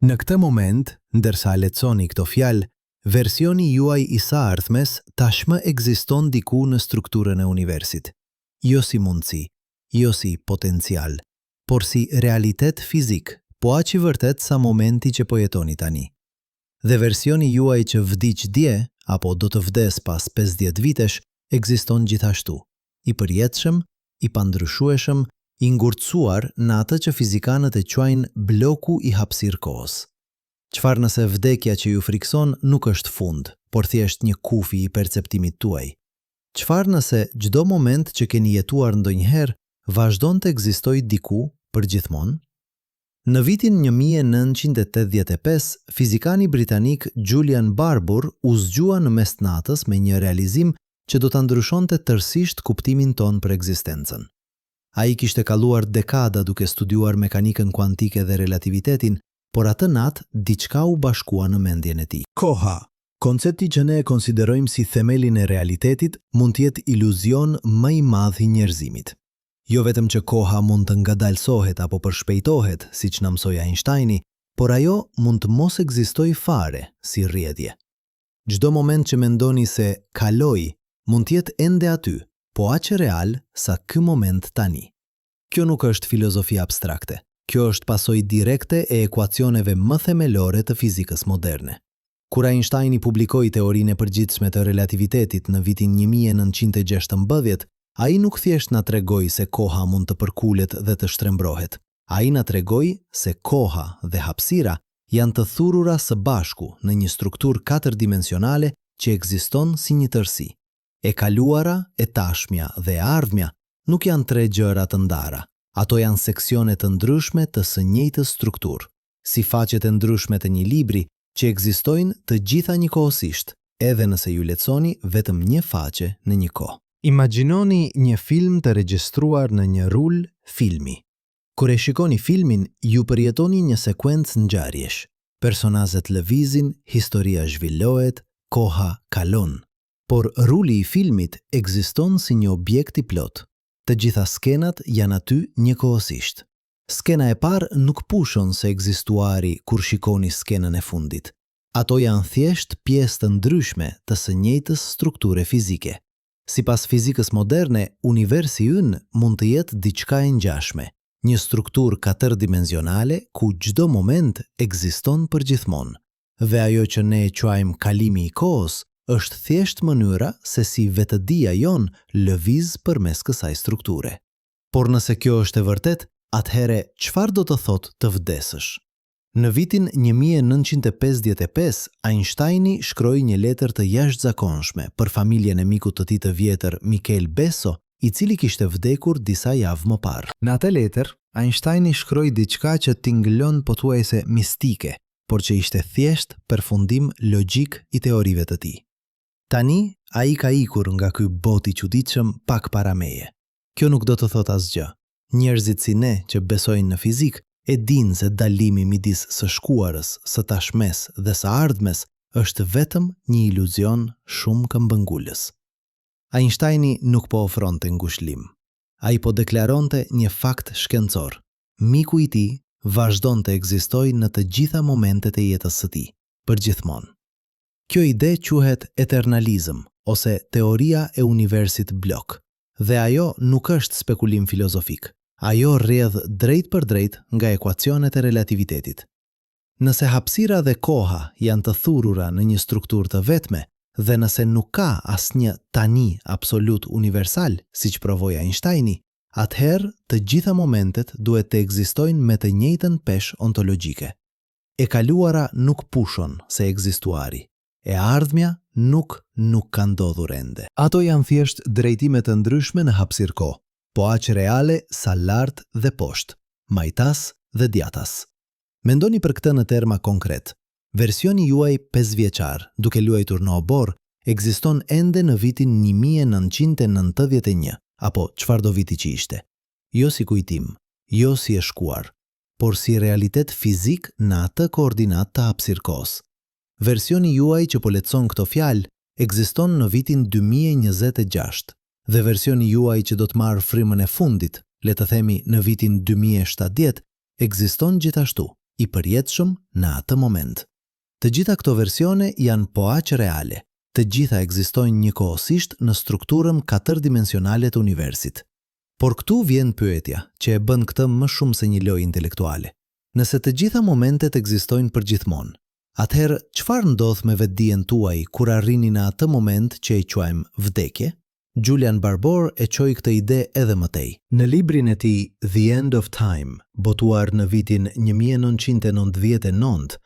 Në këtë moment, ndërsa lexoni këto fjalë, versioni juaj i së ardhmes tashmë ekziston diku në strukturën e universit. Jo si mundësi, jo si potencial, por si realitet fizik, po aq i vërtet sa momenti që po jetoni tani. Dhe versioni juaj që vdiq dje, apo do të vdes pas 50 vitesh, ekziston gjithashtu, i përjetshëm, i pandryshueshëm, i ngurtësuar në atë që fizikanët e quajnë bloku i hapësirë kohës. Çfarë nëse vdekja që ju frikson nuk është fund, por thjesht një kufi i perceptimit tuaj? Çfarë nëse çdo moment që keni jetuar ndonjëherë vazhdon të ekzistojë diku përgjithmonë? Në vitin 1985, fizikani britanik Julian Barbour u zgjua në mes natës me një realizim që do ta ndryshonte tërësisht kuptimin ton për ekzistencën. Ai kishte kaluar dekada duke studiuar mekanikën kuantike dhe relativitetin, por atë natë diçka u bashkua në mendjen e tij. Koha, koncepti që ne e konsiderojmë si themelin e realitetit, mund të jetë iluzion më i madh i njerëzimit. Jo vetëm që koha mund të ngadalsohet apo përshpejtohet, siç na mësoi Einsteini, por ajo mund të mos ekzistojë fare si rrjedhje. Çdo moment që mendoni se kaloi, mund të jetë ende aty, po aq real sa ky moment tani. Kjo nuk është filozofi abstrakte. Kjo është pasojë direkte e ekuacioneve më themelore të fizikës moderne. Kur Einsteini publikoi teorinë e përgjithshme të relativitetit në vitin 1916, ai nuk thjesht na tregoi se koha mund të përkulet dhe të shtrembrohet. Ai na tregoi se koha dhe hapësira janë të thurura së bashku në një strukturë katërdimensionale që ekziston si një tërësi. E kaluara, e tashmja dhe e ardhmja nuk janë tre gjëra të ndara. Ato janë seksione të ndryshme të së njëjtës strukturë, si faqet e ndryshme të një libri që ekzistojnë të gjitha njëkohësisht, edhe nëse ju lexoni vetëm një faqe në një kohë. Imagjinoni një film të regjistruar në një rul filmi. Kur e shikoni filmin, ju përjetoni një sekuencë ngjarjesh. Personazhet lëvizin, historia zhvillohet, koha kalon. Por ruli i filmit ekziston si një objekt i plot. Të gjitha skenat janë aty njëkohësisht. Skena e parë nuk pushon se ekzistuari kur shikoni skenën e fundit. Ato janë thjesht pjesë të ndryshme të së njëjtës strukture fizike. Sipas fizikës moderne, universi ynë mund të jetë diçka e ngjashme, një strukturë katërdimensionale ku çdo moment ekziston përgjithmonë. Dhe ajo që ne e quajmë kalimi i kohës është thjesht mënyra se si vetëdia jon lëviz përmes kësaj strukture. Por nëse kjo është e vërtet, atëhere çfarë do të thotë të vdesësh? Në vitin 1955, Einsteini shkroi një letër të jashtëzakonshme për familjen e mikut të tij të vjetër Michael Besso, i cili kishte vdekur disa javë më parë. Në atë letër, Einsteini shkroi diçka që tingëllon pothuajse mistike, por që ishte thjesht përfundim logjik i teorive të tij. Tani, ai ka ikur nga ky bot i çuditshëm pak para meje. Kjo nuk do të thotë asgjë. Njerëzit si ne që besojnë në fizik e dinë se dalimi midis së shkuarës, së tashmes dhe së ardhmes është vetëm një iluzion shumë këmbëngulës. Einsteini nuk po ofronte ngushëllim. Ai po deklaronte një fakt shkencor. Miku i tij vazhdon të ekzistojë në të gjitha momentet e jetës së tij, përgjithmonë. Kjo ide quhet eternalizëm ose teoria e universit blok. Dhe ajo nuk është spekulim filozofik. Ajo rrjedh drejt për drejt nga ekuacionet e relativitetit. Nëse hapësira dhe koha janë të thurura në një strukturë të vetme, dhe nëse nuk ka asnjë tani absolut universal, siç provoi Einsteini, atëherë të gjitha momentet duhet të ekzistojnë me të njëjtën peshë ontologjike. E kaluara nuk pushon se ekzistuari. E ardhmja nuk ka ndodhur ende. Ato janë thjesht drejtime të ndryshme në hapësirë-kohë, po aq reale sa lart dhe poshtë, majtas dhe djatas. Mendoni për këtë në terma konkret. Versioni juaj 5 vjeçar, duke luajtur në obor, ekziston ende në vitin 1991, apo çfarëdo viti që ishte. Jo si kujtim, jo si e shkuar, por si realitet fizik në atë koordinat të hapësirë-kohës. Versioni juaj që po lexon këto fjalë ekziston në vitin 2026 dhe versioni juaj që do të marrë frymën e fundit, le të themi në vitin 2070, ekziston gjithashtu, i përjetshëm në atë moment. Të gjitha këto versione janë po aq reale. Të gjitha ekzistojnë njëkohësisht në strukturën 4-dimensionale të universit. Por këtu vjen pyetja, që e bën këtë më shumë se një lojë intelektuale. Nëse të gjitha momentet ekzistojnë përgjithmonë, atëherë çfarë ndodh me vetdijen tuaj kur arrini në atë moment që e quajmë vdekje? Julian Barbour e çoi këtë ide edhe më tej. Në librin e tij The End of Time, botuar në vitin 1999,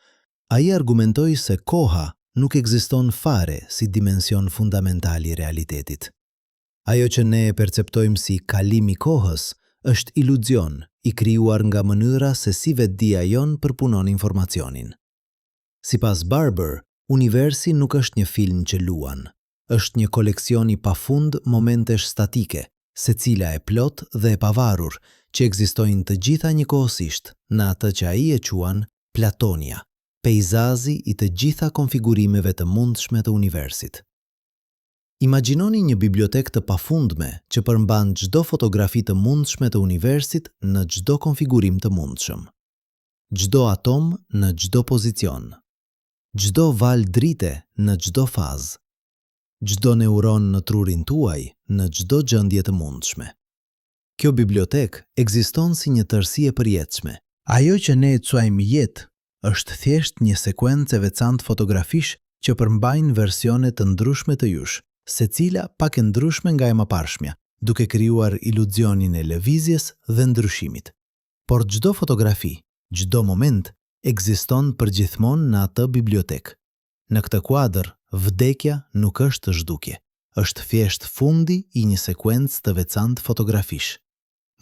ai argumentoi se koha nuk ekziston fare si dimension fundamental i realitetit. Ajo që ne e perceptojmë si kalim i kohës është iluzion i krijuar nga mënyra se si vetdia jon përpunon informacionin. Sipas Barbour, universi nuk është një film që luan, është një koleksion i pafund momentesh statike, secila e plot dhe e pavarur, që ekzistojnë të gjitha njëkohësisht në atë që ai e quan Platonia, pejzazi i të gjitha konfigurimeve të mundshme të universit. Imagjinoni një bibliotekë të pafundme që përmban çdo fotografi të mundshme të universit në çdo konfigurim të mundshëm. Çdo atom në çdo pozicion. Çdo valë drite në çdo fazë. Çdo neuron në trurin tuaj në çdo gjendje të mundshme. Kjo bibliotekë ekziston si një tërësi e përjetshme. Ajo që ne e quajmë jetë është thjesht një sekuencë e veçantë fotografish që përmbajnë versione të ndryshme të jush, secila pak e ndryshme nga e mëparshmja, duke krijuar iluzionin e lëvizjes dhe ndryshimit. Por çdo fotografi, çdo moment ekziston përgjithmonë në atë bibliotekë. Në këtë kuadër, vdekja nuk është zhdukje, është thjesht fundi i një sekuencë të veçantë fotografish.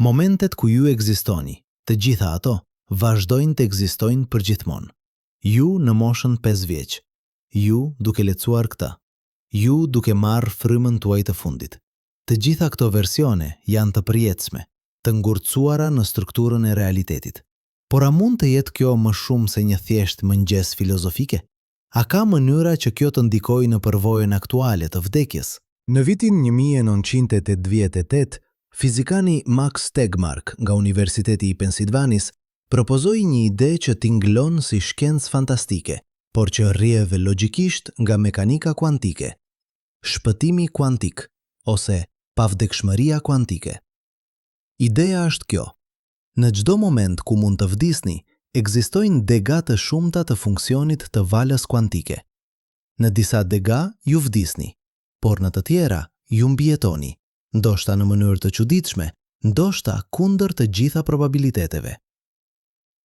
Momentet ku ju ekzistoni, të gjitha ato, vazhdojnë të ekzistojnë përgjithmonë. Ju në moshën 5 vjeç, ju duke lecuar këtë, ju duke marrë frymën tuaj të fundit. Të gjitha këto versione janë të përjetshme, të ngurcuara në strukturën e realitetit. Por a mund të jetë kjo më shumë se një thjesht mëngjes filozofike? A ka mënyra që kjo të ndikojë në përvojën aktuale të vdekjes? Në vitin 1988, fizikani Max Tegmark nga Universiteti i Pennsylvanis propozoi një ide që tinglon si shkencë fantastike, por që rrjeve logjikisht nga mekanika kuantike. Shpëtimi kuantik, ose pavdekshmëria kuantike. Ideja është kjo. Në çdo moment ku mund të vdisni, ekzistojnë dega të shumta të funksionit të valës kuantike. Në disa dega ju vdisni, por në të tjera ju mbijetoni, ndoshta në mënyrë të çuditshme, ndoshta kundër të gjitha probabiliteteve.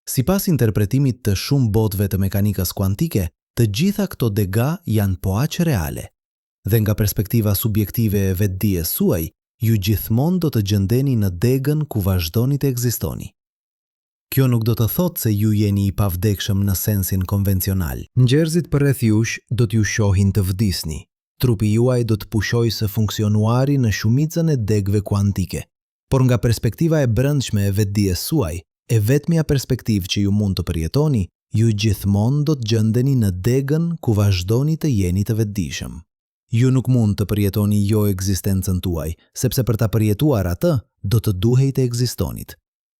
Sipas interpretimit të shumë botëve të mekanikës kuantike, të gjitha këto dega janë po aq reale. Dhe nga perspektiva subjektive e vetdijes suaj, ju gjithmonë do të gjendeni në degën ku vazhdoni të ekzistoni. Kjo nuk do të thotë se ju jeni i pavdekshëm në sensin konvencional. Njerëzit përreth jush do t'ju shohin të vdisni. Trupi juaj do të pushojë së funksionuari në shumicën e degëve kuantike. Por nga perspektiva e brendshme e vetdijes suaj, e vetmja perspektivë që ju mund të përjetoni, ju gjithmonë do të gjendeni në degën ku vazhdoni të jeni të vetdijshëm. Ju nuk mund të përjetoni jo ekzistencën tuaj, sepse për ta përjetuar atë, do të duhej të ekzistonit.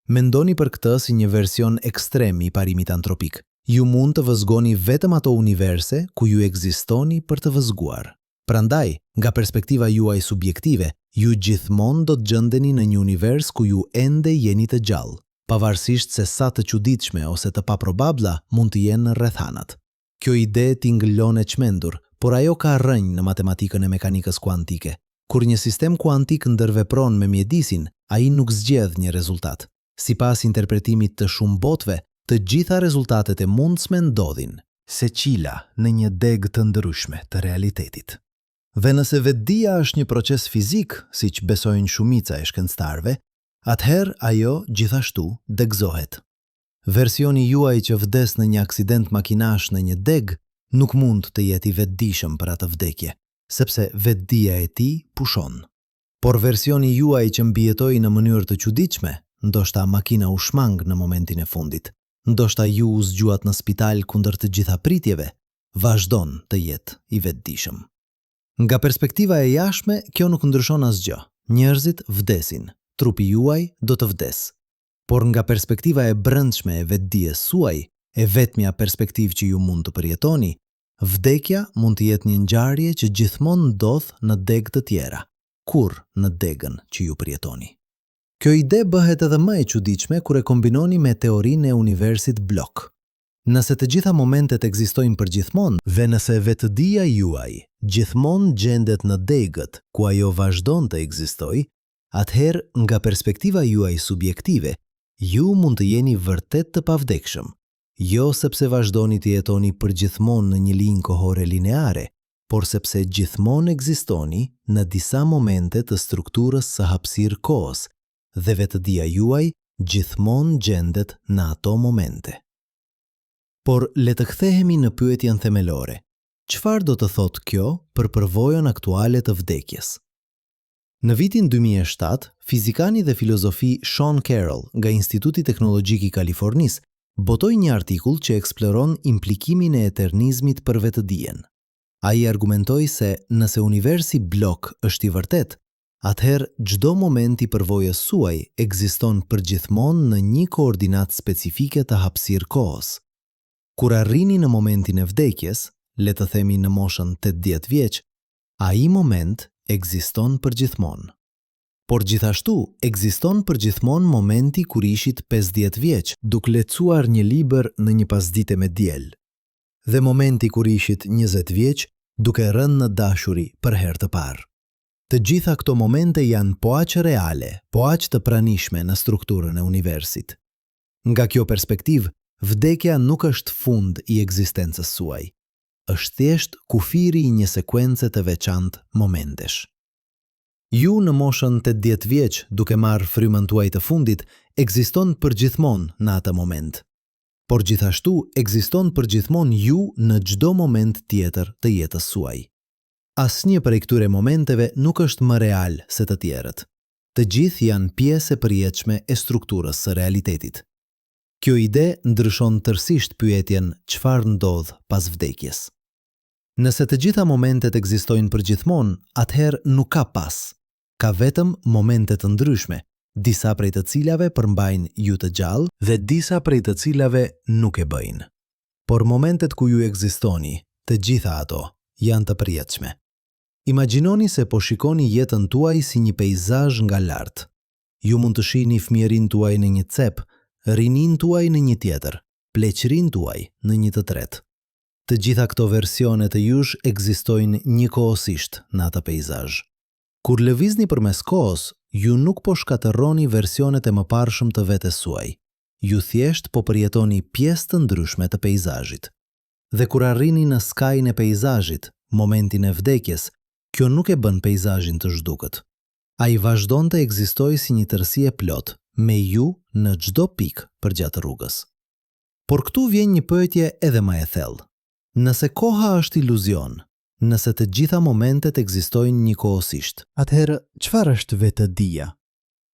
Mendoni për këtë si një version ekstrem i parimit antropik. Ju mund të vëzgoni vetëm ato universe ku ju ekzistoni për të vëzguar. Prandaj, nga perspektiva juaj subjektive, ju gjithmonë do të gjendeni në një univers ku ju ende jeni të gjallë, pavarësisht se sa të çuditshme ose të paprobabla mund të jenë rrethanat. Kjo ide tingëllon e çmendur, por ajo ka rrënjë në matematikën e mekanikës kuantike. Kur një sistem kuantik ndërvepron me mjedisin, ai nuk zgjedh një rezultat. Sipas interpretimit të shumë botëve, të gjitha rezultatet e mundshme ndodhin, secila në një degë të ndryshme të realitetit. Dhe nëse vetdia është një proces fizik, siç besojnë shumica e shkencëtarëve, atëherë ajo gjithashtu degëzohet. Versioni juaj që vdes në një aksident makinash në një degë nuk mund të jetë i vetdijshëm për atë vdekje, sepse vetdia e tij pushon. Por versioni juaj që mbijetoi në mënyrë të çuditshme, ndoshta makina u shmang në momentin e fundit, ndoshta ju u zgjuat në spital kundër të gjitha pritjeve, vazhdon të jetë i vetdijshëm. Nga perspektiva e jashtme, kjo nuk ndryshon asgjë. Njerëzit vdesin, trupi juaj do të vdes. Por nga perspektiva e brendshme e vetdijes suaj, e vetmja perspektivë që ju mund të përjetoni, vdekja mund të jetë një ngjarje që gjithmonë ndodh në degë të tjera, kur në degën që ju përjetoni. Kjo ide bëhet edhe më e çuditshme kur e kombinoni me teorinë e universit blok. Nëse të gjitha momentet ekzistojnë përgjithmonë dhe nëse vetëdia juaj gjithmonë gjendet në degët ku ajo vazhdon të ekzistojë, atëherë nga perspektiva juaj subjektive, ju mund të jeni vërtet të pavdekshëm, jo sepse vazhdoni të jetoni përgjithmonë në një linjë kohore lineare, por sepse gjithmonë ekzistoni në disa momente të strukturës së hapësirë kohës dhe vetëdia juaj gjithmonë gjendet në ato momente. Por le të kthehemi në pyetjen themelore. Çfarë do të thotë kjo për përvojën aktuale të vdekjes? Në vitin 2007, fizikani dhe filozofi Sean Carroll nga Instituti Teknologjik i Kalifornisë botoi një artikull që eksploron implikimin e eternizmit për vetëdijen. Ai argumentoi se nëse universi blok është i vërtet, atëherë çdo moment i përvojës suaj ekziston përgjithmonë në një koordinatë specifike të hapësirë kohës. Kur arrini në momentin e vdekjes, le të themi në moshën 80 vjeç, ai moment ekziston përgjithmonë. Por gjithashtu ekziston përgjithmonë momenti kur ishit 50 vjeç, duke lexuar një libër në një pasdite me diel, dhe momenti kur ishit 20 vjeç, duke rënë në dashuri për herë të parë. Të gjitha këto momente janë po aq reale, po aq të pranishme në strukturën e universit. Nga kjo perspektivë, vdekja nuk është fund i ekzistencës suaj, është thjesht kufiri i një sekuence të veçantë momentesh. Ju në moshën 80 vjeç, duke marrë frymën tuaj të fundit, ekziston përgjithmonë në atë moment. Por gjithashtu ekziston përgjithmonë ju në çdo moment tjetër të jetës suaj. Asnjë prej këtyre momenteve nuk është më real se të tjerët. Të gjithë janë pjesë e përjetshme e strukturës së realitetit. Kjo ide ndryshon tërësisht pyetjen çfarë ndodh pas vdekjes. Nëse të gjitha momentet ekzistojnë përgjithmonë, atëherë nuk ka pas. Ka vetëm momente të ndryshme, disa prej të cilave përmbajnë ju të gjallë dhe disa prej të cilave nuk e bëjnë. Por momentet ku ju ekzistoni, të gjitha ato, janë të përjetshme. Imagjinoni se po shikoni jetën tuaj si një peizazh nga lart. Ju mund të shihni fëmijërinë tuaj në një cep, rinin tuaj në një tjetër, pleqërin tuaj në një të tretë. Të gjitha këto versione të jush ekzistojnë njëkohësisht në atë peizazh. Kur lëvizni përmes kohës, ju nuk po shkatërroni versionet e mëparshëm të vetes suaj. Ju thjesht po përjetoni pjesë të ndryshme të peizazhit. Dhe kur arrini në skajin e peizazhit, momentin e vdekjes, kjo nuk e bën peizazhin të zhdukët. Ai vazhdon të ekzistojë si një tërësi e plotë, me ju në çdo pikë përgjatë rrugës. Por këtu vjen një pyetje edhe më e thellë. Nëse koha është iluzion, nëse të gjitha momentet ekzistojnë njëkohësisht, atëherë çfarë është vetëdia?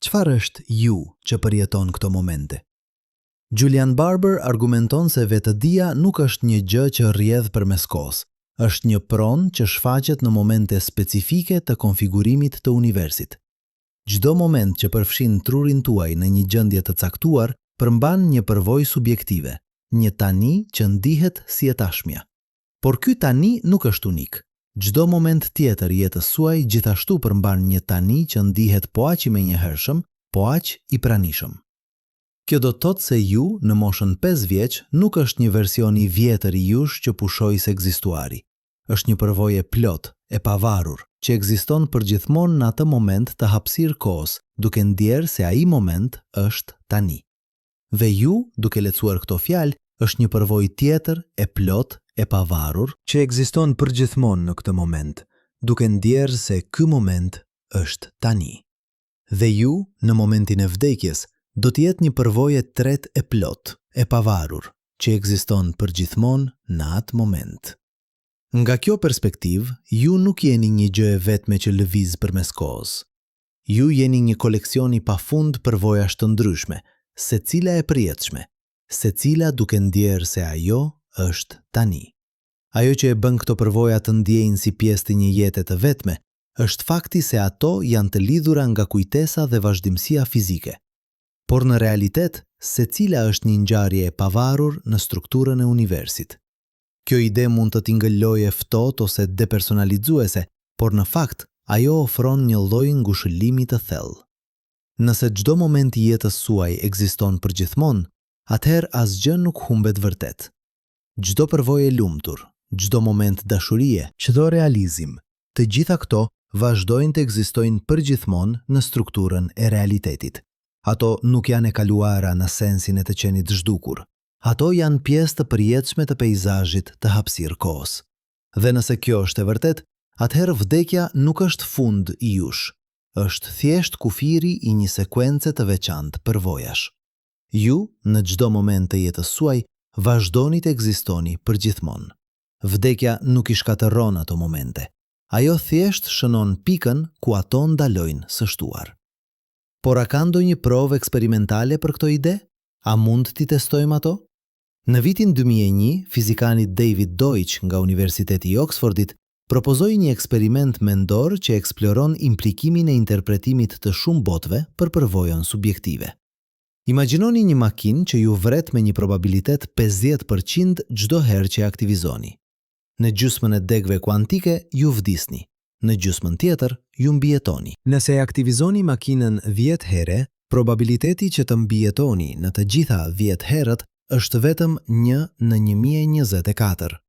Çfarë është ju që përjeton këto momente? Julian Barber argumenton se vetëdia nuk është një gjë që rrjedh përmes kohës, është një pronë që shfaqet në momente specifike të konfigurimit të universit. Çdo moment që përfshin trurin tuaj në një gjendje të caktuar, përmban një përvojë subjektive, një tani që ndihet si e tashmja. Por ky tani nuk është unik. Çdo moment tjetër i jetës suaj gjithashtu përmban një tani që ndihet po aq i menjëhershëm, po aq i pranishëm. Kjo do të thotë se ju, në moshën 5 vjeç, nuk është një version i vjetër i jush që pushoi se ekzistuari. Është një përvojë e plotë, e pavarur, që ekziston përgjithmonë në atë moment të hapësirë kohës, duke ndjerë se ai moment është tani. Dhe ju, duke lecuar këto fjalë, është një përvojë tjetër, e plotë, e pavarur, që ekziston përgjithmonë në këtë moment, duke ndjerë se ky moment është tani. Dhe ju, në momentin e vdekjes, do të jetë një përvojë e tretë e plotë, e pavarur, që ekziston përgjithmonë në atë moment. Nga kjo perspektivë, ju nuk jeni një gjë e vetme që lëviz përmes kohës. Ju jeni një koleksion i pafund përvojash të ndryshme, secila e përjetshme, secila duke ndjerë se ajo është tani. Ajo që e bën këto përvoja të ndjejnë si pjesë të një jete të vetme, është fakti se ato janë të lidhura nga kujtesa dhe vazhdimësia fizike. por në realitet, secila është një ngjarje e pavarur në strukturën e universit. Kjo ide mund të tingëllojë ftohtë ose depersonalizuese, por në fakt, ajo ofron një lloj ngushëllimi të thellë. Nëse çdo moment i jetës suaj ekziston përgjithmonë, atëherë asgjë nuk humbet vërtet. Çdo përvojë e lumtur, çdo moment dashurie, çdo realizim, të gjitha këto vazhdojnë të ekzistojnë përgjithmonë në strukturën e realitetit. Ato nuk janë e kaluara në sensin e të qenit zhdukur. Ato janë pjesë të përjetshme të peizazhit të hapësirë kohës. Dhe nëse kjo është e vërtet, atëherë vdekja nuk është fund i jush, është thjesht kufiri i një sekuence të veçantë përvojash. Ju, në çdo moment të jetës suaj, vazhdoni të ekzistoni përgjithmonë. Vdekja nuk i shkatërron ato momente. Ajo thjesht shënon pikën ku ato ndalojnë së shtuar. Por a ka ndonjë provë eksperimentale për këto ide? A mund t'i testojmë ato? Në vitin 2001, fizikani David Deutsch nga Universiteti i Oxfordit propozoi një eksperiment mendor që eksploron implikimin e interpretimit të shumë botëve për përvojën subjektive. Imagjinoni një makinë që ju vret me një probabilitet 50% çdo herë që aktivizoni. Në gjysmën e degëve kuantike ju vdisni, në gjysmën tjetër ju mbijetoni. Nëse e aktivizoni makinën 10 herë, probabiliteti që të mbijetoni në të gjitha 10 herët është vetëm 1 në 1024.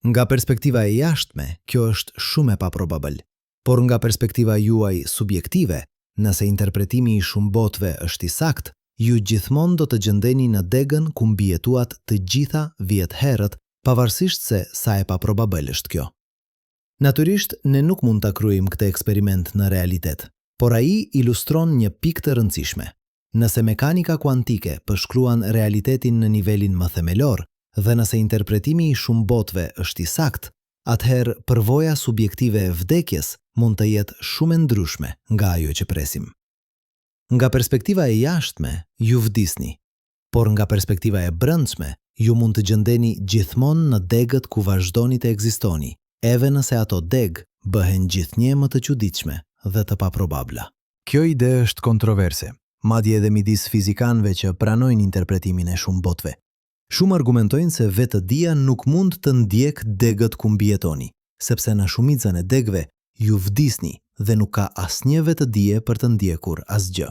Nga perspektiva e jashtme, kjo është shumë e paprobabël, por nga perspektiva juaj subjektive, nëse interpretimi i shumë botëve është i saktë, ju gjithmonë do të gjendeni në degën ku mbijetuat të gjitha 10 herët, pavarësisht se sa e paprobabël është kjo. Natyrisht, ne nuk mund ta kryejmë këtë eksperiment në realitet, por ai ilustron një pikë të rëndësishme. Nëse mekanika kuantike përshkruan realitetin në nivelin më themelor dhe nëse interpretimi i shumë botëve është i saktë, atëherë përvoja subjektive e vdekjes mund të jetë shumë e ndryshme nga ajo që presim. Nga perspektiva e jashtme, ju vdisni, por nga perspektiva e brendshme, ju mund të gjendeni gjithmonë në degët ku vazhdoni të ekzistoni, edhe nëse ato degë bëhen gjithnjë më të çuditshme dhe të paprobabla. Kjo ide është kontroverse, madje edhe midis fizikanëve që pranojnë interpretimin e shumë botëve. Shumë argumentojnë se vetëdia nuk mund të ndjek degët ku mbijetoni, sepse në shumicën e degëve ju vdisni dhe nuk ka asnjë vetëdije për të ndjekur asgjë.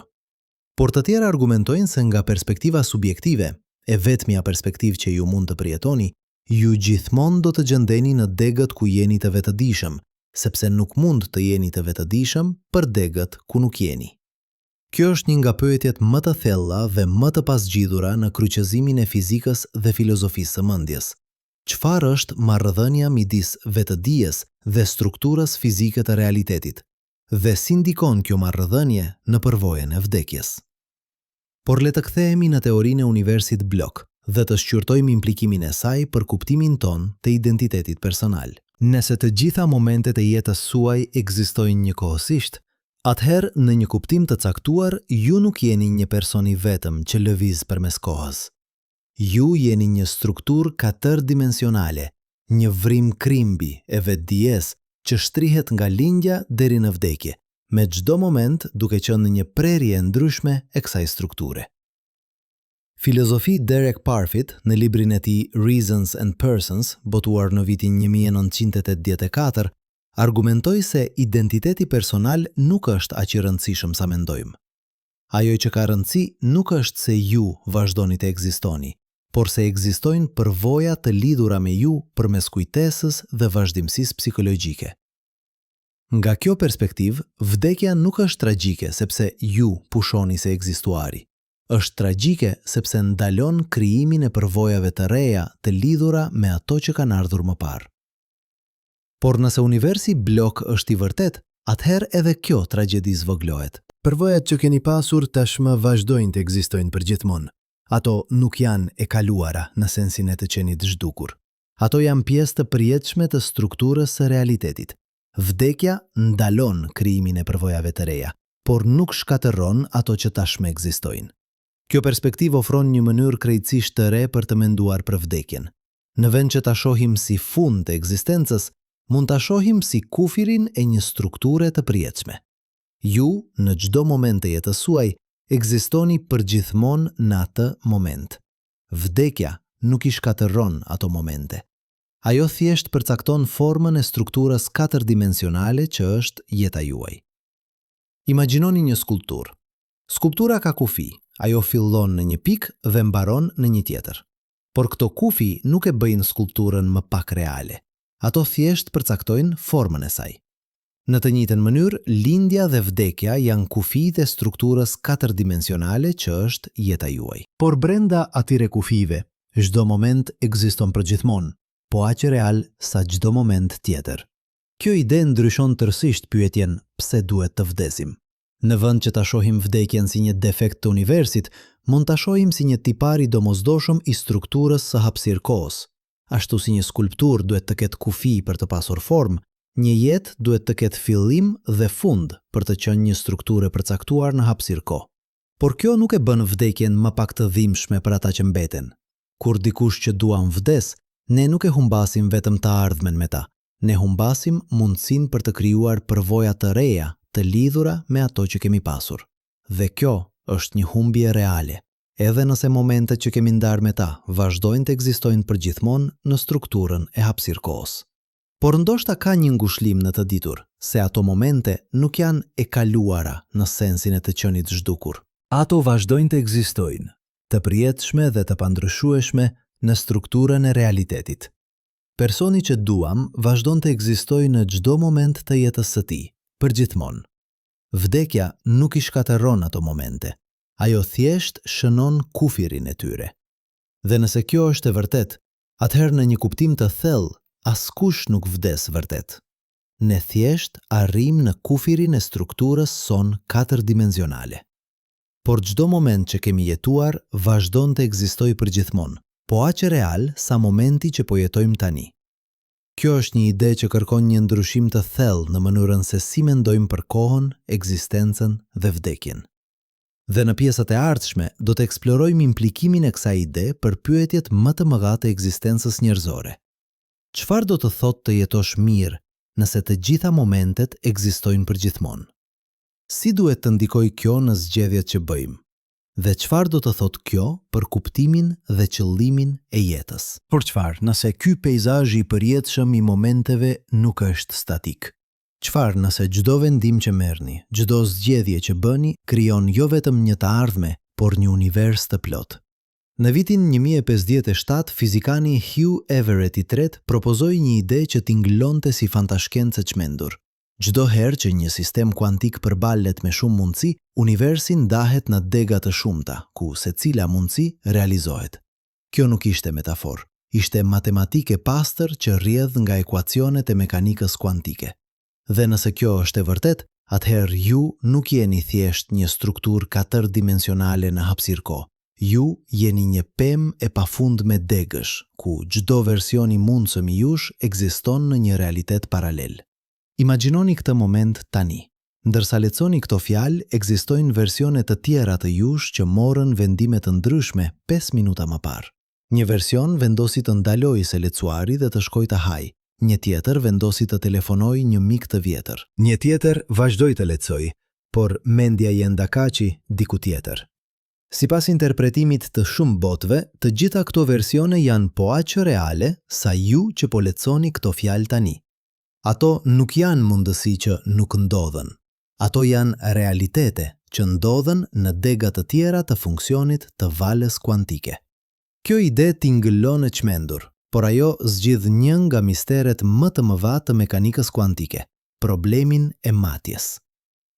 Por të tjerë argumentojnë se nga perspektiva subjektive, e vetmja perspektivë që ju mund të përjetoni, ju gjithmonë do të gjendeni në degët ku jeni të vetëdijshëm, sepse nuk mund të jeni të vetëdijshëm për degët ku nuk jeni. Kjo është një nga pyetjet më të thella dhe më të pasgjidhura në kryqëzimin e fizikës dhe filozofisë së mendjes. Çfarë është marrëdhënia midis vetëdijes dhe strukturës fizike të realitetit? Dhe si ndikon kjo marrëdhënie në përvojën e vdekjes? Por le të kthehemi në teorinë e universit blok dhe të shqyrtojmë implikimin e saj për kuptimin ton të identitetit personal. Nëse të gjitha momentet e jetës suaj ekzistojnë njëkohësisht, atëherë në një kuptim të caktuar, ju nuk jeni një person i vetëm që lëviz përmes kohës. Ju jeni një strukturë katërdimensionale, një vrim krimbi e vetdijes që shtrihet nga lindja deri në vdekje, me çdo moment duke qenë një prerje ndryshme e kësaj strukture. Filozofi Derek Parfit, në librin e tij Reasons and Persons, botuar në vitin 1984, argumentoi se identiteti personal nuk është aq i rëndësishëm sa mendojmë. Ajo që ka rëndësi nuk është se ju vazhdoni të ekzistoni, por se ekzistojnë përvoja të lidhura me ju përmes kujtesës dhe vazhdimësisë psikologjike. Nga kjo perspektivë, vdekja nuk është tragjike sepse ju pushoni se ekzistuari. Është tragjike sepse ndalon krijimin e përvojave të reja të lidhura me ato që kanë ardhur më parë. Por nëse universi blok është i vërtet, atëherë edhe kjo tragjedi zvoglohet. Përvojat që keni pasur tashmë vazhdojnë të ekzistojnë përgjithmonë. Ato nuk janë e kaluara në sensin e të qenit zhdukur. Ato janë pjesë të përjetshme të strukturës së realitetit. Vdekja ndalon krijimin e përvojave të reja, por nuk shkatërron ato që tashmë ekzistojnë. Kjo perspektivë ofron një mënyrë krejtësisht të re për të menduar për vdekjen. Në vend që ta shohim si fund të ekzistencës, mund ta shohim si kufirin e një strukture të përjetshme. Ju, në çdo moment të jetës suaj, ekzistoni përgjithmonë në atë moment. Vdekja nuk i shkatërron ato momente. Ajo thjesht përcakton formën e strukturës 4-dimensionale që është jeta juaj. Imagjinoni një skulpturë. Skulptura ka kufi, ajo fillon në një pikë dhe mbaron në një tjetër. Por këto kufi nuk e bëjnë skulpturën më pak reale. Ato thjesht përcaktojnë formën e saj. Në të njëjtën mënyrë, lindja dhe vdekja janë kufijtë e strukturës 4-dimensionale që është jeta juaj. Por brenda atyre kufive, çdo moment ekziston përgjithmonë, po aq real sa çdo moment tjetër. Kjo ide ndryshon tërësisht pyetjen pse duhet të vdesim. Në vend që ta shohim vdekjen si një defekt të universit, mund ta shohim si një tipar i domosdoshëm i strukturës së hapësirë-kohës. Ashtu si një skulptur duhet të ketë kufi për të pasur formë, një jetë duhet të ketë fillim dhe fund për të qenë një strukturë e përcaktuar në hapësirë-kohë. Por kjo nuk e bën vdekjen më pak të dhimbshme për ata që mbeten. Kur dikush që duam vdes, ne nuk e humbasim vetëm të ardhmen me ta. Ne humbasim mundësinë për të krijuar përvoja të reja, të lidhura me ato që kemi pasur. Dhe kjo është një humbje reale, edhe nëse momentet që kemi ndarë me ta vazhdojnë të ekzistojnë përgjithmonë në strukturën e hapësirë-kohës. Por ndoshta ka një ngushëllim në të ditur, se ato momente nuk janë e kaluara në sensin e të qenit zhdukur. Ato vazhdojnë të ekzistojnë, të përjetshme dhe të pandryshueshme në strukturën e realitetit. Personi që duam vazhdon të ekzistojë në çdo moment të jetës së tij, përgjithmonë. Vdekja nuk i shkatërron ato momente. Ajo thjesht shënon kufirin e tyre. Dhe nëse kjo është e vërtet, atëherë në një kuptim të thellë, askush nuk vdes vërtet. Ne thjesht arrim në kufirin e strukturës son 4-dimensionale. Por çdo moment që kemi jetuar vazhdon të ekzistojë përgjithmonë, po aq real sa momenti që po jetojmë tani. Kjo është një ide që kërkon një ndryshim të thellë në mënyrën se si mendojmë për kohën, ekzistencën dhe vdekjen. Dhe në pjesët e ardhshme do të eksplorojmë implikimin e kësaj ide për pyetjet më të mëdha të ekzistencës njerëzore. Çfarë do të thotë të jetosh mirë nëse të gjitha momentet ekzistojnë përgjithmonë? Si duhet të ndikojë kjo në zgjedhjet që bëjmë? Dhe çfarë do të thotë kjo për kuptimin dhe qëllimin e jetës? Por çfarë nëse ky peizazh i përjetshëm i momenteve nuk është statik? Çfarë nëse çdo vendim që merrni, çdo zgjedhje që bëni krijon jo vetëm një të ardhme, por një univers të plotë? Në vitin 1057, fizikani Hugh Everett III propozoi një ide që tingëllonte si fantashkencë e çmendur. Çdo herë që një sistem kuantik përballet me shumë mundësi, universi ndahet në dega të shumta, ku secila mundësi realizohet. Kjo nuk ishte metaforë, ishte matematikë e pastër që rrjedh nga ekuacionet e mekanikës kuantike. Dhe nëse kjo është e vërtet, atëherë ju nuk jeni thjesht një strukturë 4-dimensionale në hapësirë-kohë. Ju jeni një pemë e pafundme degësh, ku çdo version i mundshëm i jush ekziston në një realitet paralel. Imagjinoni këtë moment tani. Ndërsa lexoni këto fjalë, ekzistojnë versione të tjera të jush që morën vendime të ndryshme 5 minuta më parë. Një version vendosi të ndalojë se lecuari dhe të shkojë të hajë. Një tjetër vendosi të telefonojë një mik të vjetër. Një tjetër vazhdoi të lexojë, por mendja i ndakaçi diku tjetër. Sipas interpretimit të shumë botëve, të gjitha këto versione janë po aq reale sa ju që po lexoni këto fjalë tani. Ato nuk janë mundësi që nuk ndodhen. Ato janë realitete që ndodhen në dega të tjera të funksionit të valës kuantike. Kjo ide tingëllon e çmendur, por ajo zgjidh një nga misteret më të mëdha të mekanikës kuantike, problemin e matjes.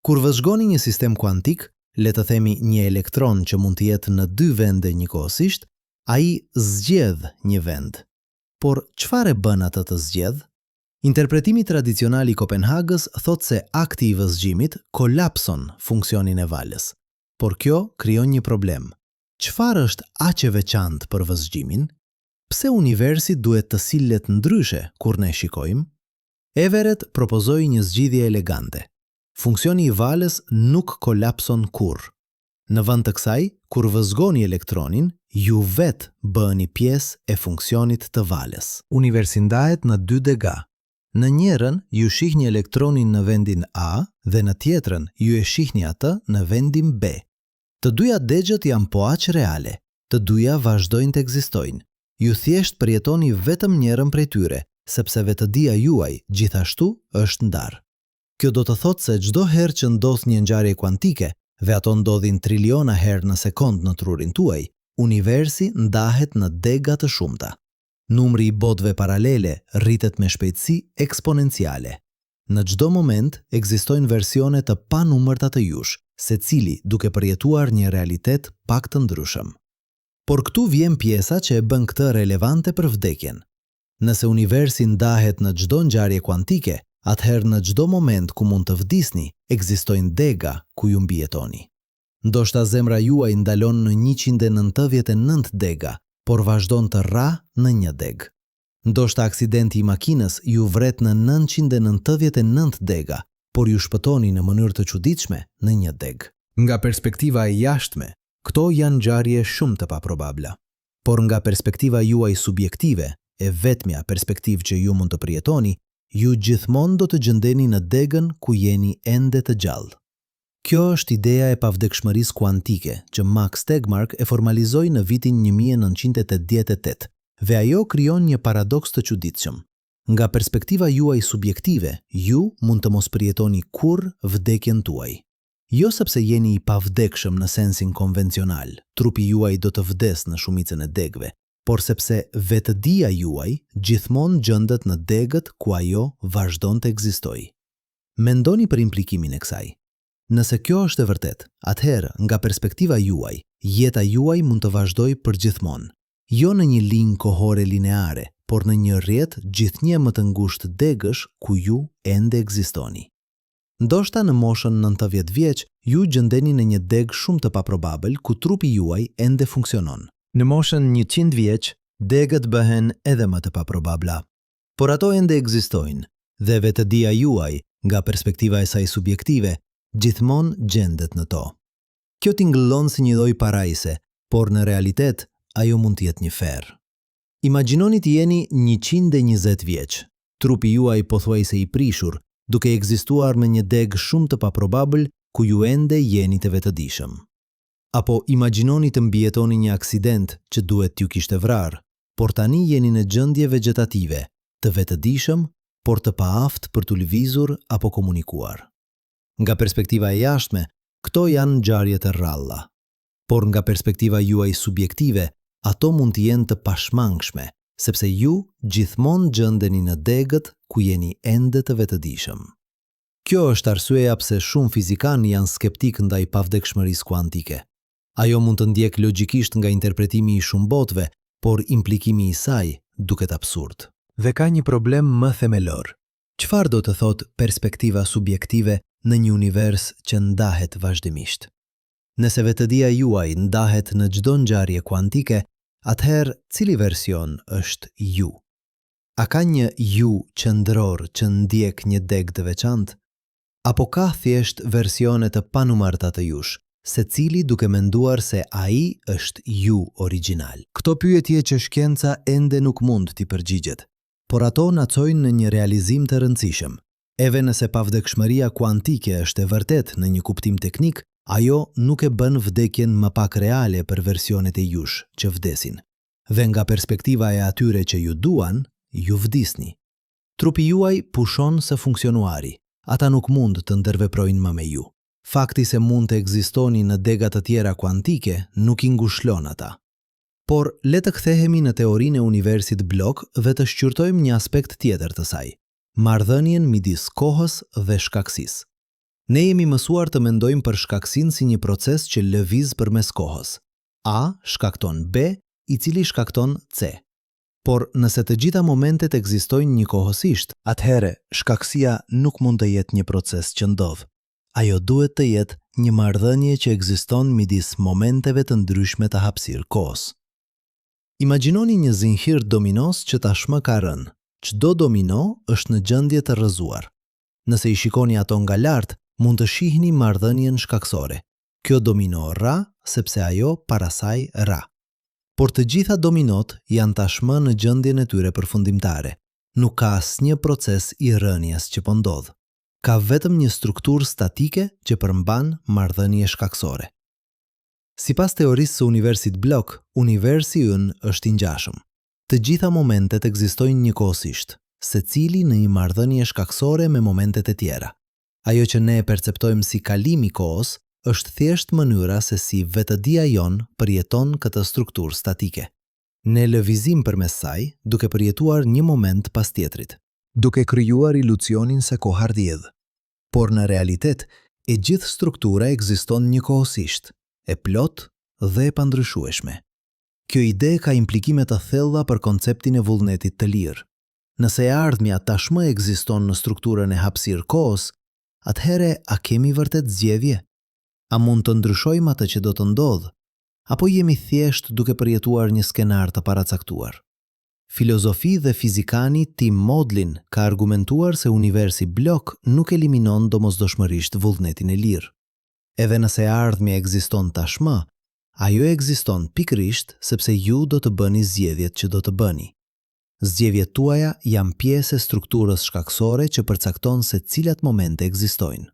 Kur vëzhgoni një sistem kuantik, le të themi një elektron që mund të jetë në 2 vende njëkohësisht, ai zgjedh një vend. Por çfarë bën atë të zgjedh? Interpretimi tradicional i Kopenhagës thotë se akti i vëzhgjimit kolapson funksionin e valës. Por kjo krijon një problem. Çfarë është aq e veçantë për vëzhgjimin? Pse universi duhet të sillet ndryshe kur ne shikojmë? Everett propozoi një zgjidhje elegante. Funksioni i valës nuk kolapson kurrë. Në vend të kësaj, kur vëzhgoni elektronin, ju vetë bëni pjesë e funksionit të valës. Universi ndahet në 2 dega. Në njërin ju shihni elektronin në vendin A dhe në tjetrën ju e shihni atë në vendin B. Të dyja degët janë po aq reale, të dyja vazhdojnë të ekzistojnë. Ju thjesht përjetoni vetëm njërën prej tyre, sepse vetëdia juaj gjithashtu është ndarë. Kjo do të thotë se çdo herë që ndodh një ngjarje kuantike, dhe ato ndodhin triliona herë në sekond në trurin tuaj, universi ndahet në dega të shumta. Numri i botëve paralele rritet me shpejtësi eksponenciale. Në çdo moment ekzistojnë versione të panumërta të jush, secili duke përjetuar një realitet pak të ndryshëm. Por këtu vjen pjesa që e bën këtë relevante për vdekjen. Nëse universi ndahet në çdo ngjarje kuantike, atëherë në çdo moment ku mund të vdisni, ekzistojnë dega ku ju mbijetoni. Ndoshta zemra juaj ndalon në 199 dega, por vazhdon të rra në një deg. Ndoshta aksidenti i makinës ju vret në 999 dega, por ju shpëtoni në mënyrë të çuditshme në një deg. Nga perspektiva e jashtme, këto janë ngjarje shumë të paprobabla. Por nga perspektiva juaj subjektive, e vetmja perspektivë që ju mund të përjetoni, ju gjithmonë do të gjendeni në degën ku jeni ende të gjallë. Kjo është ideja e pavdekshmërisë kuantike që Max Tegmark e formalizoi në vitin 1988, dhe ajo krijon një paradoks të çuditshëm. Nga perspektiva juaj subjektive, ju mund të mos përjetoni kurrë vdekjen tuaj. Jo sepse jeni i pavdekshëm në sensin konvencional, trupi juaj do të vdes në shumicën e degëve, por sepse vetëdia juaj gjithmonë gjendet në degët ku ajo vazhdon të ekzistojë. Mendoni për implikimin e kësaj. Nëse kjo është e vërtet, atëherë, nga perspektiva juaj, jeta juaj mund të vazhdojë përgjithmonë, jo në një linjë kohore lineare, por në një rrjet gjithnjë më të ngushtë degësh ku ju ende ekzistoni. Ndoshta në moshën 90 vjeç, ju gjendeni në një degë shumë të paprobabël ku trupi juaj ende funksionon. Në moshën 100 vjeç, degët bëhen edhe më të paprobabla. Por ato ende ekzistojnë, dhe vetëdia juaj, nga perspektiva e saj subjektive, gjithmonë gjendet në to. Kjo tingëllon si një lloj parajse, por në realitet ajo mund të jetë një ferr. Imagjinoni të jeni 120 vjeç, trupi juaj pothuajse i prishur, duke ekzistuar me një degë shumë të paprobabël ku ju ende jeni të vetëdijshëm. Apo imagjinoni të mbijetoni një aksident që duhet t'ju kishte vrarë, por tani jeni në gjendje vegetative, të vetëdijshëm, por të paaft për t'u lëvizur apo komunikuar. Nga perspektiva e jashtme, këto janë ngjarje të rralla. Por nga perspektiva juaj subjektive, ato mund të jenë të pashmangshme, sepse ju gjithmonë gjendeni në degët ku jeni ende të vetëdijshëm. Kjo është arsyeja pse shumë fizikanë janë skeptik ndaj pavdekshmërisë kuantike. Ajo mund të ndjek logjikisht nga interpretimi i shumë botëve, por implikimi i saj duket absurd. Dhe ka një problem më themelor. Çfarë do të thotë perspektiva subjektive në një univers që ndahet vazhdimisht? Nëse vetëdia juaj ndahet në çdo ngjarje kuantike, atëherë cili version është ju? A ka një ju qendror që ndjek një degë të veçantë? Apo ka thjesht versione të panumërta të jush, secili duke menduar se ai është ju origjinal? Këto pyetje që shkenca ende nuk mund t'i përgjigjet, por ato na çojnë në një realizim të rëndësishëm. Edhe nëse pavdekshmëria kuantike është e vërtet në një kuptim teknik, ajo nuk e bën vdekjen më pak reale për versionet e jush që vdesin. Dhe nga perspektiva e atyre që ju duan, ju vdisni. Trupi juaj pushon së funksionuari. Ata nuk mund të ndërveprojnë më me ju. Fakti se mund të ekzistoni në dega të tjera kuantike nuk i ngushëllon ata. Por le të kthehemi në teorinë e universit blok dhe të shqyrtojmë një aspekt tjetër të saj, marrëdhënien midis kohës dhe shkaksisë. Ne jemi mësuar të mendojmë për shkaksin si një proces që lëviz përmes kohës. A shkakton B, i cili shkakton C. Por nëse të gjitha momentet ekzistojnë njëkohësisht, atëherë shkaksia nuk mund të jetë një proces që ndodh. Ajo duhet të jetë një marrëdhënie që ekziston midis momenteve të ndryshme të hapësirë kohës. Imagjinoni një zinxhir dominos që tashmë ka rënë. Çdo domino është në gjendje të rrëzuar. Nëse i shikoni ato nga lart, mund të shihni marrëdhënien shkaksore. Kjo domino rra sepse ajo para saj rra. Por të gjitha dominot janë tashmë në gjendjen e tyre përfundimtare. Nuk ka asnjë proces i rënies që po ndodh. Ka vetëm një strukturë statike që përmban marrëdhënie shkaksore. Sipas teorisë së universit blok, universi ynë është i ngjashëm. Të gjitha momentet ekzistojnë njëkohësisht, secili në një marrëdhënie shkaksore me momentet e tjera. Ajo që ne e perceptojmë si kalim i kohës është thjesht mënyra se si vetëdia jonë përjeton këtë strukturë statike. Ne lëvizim përmes saj duke përjetuar një moment pas tjetrit, duke krijuar ilusionin se koha rrjedh. Por në realitet, e gjithë struktura ekziston njëkohësisht, e plot dhe e pandryshueshme. Kjo ide ka implikime të thella për konceptin e vullnetit të lirë. Nëse e ardhmja tashmë ekziston në strukturën e hapësirë kohës, atëhere a kemi vërtet zgjedhje? A mund të ndryshojmë atë që do të ndodhë? Apo jemi thjesht duke përjetuar një skenar të paracaktuar? Filozofi dhe fizikani Tim Modlin ka argumentuar se universi blok nuk eliminon domosdoshmërisht vullnetin e lirë. Edhe nëse ardhmja ekziston tashmë, ajo ekziston pikërisht sepse ju do të bëni zgjedhjet që do të bëni. Zgjedhjet tuaja janë pjesë e strukturës shkaksore që përcakton se cilat momente ekzistojnë.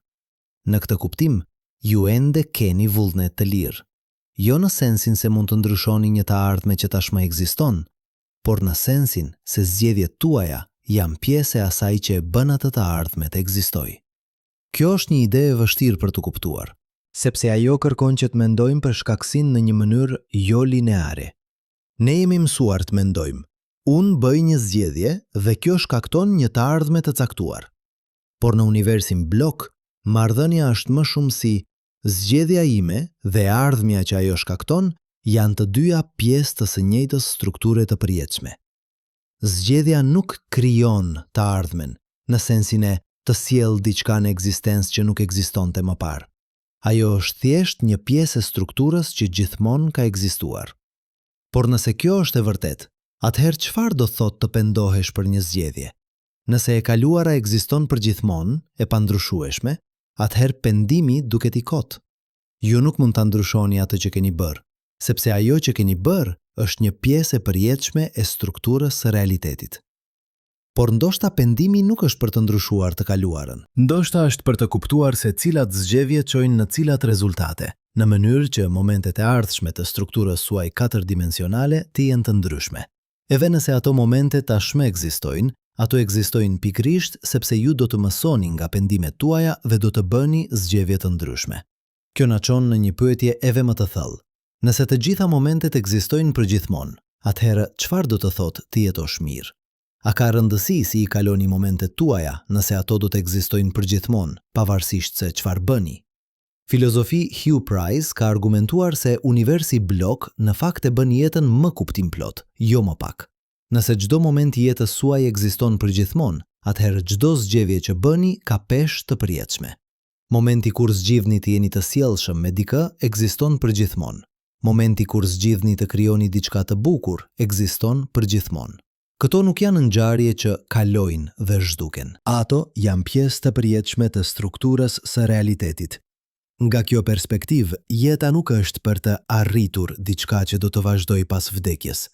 Në këtë kuptim, ju ende keni vullnet të lirë. Jo në sensin se mund të ndryshoni një të ardhme që tashmë ekziston, por në sensin se zgjedhjet tuaja janë pjesë e asaj që e bën atë të ardhme të ekzistojë. Kjo është një ide e vështirë për të kuptuar, sepse ajo kërkon që të mendojmë për shkaksin në një mënyrë jo lineare. Ne jemi mësuar të mendojmë, unë bëj një zgjedhje dhe kjo shkakton një të ardhme të caktuar. Por në universin blok, marrëdhënia është më shumë si zgjedhja ime dhe ardhmja që ajo shkakton janë të dyja pjesë të së njëjtës strukture të përjetshme. Zgjedhja nuk krijon të ardhmen, në sensin e të sjellë diçka në ekzistencë që nuk ekzistonte më parë. Ajo është thjesht një pjesë e strukturës që gjithmonë ka ekzistuar. Por nëse kjo është e vërtetë, atëherë çfarë do thotë të pendohesh për një zgjedhje? Nëse e kaluara ekziston përgjithmonë, e pandryshueshme, atëherë pendimi duket i kotë. Ju nuk mund ta ndryshoni atë që keni bërë, sepse ajo që keni bërë është një pjesë e përjetshme e strukturës së realitetit. Por ndoshta pendimi nuk është për të ndryshuar të kaluarën. Ndoshta është për të kuptuar se cilat zgjedhje çojnë në cilat rezultate, në mënyrë që momentet e ardhshme të strukturës suaj katërdimensionale të jenë të ndryshme. Edhe nëse ato momente tashmë ekzistojnë, ato ekzistojnë pikërisht sepse ju do të mësoni nga pendimet tuaja dhe do të bëni zgjedhje të ndryshme. Kjo na çon në një pyetje edhe më të thellë. Nëse të gjitha momentet ekzistojnë përgjithmonë, atëherë çfarë do të thotë të jetosh mirë? A ka rëndësi si i kaloni momentet tuaja nëse ato do të ekzistojnë përgjithmonë, pavarësisht se çfarë bëni? Filozofi Hugh Price ka argumentuar se universi blok në fakt e bën jetën më kuptimplot, jo më pak. Nëse çdo moment i jetës suaj ekziston përgjithmonë, atëherë çdo zgjedhje që bëni ka peshë të përjetshme. Momenti kur zgjidhni të jeni të sjellshëm me dikë ekziston përgjithmonë. Momenti kur zgjidhni të krijoni diçka të bukur ekziston përgjithmonë. Këto nuk janë ngjarje që kalojnë dhe zhduken. Ato janë pjesë të përjetshme të strukturës së realitetit. Nga kjo perspektivë, jeta nuk është për të arritur diçka që do të vazhdoj pas vdekjes.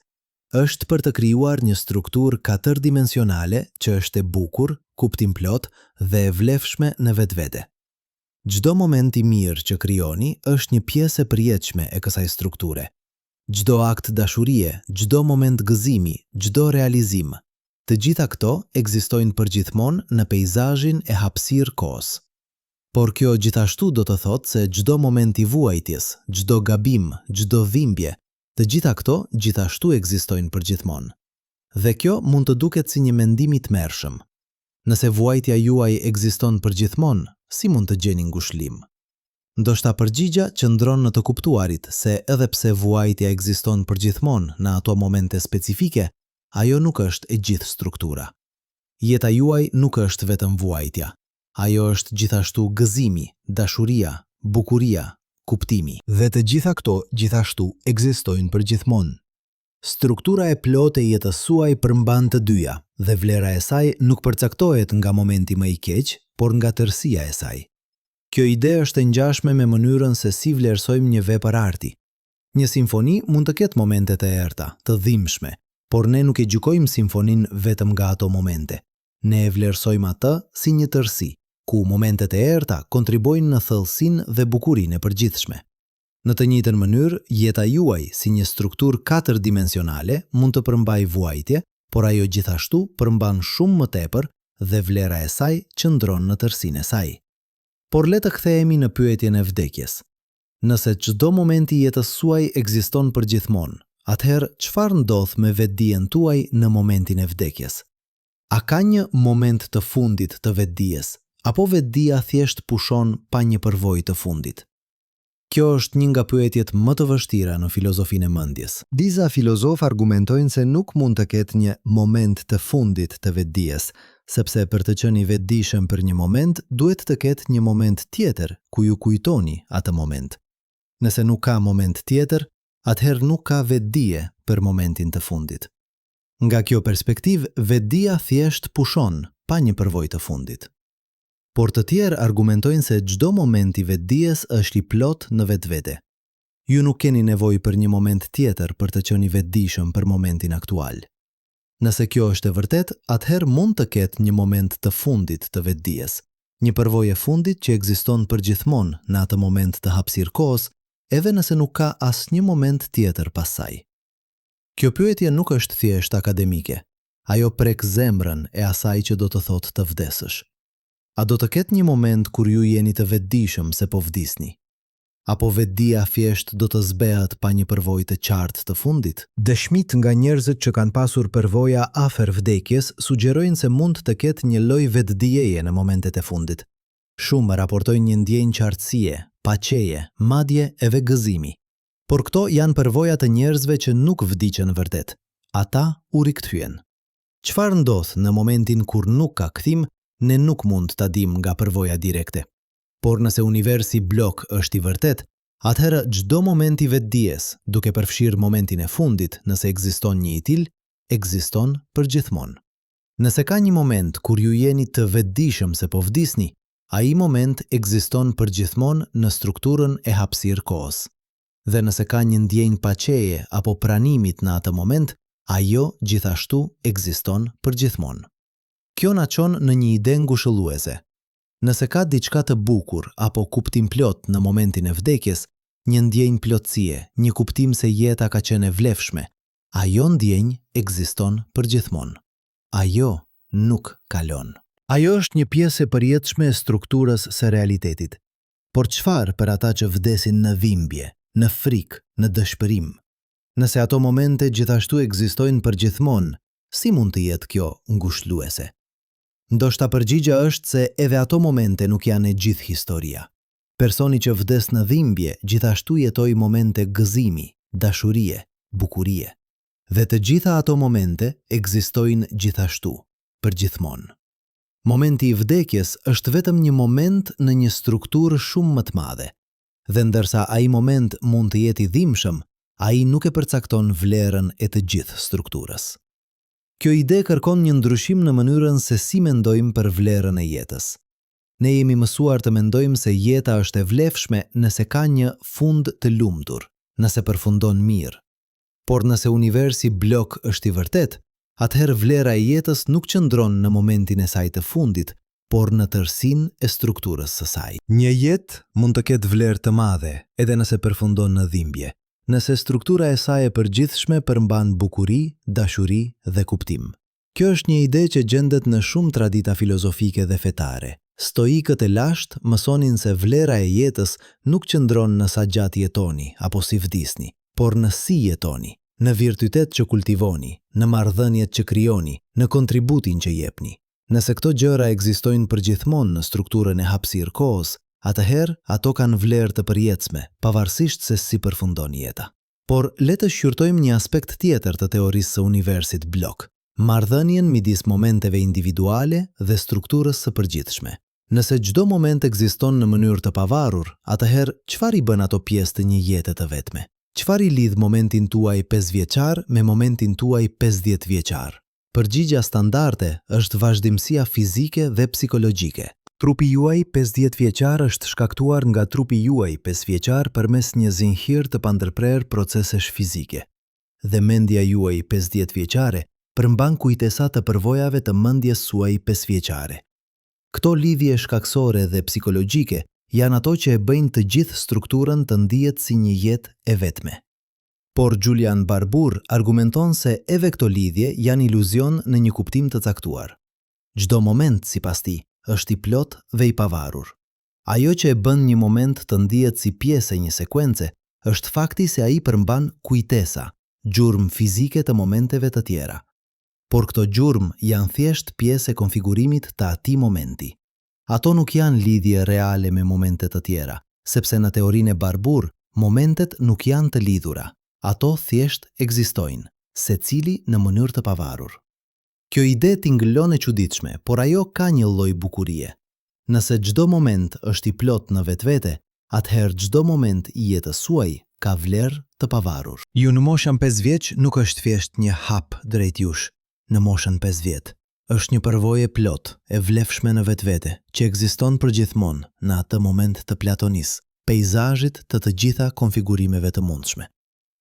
Është për të krijuar një strukturë katërdimensionale që është e bukur, kuptimplot dhe e vlefshme në vetvete. Çdo moment i mirë që krijoni është një pjesë e përjetshme e kësaj strukture. Çdo akt dashurie, çdo moment gëzimi, çdo realizim, të gjitha këto ekzistojnë përgjithmonë në peizazhin e hapësirë kohës. Por kjo gjithashtu do të thotë se çdo moment i vuajtjes, çdo gabim, çdo dhimbje, të gjitha këto gjithashtu ekzistojnë përgjithmonë. Dhe kjo mund të duket si një mendim i tmerrshëm. Nëse vuajtja juaj ekziston përgjithmonë, si mund të gjeni ngushëllim? Ndoshta përgjigja qëndron në të kuptuarit se edhe pse vuajtja ekziston përgjithmonë në ato momente specifike, ajo nuk është e gjithë struktura. Jeta juaj nuk është vetëm vuajtja. Ajo është gjithashtu gëzimi, dashuria, bukuria, kuptimi. Dhe të gjitha këto gjithashtu ekzistojnë përgjithmonë. Struktura e plotë e jetës suaj përmban të dyja dhe vlera e saj nuk përcaktohet nga momenti më i keq, por nga tërësia e saj. Kjo ide është e ngjashme me mënyrën se si vlerësojmë një vepër arti. Një simfoni mund të ketë momentet e errta, të dhimbshme, por ne nuk e gjykojmë simfonin vetëm nga ato momente. Ne e vlerësojmë atë si një tërësi, ku momentet e errta kontribojnë në thellësinë dhe bukurinë e përgjithshme. Në të njëjtën mënyrë, jeta juaj si një strukturë 4-dimensionale mund të përmbajë vuajtje, por ajo gjithashtu përmban shumë më tepër dhe vlera e saj qëndron në tërësinë e saj. Por le të kthehemi në pyetjen e vdekjes. Nëse çdo moment i jetës suaj ekziston përgjithmonë, atëherë çfarë ndodh me vetdijen tuaj në momentin e vdekjes? A ka një moment të fundit të vetdijes, apo vetdia thjesht pushon pa një përvojë të fundit? Kjo është një nga pyetjet më të vështira në filozofinë e mendjes. Disa filozofë argumentojnë se nuk mund të ketë një moment të fundit të vetdijes, sepse për të qenë i vetdijshëm për një moment, duhet të ketë një moment tjetër ku ju kujtoni atë moment. Nëse nuk ka moment tjetër, atëherë nuk ka vetdije për momentin të fundit. Nga kjo perspektiv, vetdia thjesht pushon pa një përvojë të fundit. Por të tjerë argumentojnë se çdo moment i vetdijes është i plot në vetvete. Ju nuk keni nevojë për një moment tjetër për të qenë i vetdijshëm për momentin aktual. Nëse kjo është e vërtetë, atëherë mund të ketë një moment të fundit të vetdijes, një përvojë e fundit që ekziston përgjithmonë në atë moment të hapësirë-kohës, edhe nëse nuk ka asnjë moment tjetër pas saj. Kjo pyetje nuk është thjesht akademike. Ajo prek zemrën e asaj që do të thotë të vdesësh. A do të ketë një moment kur ju jeni të vetdijshëm se po vdisni? Apo vetdia thjesht do të zbehet pa një përvojë të qartë të fundit? Dëshmit nga njerëzit që kanë pasur përvoja afër vdekjes sugjerojnë se mund të ketë një lloj vetdijeje në momentet e fundit. Shumë raportojnë një ndjenjë qartësie, paqeje, madje edhe gëzimi. Por këto janë përvoja të njerëzve që nuk vdiqën vërtet. Ata u rikthyen. Çfarë ndodh në momentin kur nuk ka kthim? Ne nuk mund ta dim nga përvoja direkte. Por nëse universi blok është i vërtet, atëherë çdo moment i vetdijes, duke përfshirë momentin e fundit, nëse ekziston një i tillë, ekziston përgjithmonë. Nëse ka një moment kur ju jeni të vetdijshëm se po vdisni, ai moment ekziston përgjithmonë në strukturën e hapësirë-kohës. Dhe nëse ka një ndjenjë paqeje apo pranimit në atë moment, ajo gjithashtu ekziston përgjithmonë. Kjo na çon në një ide ngushëlluese. Nëse ka diçka të bukur apo kuptim plot në momentin e vdekjes, një ndjenjë plotësie, një kuptim se jeta ka qenë e vlefshme, ajo ndjenjë ekziston përgjithmonë. Ajo nuk kalon. Ajo është një pjesë e përjetshme e strukturës së realitetit. Por çfarë për ata që vdesin në dhimbje, në frikë, në dëshpërim? Nëse ato momente gjithashtu ekzistojnë përgjithmonë, si mund të jetë kjo ngushëlluese? Ndoshta përgjigja është se edhe ato momente nuk janë e gjithë historia. Personi që vdes në dhimbje gjithashtu jetoi momente gëzimi, dashurie, bukurie. Dhe të gjitha ato momente ekzistojnë gjithashtu, përgjithmonë. Momenti i vdekjes është vetëm një moment në një strukturë shumë më të madhe. Dhe ndërsa ai moment mund të jetë i dhimbshëm, ai nuk e përcakton vlerën e të gjithë strukturës. Kjo ide kërkon një ndryshim në mënyrën se si mendojmë për vlerën e jetës. Ne jemi mësuar të mendojmë se jeta është e vlefshme nëse ka një fund të lumtur, nëse përfundon mirë. Por nëse universi blok është i vërtet, atëherë vlera e jetës nuk qëndron në momentin e saj të fundit, por në tërësinë e strukturës së saj. Një jetë mund të ketë vlerë të madhe, edhe nëse përfundon në dhimbje, nëse struktura e saj e përgjithshme përmban bukuri, dashuri dhe kuptim. Kjo është një ide që gjendet në shumë tradita filozofike dhe fetare. Stoikët e lashtë mësonin se vlera e jetës nuk qëndron në sa gjatë jetoni apo si vdisni, por në si jetoni, në virtytet që kultivoni, në marrëdhëniet që krijoni, në kontributin që jepni. Nëse këto gjëra ekzistojnë përgjithmonë në strukturën e hapësirë-kohës, atëherë ato kanë vlerë të përjetshme, pavarësisht se si përfundon jeta. Por le të shqyrtojmë një aspekt tjetër të teorisë së universit blok, marrëdhënien midis momenteve individuale dhe strukturës së përgjithshme. Nëse çdo moment ekziston në mënyrë të pavarur, atëherë çfarë i bën ato pjesë të një jete të vetme? Çfarë i lidh momentin tuaj 5 vjeçar me momentin tuaj 50 vjeçar? Përgjigja standarde është vazhdimësia fizike dhe psikologjike. Trupi juaj 50 vjeçar është shkaktuar nga trupi juaj 5 vjeçar përmes një zinxhir të pandërprer procesesh fizike. Dhe mendja juaj 50 vjeçare përmban kujtesa të përvojave të mendjes suaj 5 vjeçare. Këto lidhje shkaksore dhe psikologjike janë ato që e bëjnë të gjithë strukturën të ndihet si një jetë e vetme. Por Julian Barbour argumenton se edhe këto lidhje janë iluzion në një kuptim të caktuar. Çdo moment, sipas tij, është i plot dhe i pavarur. Ajo që e bën një moment të ndihet si pjesë e një sekuence është fakti se ai përmban kujtesa, gjurmë fizike të momenteve të tjera. Por këto gjurmë janë thjesht pjesë e konfigurimit të atij momenti. Ato nuk janë lidhje reale me momente të tjera, sepse në teorinë e Barbour, momentet nuk janë të lidhura. Ato thjesht ekzistojnë, secili në mënyrë të pavarur. Kjo ide tingëllon e çuditshme, por ajo ka një lloj bukurie. Nëse çdo moment është i plot në vetvete, atëherë çdo moment i jetës suaj ka vlerë të pavarur. Ju në moshën 5 vjeç nuk është thjesht një hap drejt jush. Në moshën 5 vjet është një përvojë plot, e vlefshme në vetvete, që ekziston përgjithmonë në atë moment të platonisë, peizazhit të të gjitha konfigurimeve të mundshme.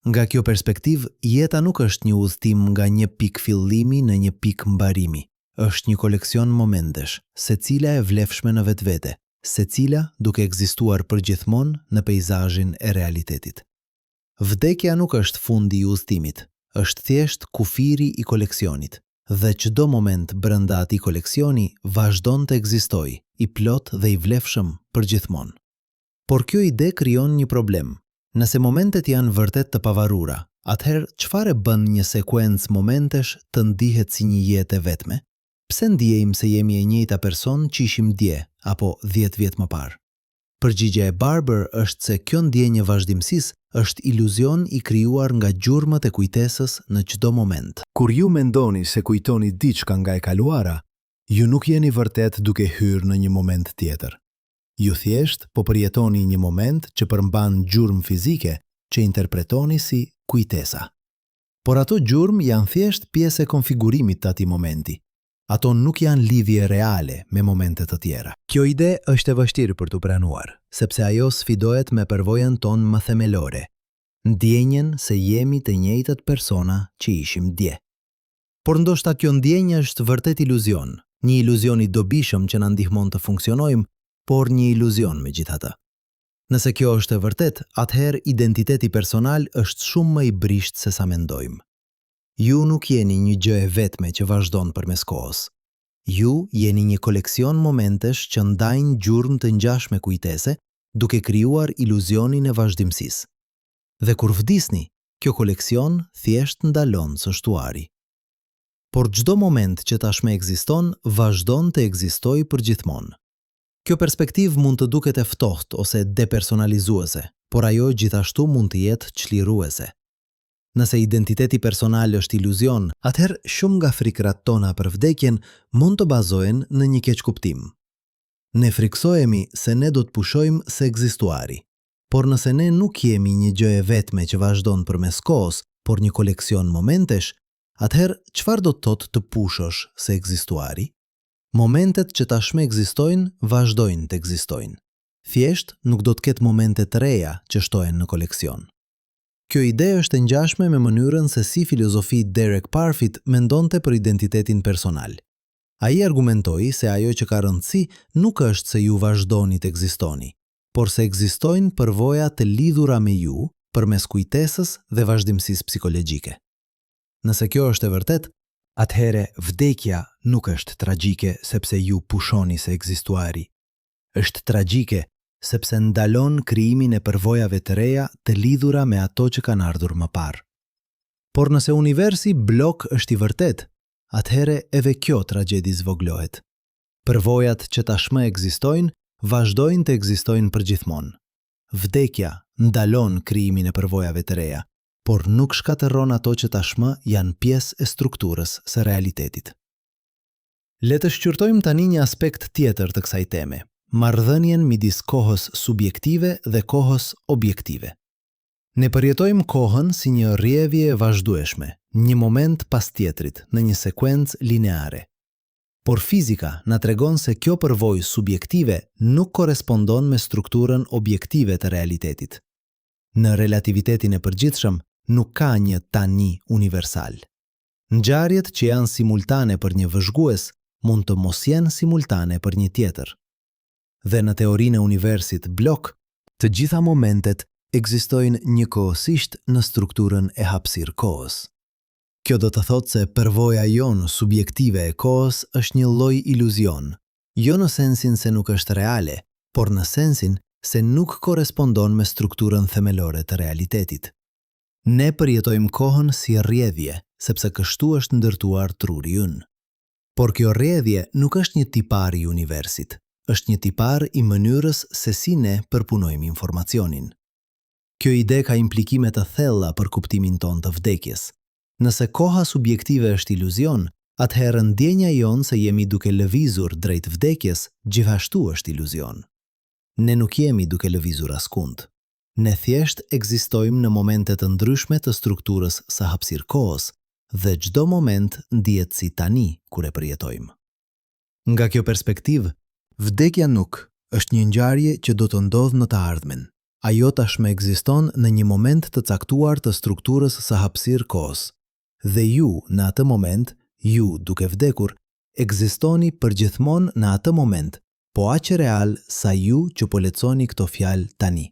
Nga kjo perspektivë, jeta nuk është një udhëtim nga një pikë fillimi në një pikë mbarimi. Është një koleksion momentesh, secila e vlefshme në vetvete, secila duke ekzistuar përgjithmonë në peizazhin e realitetit. Vdekja nuk është fundi i udhëtimit, është thjesht kufiri i koleksionit, dhe çdo moment brenda atij koleksioni vazhdon të ekzistojë, i plot dhe i vlefshëm përgjithmonë. Por kjo ide krijon një problem. Nëse momentet janë vërtet të pavarura, atëherë çfarë bën një sekuencë momentesh të ndihet si një jetë e vetme? Pse ndjejmë se jemi e njëjta person që ishim dje apo 10 vjet më parë? Përgjigjja e Barbour është se kjo ndjenjë vazhdimësisë është iluzion i krijuar nga gjurmët e kujtesës në çdo moment. Kur ju mendoni se kujtoni diçka nga e kaluara, ju nuk jeni vërtet duke hyrë në një moment tjetër. Ju thjesht po përjetoni një moment që përmban gjurmë fizike që interpretoni si kujtesa. Por ato gjurmë janë thjesht pjesë e konfigurimit të atij momenti. Ato nuk janë lidhje reale me momente të tjera. Kjo ide është e vështirë për t'u pranuar, sepse ajo sfidohet me përvojën tonë më themelore, ndjenjen se jemi të njëjtët persona që ishim dje. Por ndoshta kjo ndjenjë është vërtet iluzion, një iluzion i dobishëm që na ndihmon të funksionojmë, por një iluzion megjithatë. Nëse kjo është e vërtet, atëherë identiteti personal është shumë më i brisht se sa mendojmë. Ju nuk jeni një gjë e vetme që vazhdon përmes kohës. Ju jeni një koleksion momentesh që ndajnë gjurmë të ngjashme kujtese, duke krijuar iluzionin e vazhdimësisë. Dhe kur vdisni, kjo koleksion thjesht ndalon së shtuari. Por çdo moment që tashmë ekziston, vazhdon të ekzistojë përgjithmonë. Kjo perspektivë mund të duket e ftohtë ose depersonalizuese, por ajo gjithashtu mund të jetë çliruese. Nëse identiteti personal është iluzion, atëherë shumë nga frikrat tona për vdekjen mund të bazohen në një keqkuptim. Ne friksohemi se ne do të pushojmë se ekzistuari, por nëse ne nuk jemi një gjë e vetme që vazhdon përmes kohës, por një koleksion momentesh, atëherë çfarë do të thotë të pushosh se ekzistuari? Momentet që tashmë ekzistojnë vazhdojnë të ekzistojnë. Thjesht nuk do të ketë momente të reja që shtohen në koleksion. Kjo ide është e ngjashme me mënyrën se si filozofi Derek Parfit mendonte për identitetin personal. Ai argumentoi se ajo që ka rëndësi nuk është se ju vazhdoni të ekzistoni, por se ekzistojnë përvoja të lidhura me ju përmes kujtesës dhe vazhdimësisë psikologjike. Nëse kjo është e vërtet, atëhere vdekja nuk është tragjike sepse ju pushoni se ekzistuari. Është tragjike sepse ndalon krijimin e përvojave të reja të lidhura me ato që kanë ardhur më parë. Por nëse universi blok është i vërtet, atëhere edhe kjo tragjedi zvoglohet. Përvojat që tashmë ekzistojnë, vazhdojnë të ekzistojnë përgjithmonë. Vdekja ndalon krijimin e përvojave të reja, por nuk shkatërron ato që tashmë janë pjesë e strukturës së realitetit. Le të shqyrtojmë tani një aspekt tjetër të kësaj teme, marrëdhënien midis kohës subjektive dhe kohës objektive. Ne përjetojmë kohën si një rrjedhje e vazhdueshme, një moment pas tjetrit në një sekuencë lineare. Por fizika na tregon se kjo përvojë subjektive nuk korespondon me strukturën objektive të realitetit. Në relativitetin e përgjithshëm nuk ka një tani universal. Ngjarjet që janë simultane për një vëzhgues mund të mos jenë simultane për një tjetër. Dhe në teorinë e universit blok, të gjitha momentet ekzistojnë njëkohësisht në strukturën e hapësirë-kohës. Kjo do të thotë se përvoja jonë subjektive e kohës është një lloj iluzion, jo në sensin se nuk është reale, por në sensin se nuk korespondon me strukturën themelore të realitetit. Ne përjetojmë kohën si rrjedhje, sepse kështu është ndërtuar truri ynë. Por kjo rrjedhje nuk është një tipar i universit, është një tipar i mënyrës se si ne përpunojmë informacionin. Kjo ide ka implikime të thella për kuptimin ton të vdekjes. Nëse koha subjektive është iluzion, atëherë ndjenja jonë se jemi duke lëvizur drejt vdekjes gjithashtu është iluzion. Ne nuk jemi duke lëvizur askund. Ne thjesht ekzistojmë në momente të ndryshme të strukturës së hapësirë-kohës dhe çdo moment ndihet si tani kur e përjetojmë. Nga kjo perspektivë, vdekja nuk është një ngjarje që do të ndodhë në të ardhmen. Ajo tashmë ekziston në një moment të caktuar të strukturës së hapësirë-kohës. Dhe ju, në atë moment, ju duke vdekur, ekzistoni përgjithmonë në atë moment, po aq real sa ju që po lexoni këto fjalë tani.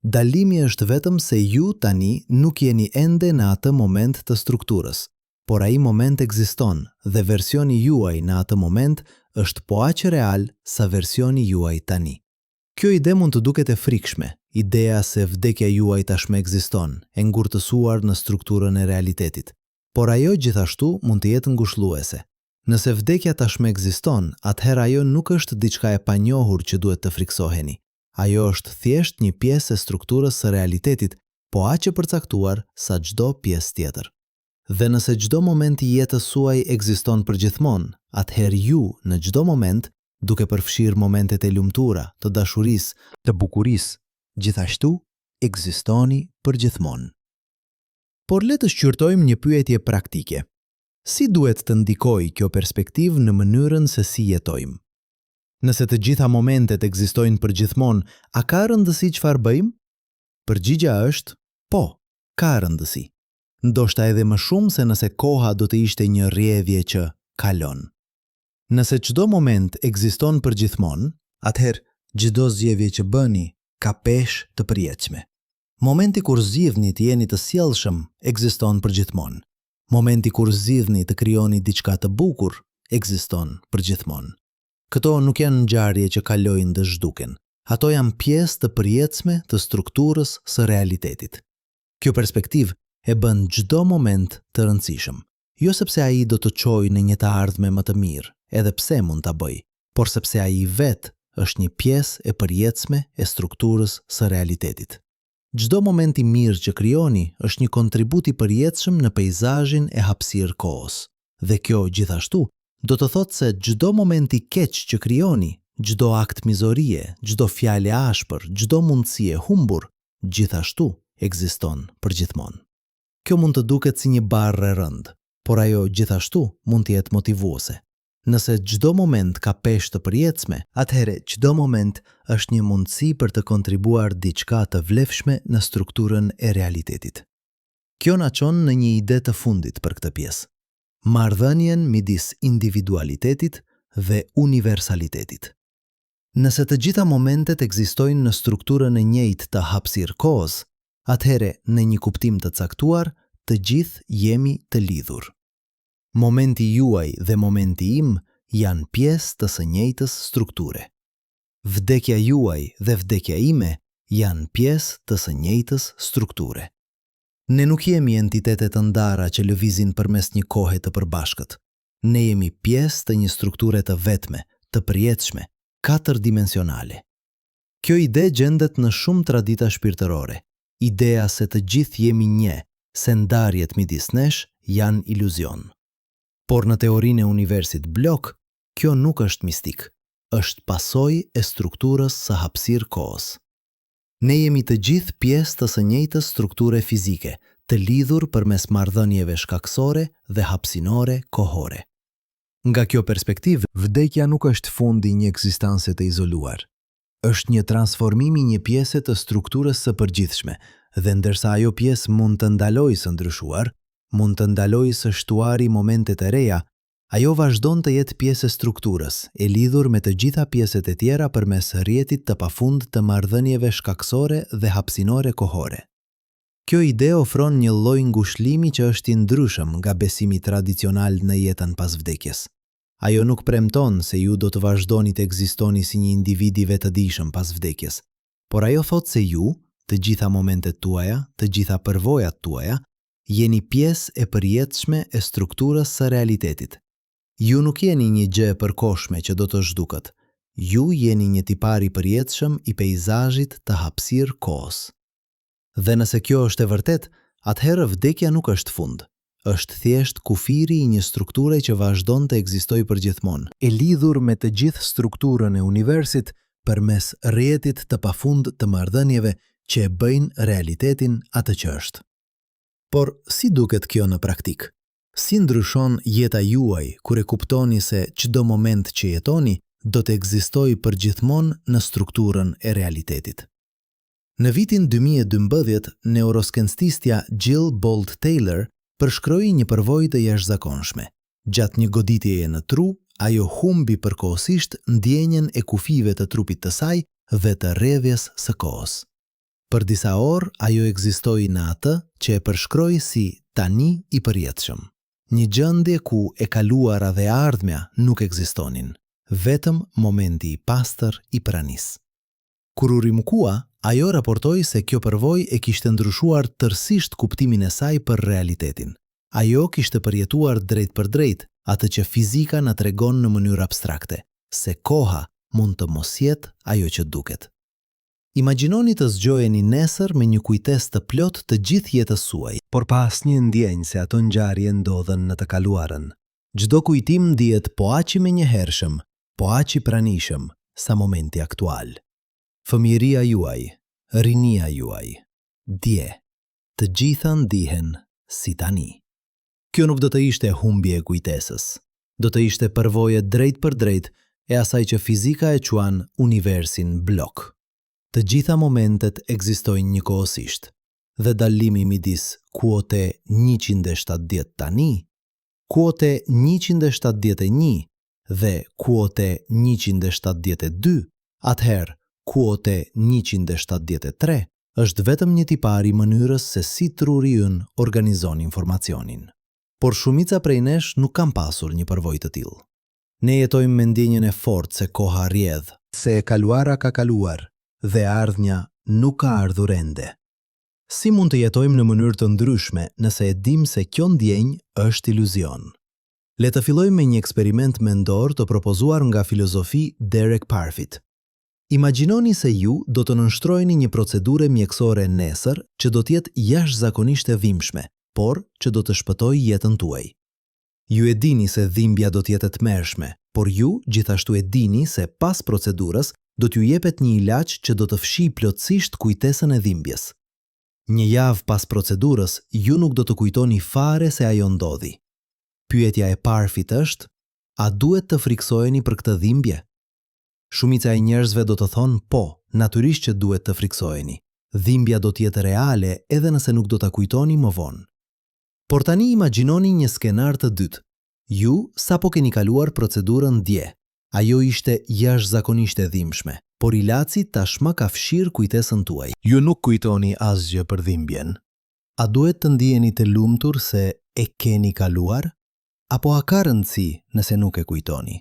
Dalimi është vetëm se ju tani nuk jeni ende në atë moment të strukturës, por ai moment ekziston dhe versioni juaj në atë moment është po aq real sa versioni juaj tani. Kjo ide mund të duket e frikshme, ideja se vdekja juaj tashmë ekziston, e ngurtësuar në strukturën e realitetit, por ajo gjithashtu mund të jetë ngushëlluese. Nëse vdekja tashmë ekziston, atëherë ajo nuk është diçka e panjohur që duhet të friksoheni. Ajo është thjesht një pjesë e strukturës së realitetit, po aq e përcaktuar sa çdo pjesë tjetër. Dhe nëse çdo moment i jetës suaj ekziston përgjithmonë, atëherë ju në çdo moment, duke përfshirë momentet e lumtura, të dashurisë, të bukurisë, gjithashtu ekzistoni përgjithmonë. Por le të shqyrtojmë një pyetje praktike. Si duhet të ndikojë kjo perspektivë në mënyrën se si jetojmë? Nëse të gjitha momentet ekzistojnë përgjithmonë, a ka rëndësi çfarë bëjmë? Përgjigjja është po, ka rëndësi. Ndoshta edhe më shumë se nëse koha do të ishte një rrjedhje që kalon. Nëse çdo moment ekziston përgjithmonë, atëherë çdo zgjedhje që bëni ka peshë të përjetshme. Momenti kur zgjidhni të jeni të sjellshëm ekziston përgjithmonë. Momenti kur zgjidhni të krijoni diçka të bukur ekziston përgjithmonë. Këto nuk janë ngjarje që kalojnë dhe zhduken. Ato janë pjesë të përjetshme të strukturës së realitetit. Kjo perspektivë e bën çdo moment të rëndësishëm. Jo sepse ai do të çojë në një të ardhme më të mirë, edhe pse mund ta bëjë, por sepse ai vetë është një pjesë e përjetshme e strukturës së realitetit. Çdo moment i mirë që krijoni është një kontribut i përjetshëm në peizazhin e hapësirë-kohës. Dhe kjo gjithashtu do të thotë se çdo moment i keq që krijoni, çdo akt mizorie, çdo fjalë e ashpër, çdo mundësi e humbur, gjithashtu ekziston përgjithmonë. Kjo mund të duket si një barrë e rëndë, por ajo gjithashtu mund të jetë motivuese. Nëse çdo moment ka peshë të përjetshme, atëherë çdo moment është një mundësi për të kontribuar diçka të vlefshme në strukturën e realitetit. Kjo na çon në një ide të fundit për këtë pjesë. Marrëdhënien midis individualitetit dhe universalitetit. Nëse të gjitha momentet ekzistojnë në strukturën e njëjtë të hapësirë-kohës, atëherë në një kuptim të caktuar, të gjithë jemi të lidhur. Momenti juaj dhe momenti im janë pjesë të së njëjtës strukture. Vdekja juaj dhe vdekja ime janë pjesë të së njëjtës strukture. Ne nuk jemi entitete të ndara që lëvizin përmes një kohe të përbashkët. Ne jemi pjesë të një strukture të vetme, të përjetshme, 4-dimensionale. Kjo ide gjendet në shumë tradita shpirtërore. Ideja se të gjithë jemi një, se ndarjet midis nesh janë iluzion. Por në teorinë e universit blok, kjo nuk është mistik, është pasojë e strukturës së hapësirë-kohës. Ne jemi të gjithë pjesë të së njëjtës strukture fizike, të lidhur përmes marrëdhënieve shkaksore dhe hapësinore kohore. Nga kjo perspektivë, vdekja nuk është fundi një ekzistence të izoluar. Është një transformim i një pjese të strukturës së përgjithshme, dhe ndërsa ajo pjesë mund të ndalojë së ndryshuar, mund të ndalojë së shtuari momentet e reja, Ajo vazhdon të jetë pjesë e strukturës, e lidhur me të gjitha pjesët e tjera përmes rrjetit të pafund të marrëdhënieve shkaksore dhe hapësinore kohore. Kjo ide ofron një lloj ngushëllimi që është i ndryshëm nga besimi tradicional në jetën pas vdekjes. Ajo nuk premton se ju do të vazhdoni të ekzistoni si një individ i vetëdijshëm pas vdekjes, por ajo thot se ju, të gjitha momentet tuaja, të gjitha përvojat tuaja, jeni pjesë e përjetshme e strukturës së realitetit. Ju nuk jeni një gjë e përkohshme që do të zhdukët. Ju jeni një tipar i përjetshëm i peizazhit të hapësirë kohës. Dhe nëse kjo është e vërtet, atëherë vdekja nuk është fund. Është thjesht kufiri i një strukture që vazhdon të ekzistojë përgjithmonë, e lidhur me të gjithë strukturën e universit përmes rrjetit të pafund të marrëdhënieve që e bëjnë realitetin atë që është. Por si duket kjo në praktik? Si ndryshon jeta juaj kur e kuptoni se çdo moment që jetoni do të ekzistojë përgjithmonë në strukturën e realitetit? Në vitin 2012, neuroskencistja Jill Bolte Taylor përshkroi një përvojë të jashtëzakonshme. Gjatë një goditjeje në tru, ajo humbi përkohësisht ndjenjen e kufive të trupit të saj dhe të rrjedhjes së kohës. Për disa orë, ajo ekzistoi në atë që e përshkroi si tani i përjetshëm. Një gjendje ku e kaluara dhe ardhmja nuk ekzistonin, vetëm momenti i pastër i pranisë. Kur u rimkua, ajo raportoi se kjo përvojë e kishte ndryshuar tërësisht kuptimin e saj për realitetin. Ajo kishte përjetuar drejt për drejt atë që fizika na tregon në mënyrë abstrakte, se koha mund të mos jetë ajo që duket. Imagjinoni të zgjojeni nesër me një kujtesë të plot të gjithë jetës suaj, por pa asnjë ndjenjë se ato ngjarje ndodhen në të kaluarën. Çdo kujtim ndihet po aq i menjëhershëm, po aq i pranishëm sa momenti aktual. Fëmijëria juaj, rinia juaj, dje, të gjitha ndihen si tani. Kjo nuk do të ishte humbje e kujtesës, do të ishte përvojë drejt për drejt e asaj që fizika e quan universin blok. Të gjitha momentet ekzistojnë njëkohësisht, dhe dallimi midis kuote 170 tani, kuote 171 dhe kuote 172, atëherë kuote 173 është vetëm një tipar i mënyrës se si truri ynë organizon informacionin. Por shumica prej nesh nuk kam pasur një përvojë të tillë. Ne jetojmë me ndjenjën e fortë se koha rrjedh, se e kaluara ka kaluar dhe ardhmja nuk ka ardhur ende. Si mund të jetojmë në mënyrë të ndryshme nëse e dim se kjo ndjenjë është iluzion? Le të fillojmë me një eksperiment mendor të propozuar nga filozofi Derek Parfit. Imagjinoni se ju do të nënshtrojeni një procedurë mjekësore nesër që do të jetë jashtëzakonisht e dhimbshme, por që do të shpëtojë jetën tuaj. Ju e dini se dhimbja do të jetë e tmerrshme, por ju gjithashtu e dini se pas procedurës do t'ju jepet një ilaç që do të fshijë plotësisht kujtesën e dhimbjes. Një javë pas procedurës, ju nuk do të kujtoni fare se ajo ndodhi. Pyetja e Parfit është, a duhet të friksoheni për këtë dhimbje? Shumica e njerëzve do të thonë po, natyrisht që duhet të friksoheni. Dhimbja do të jetë reale edhe nëse nuk do ta kujtoni më vonë. Por tani imagjinoni një skenar të dytë. Ju sapo keni kaluar procedurën dje. Ajo ishte jashtëzakonisht e dhimbshme, por ilaci tashmë ka fshirë kujtesën tuaj. Ju nuk kujtoni asgjë për dhimbjen. A duhet të ndiheni të lumtur se e keni kaluar? Apo a ka rëndësi nëse nuk e kujtoni?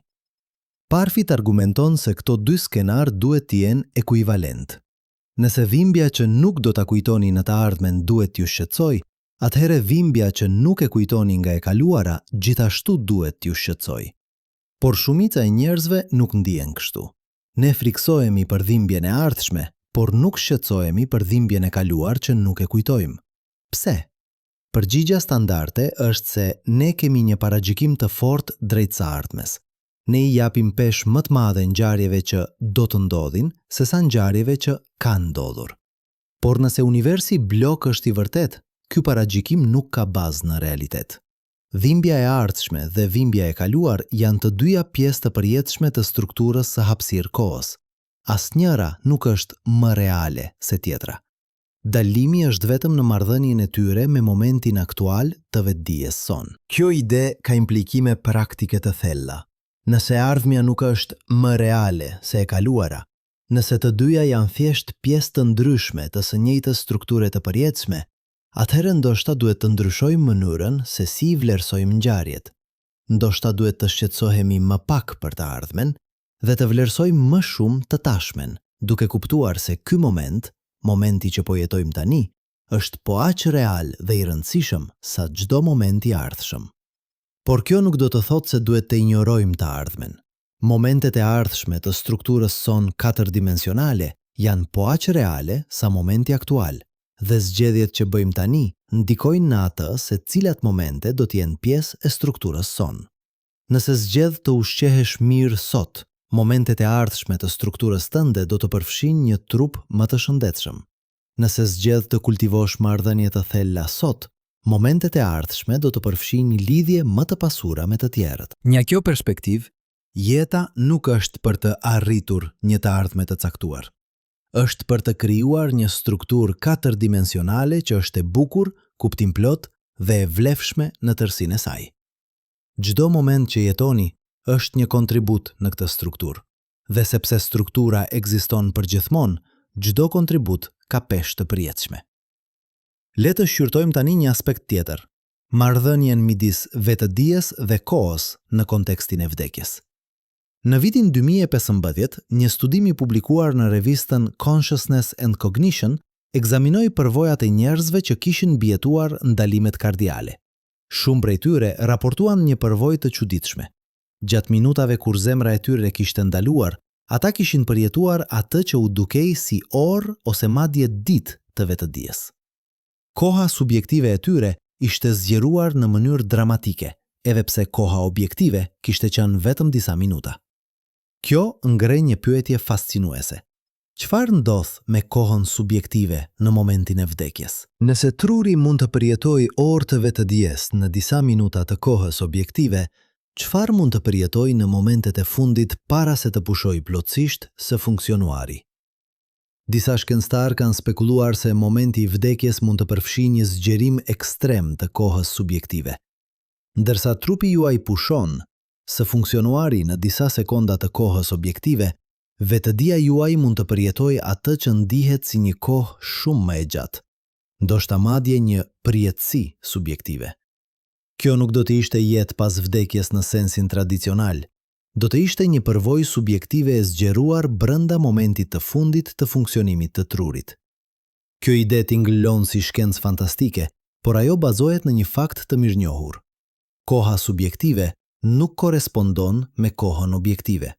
Parfit argumenton se këto dy skenar duhet të jenë ekuivalent. Nëse dhimbja që nuk do ta kujtoni në të ardhmen duhet t'ju shqetësoj, atëherë dhimbja që nuk e kujtoni nga e kaluara gjithashtu duhet t'ju shqetësoj. Por shumica e njerëzve nuk ndihen kështu. Ne friksohemi për dhimbjen e ardhshme, por nuk shqetësohemi për dhimbjen e kaluar që nuk e kujtojmë. Pse? Përgjigjja standarde është se ne kemi një paragjykim të fortë drejt së ardhmes. Ne i japim peshë më të madhe ngjarjeve që do të ndodhin sesa ngjarjeve që kanë ndodhur. Por nëse universi blok është i vërtet, ky paragjykim nuk ka bazë në realitet. Dhimbja e ardhshme dhe dhimbja e kaluar janë të dyja pjesë të përjetshme të strukturës së hapësirë kohës. Asnjëra nuk është më reale se tjetra. Dalimi është vetëm në marrëdhënien e tyre me momentin aktual të vetdijes son. Kjo ide ka implikime praktike të thella. Nëse ardhmja nuk është më reale se e kaluara, nëse të dyja janë thjesht pjesë të ndryshme të së njëjtës strukture të përjetshme, atëherë ndoshta duhet të ndryshojmë mënyrën se si vlerësojmë ngjarjet. Ndoshta duhet të shqetësohemi më pak për të ardhmen dhe të vlerësojmë më shumë të tashmen, duke kuptuar se ky momenti që po jetojmë tani, është po aq real dhe i rëndësishëm sa çdo moment i ardhshëm. Por kjo nuk do të thotë se duhet të injorojmë të ardhmen. Momentet e ardhshme të strukturës son 4-dimensionale janë po aq reale sa momenti aktual, dhe zgjedhjet që bëjmë tani ndikojnë në atë se cilat momente do të jenë pjesë e strukturës son. Nëse zgjedh të ushqehesh mirë sot, momentet e ardhshme të strukturës tënde do të përfshin një trup më të shëndetshëm. Nëse zgjedh të kultivosh marrëdhënie të thella sot, momentet e ardhshme do të përfshin një lidhje më të pasura me të tjerët. Nga kjo perspektiv, jeta nuk është për të arritur një të ardhme të caktuar. Është për të krijuar një strukturë 4-dimensionale që është e bukur, kuptimplot dhe e vlefshme në tërësinë e saj. Çdo moment që jetoni është një kontribut në këtë strukturë, dhe sepse struktura ekziston përgjithmonë, çdo kontribut ka peshë të përjetshme. Le të shqyrtojmë tani një aspekt tjetër, marrëdhënien midis vetëdijes dhe kohës në kontekstin e vdekjes. Në vitin 2015, një studim i publikuar në revistën Consciousness and Cognition ekzaminoi përvojat e njerëzve që kishin mbijetuar ndalimet kardiale. Shumë prej tyre raportuan një përvojë të çuditshme. Gjatë minutave kur zemra e tyre kishte ndaluar, ata kishin përjetuar atë që u dukej si orë ose madje ditë të vetëdijes. Koha subjektive e tyre ishte zgjeruar në mënyrë dramatike, edhe pse koha objektive kishte qenë vetëm disa minuta. Kjo ngre një pyetje fascinuese. Çfarë ndodh me kohën subjektive në momentin e vdekjes? Nëse truri mund të përjetojë orë të vetëdijes në disa minuta të kohës objektive, çfarë mund të përjetojë në momentet e fundit para se të pushojë plotësisht së funksionuari? Disa shkencëtarë kanë spekuluar se momenti i vdekjes mund të përfshijë një zgjerim ekstrem të kohës subjektive. Ndërsa trupi juaj pushon së funksionuari në disa sekonda të kohës objektive, vetëdia juaj mund të përjetojë atë që ndihet si një kohë shumë më e gjatë, ndoshta madje një përjetësi subjektive. Kjo nuk do të ishte jetë pas vdekjes në sensin tradicional, do të ishte një përvojë subjektive e zgjeruar brenda momentit të fundit të funksionimit të trurit. Kjo ide tingëllon si shkencë fantastike, por ajo bazohet në një fakt të mirënjohur. Koha subjektive nuk korespondon me kohën objektive.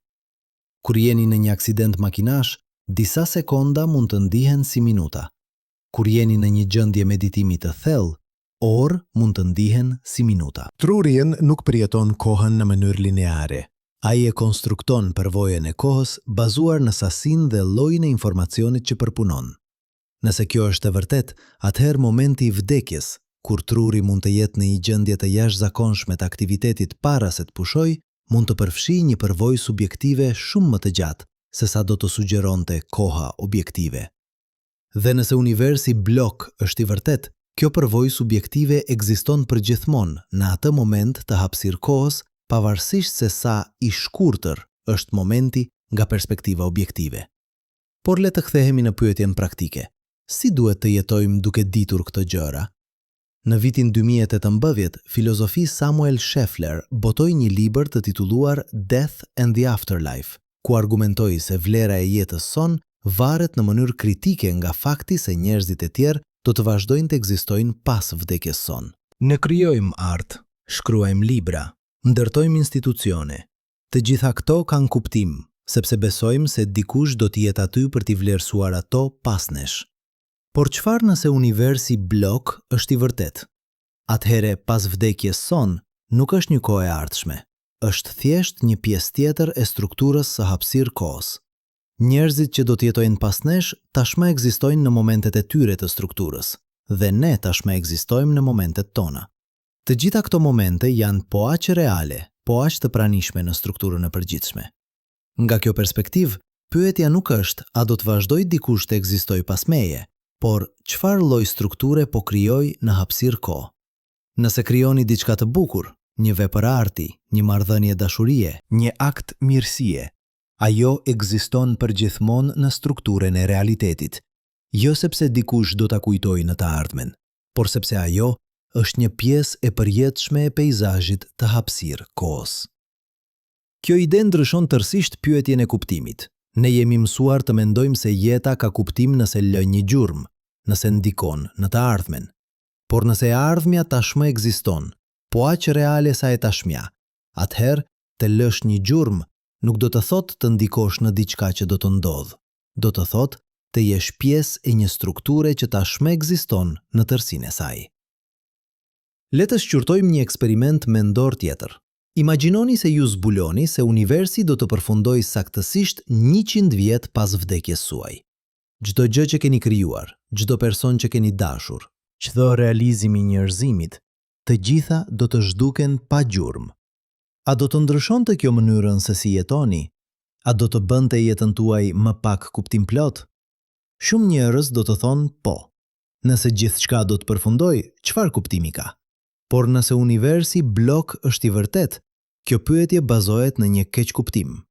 Kur jeni në një aksident makinash, disa sekonda mund të ndihen si minuta. Kur jeni në një gjendje meditimi të thellë, orë mund të ndihen si minuta. Truri nuk përjeton kohën në mënyrë lineare. Ai e konstrukton përvojën e kohës bazuar në sasinë dhe llojin e informacionit që përpunon. Nëse kjo është e vërtet, atëherë momenti i vdekjes, kur truri mund të jetë në një gjendje të jashtëzakonshme të aktivitetit para se të pushojë, mund të përfshijë një përvojë subjektive shumë më të gjatë se sa do të sugjeronte koha objektive. Dhe nëse universi blok është i vërtet, kjo përvojë subjektive ekziston përgjithmonë në atë moment të hapësirë kohës, pavarësisht se sa i shkurtër është momenti nga perspektiva objektive. Por le të kthehemi në pyetjen praktike. Si duhet të jetojmë duke ditur këto gjëra? Në vitin 2018, filozofi Samuel Scheffler botoi një libër të titulluar Death and the Afterlife, ku argumentoi se vlera e jetës son varet në mënyrë kritike nga fakti se njerëzit e tjerë do të vazhdojnë të ekzistojnë pas vdekjes son. Ne krijojmë art, shkruajmë libra, ndërtojmë institucione. Të gjitha këto kanë kuptim, sepse besojmë se dikush do të jetë aty për t'i vlerësuar ato pas nesh. Por çfarë nëse universi blok është i vërtet? Atëhere pas vdekjes son, nuk është një kohë e ardhshme, është thjesht një pjesë tjetër e strukturës së hapësirë kohës. Njerëzit që do të jetojnë pas nesh tashmë ekzistojnë në momentet e tyre të strukturës, dhe ne tashmë ekzistojmë në momentet tona. Të gjitha këto momente janë po aq reale, po aq të pranishme në strukturën e përgjithshme. Nga kjo perspektivë, pyetja nuk është a do të vazhdojë dikush të ekzistojë pas meje, por çfarë lloj strukture po krijoj në hapësirë kohë? Nëse krijoni diçka të bukur, një vepër arti, një marrëdhënie dashurie, një akt mirësie, ajo ekziston përgjithmonë në strukturën e realitetit, jo sepse dikush do ta kujtojë në të ardhmen, por sepse ajo është një pjesë e përjetshme e peizazhit të hapësirë kohës. Kjo ide ndryshon tërësisht pyetjen e kuptimit. Ne jemi mësuar të mendojmë se jeta ka kuptim nëse lë një gjurmë, nëse ndikon në të ardhmen. Por nëse e ardhmja tashmë ekziston, po aq reale sa e tashmja, atëherë të lësh një gjurmë nuk do të thotë të ndikosh në diçka që do të ndodhë. Do të thotë të jesh pjesë e një strukture që tashmë ekziston në tërësinë e saj. Le të shqyrtojmë një eksperiment mendor tjetër. Imagjinoni se ju zbuloni se universi do të përfundojë saktësisht 100 vjet pas vdekjes suaj. Çdo gjë që keni krijuar, çdo person që keni dashur, çdo realizim i njerëzimit, të gjitha do të zhduken pa gjurmë. A do të ndryshonte kjo mënyrën se si jetoni? A do të bënte jetën tuaj më pak kuptimplot? Shumë njerëz do të thonë po. Nëse gjithçka do të përfundojë, çfarë kuptimi ka? Por nëse universi blok është i vërtet, kjo pyetje bazohet në një keq kuptim.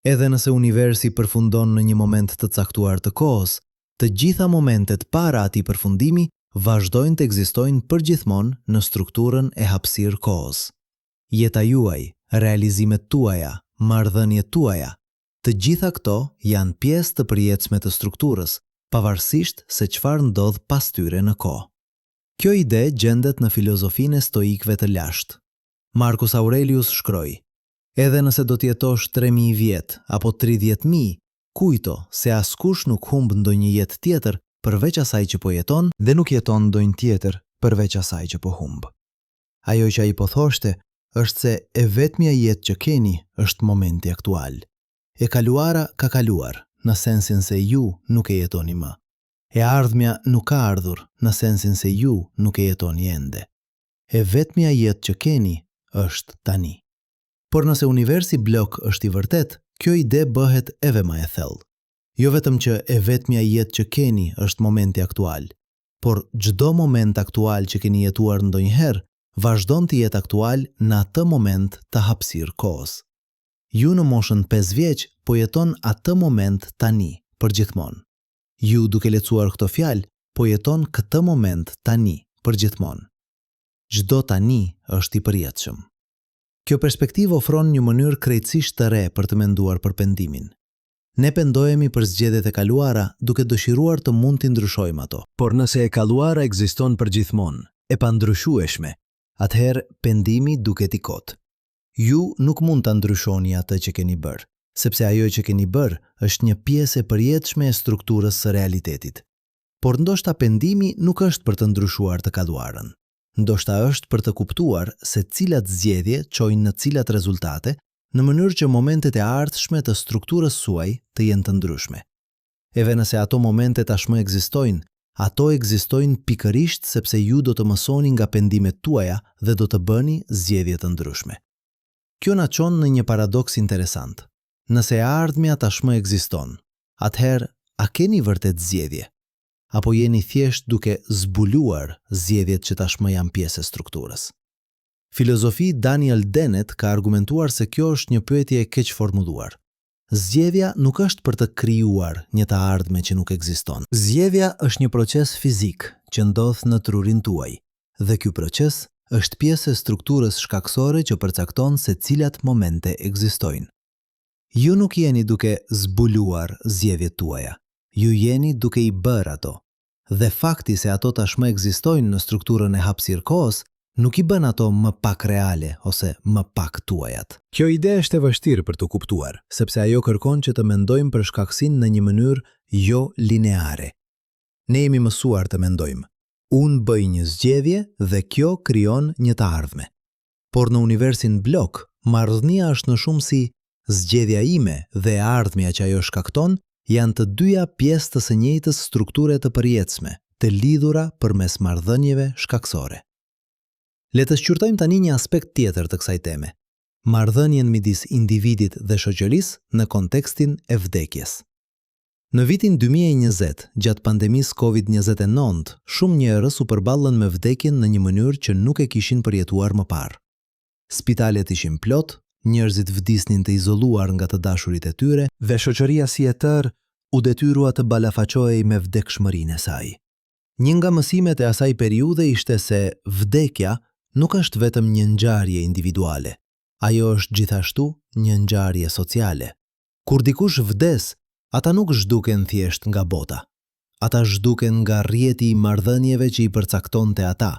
Edhe nëse universi përfundon në një moment të caktuar të kohës, të gjitha momentet para atij përfundimi vazhdojnë të ekzistojnë përgjithmonë në strukturën e hapësirë kohës. Jeta juaj, realizimet tuaja, marrëdhëniet tuaja, të gjitha këto janë pjesë të përjetshme të strukturës, pavarësisht se çfarë ndodh pas tyre në kohë. Kjo ide gjendet në filozofinë e stoikëve të lashtë. Marcus Aurelius shkroi: "Edhe nëse do të jetosh 3000 vjet apo 30.000, kujto se askush nuk humb ndonjë jetë tjetër përveç asaj që po jeton dhe nuk jeton ndonjë tjetër përveç asaj që po humb." Ajo që ai po thoshte është se e vetmja jetë që keni është momenti aktual. E kaluara ka kaluar, në sensin se ju nuk e jetoni më. E ardhmja nuk ka ardhur, në sensin se ju nuk e jetoni ende. E vetmja jetë që keni është tani. Por nëse universi blok është i vërtet, kjo ide bëhet edhe më e thellë. Jo vetëm që e vetmja jetë që keni është momenti aktual, por çdo moment aktual që keni jetuar ndonjëherë vazhdon të jetë aktual në atë moment të hapësirë kohës. Ju në moshën 5 vjeç po jeton atë moment tani, përgjithmonë. Ju duke lecuar këto fjalë, po jeton këtë moment tani, përgjithmonë. Çdo tani është i përjetshëm. Kjo perspektivë ofron një mënyrë krejtësisht të re për të menduar për pendimin. Ne pendohemi për zgjedhjet e kaluara duke dëshiruar të mund t'i ndryshojmë ato. Por nëse e kaluara ekziston përgjithmonë, e pandryshueshme, atëherë pendimi duket i kotë. Ju nuk mund ta ndryshoni atë që keni bërë, sepse ajo që keni bërë është një pjesë e përjetshme e strukturës së realitetit. Por ndoshta pendimi nuk është për të ndryshuar të kaluarën. Ndoshta është për të kuptuar se cilat zgjedhje çojnë në cilat rezultate, në mënyrë që momentet e ardhshme të strukturës suaj të jenë të ndryshme. Edhe nëse ato momente tashmë ekzistojnë, ato ekzistojnë pikërisht sepse ju do të mësoni nga pendimet tuaja dhe do të bëni zgjedhje të ndryshme. Kjo na çon në një paradoks interesant. Nëse e ardhmja tashmë ekziston, atëherë a keni vërtet zgjedhje? Apo jeni thjesht duke zbuluar zgjedhjet që tashmë janë pjesë e strukturës? Filozofi Daniel Dennett ka argumentuar se kjo është një pyetje e keq formuluar. Zgjedhja nuk është për të krijuar një të ardhme që nuk ekziston. Zgjedhja është një proces fizik që ndodh në trurin tuaj, dhe ky proces është pjesë e strukturës shkaksore që përcakton se cilat momente ekzistojnë. Ju nuk jeni duke zbuluar zgjedhjet tuaja, ju jeni duke i bërë ato, dhe fakti se ato tashmë ekzistojnë në strukturën e hapësirë kohës nuk i bën ato më pak reale ose më pak tuajat. Kjo ide është e vështirë për të kuptuar, sepse ajo kërkon që të mendojmë për shkakësinë në një mënyrë jo lineare. Ne jemi mësuar të mendojmë: unë bëj një zgjedhje dhe kjo krijon një të ardhme. Por në universin blok, marrëdhënia është në shumë si zgjedhja ime dhe e ardhmja që ajo shkakton janë të dyja pjesë të së njëjtës strukture të përjetshme, të lidhura përmes marrëdhënieve shkaksore. Le të shqyrtojmë tani një aspekt tjetër të kësaj teme: marrëdhënien midis individit dhe shoqërisë në kontekstin e vdekjes. Në vitin 2020, gjatë pandemisë COVID-29, shumë njerëz u përballën me vdekjen në një mënyrë që nuk e kishin përjetuar më parë. Spitalet ishin plot, njerëzit vdisnin të izoluar nga të dashurit e tyre dhe shoqëria si e tërë u detyrua të balafaqohej me vdekshmërinë e saj. Një nga mësimet e asaj periudhe ishte se vdekja nuk është vetëm një ngjarje individuale. Ajo është gjithashtu një ngjarje sociale. Kur dikush vdes, ata nuk zhduken thjesht nga bota. Ata zhduken nga rrjeti i marrëdhënieve që i përcaktonte ata.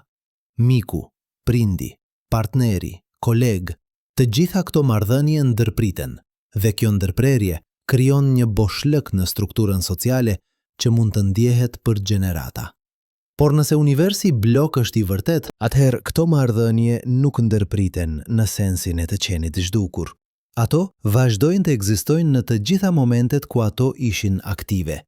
Miku, prindi, partneri, koleg, të gjitha këto marrëdhënie ndërpriten dhe kjo ndërprerje krijon një boshllëk në strukturën sociale që mund të ndjehet për gjenerata. Por nëse universi blok është i vërtet, atëherë këto marrëdhënie nuk ndërpriten në sensin e të qenit zhdukur. Ato vazhdojnë të ekzistojnë në të gjitha momentet ku ato ishin aktive.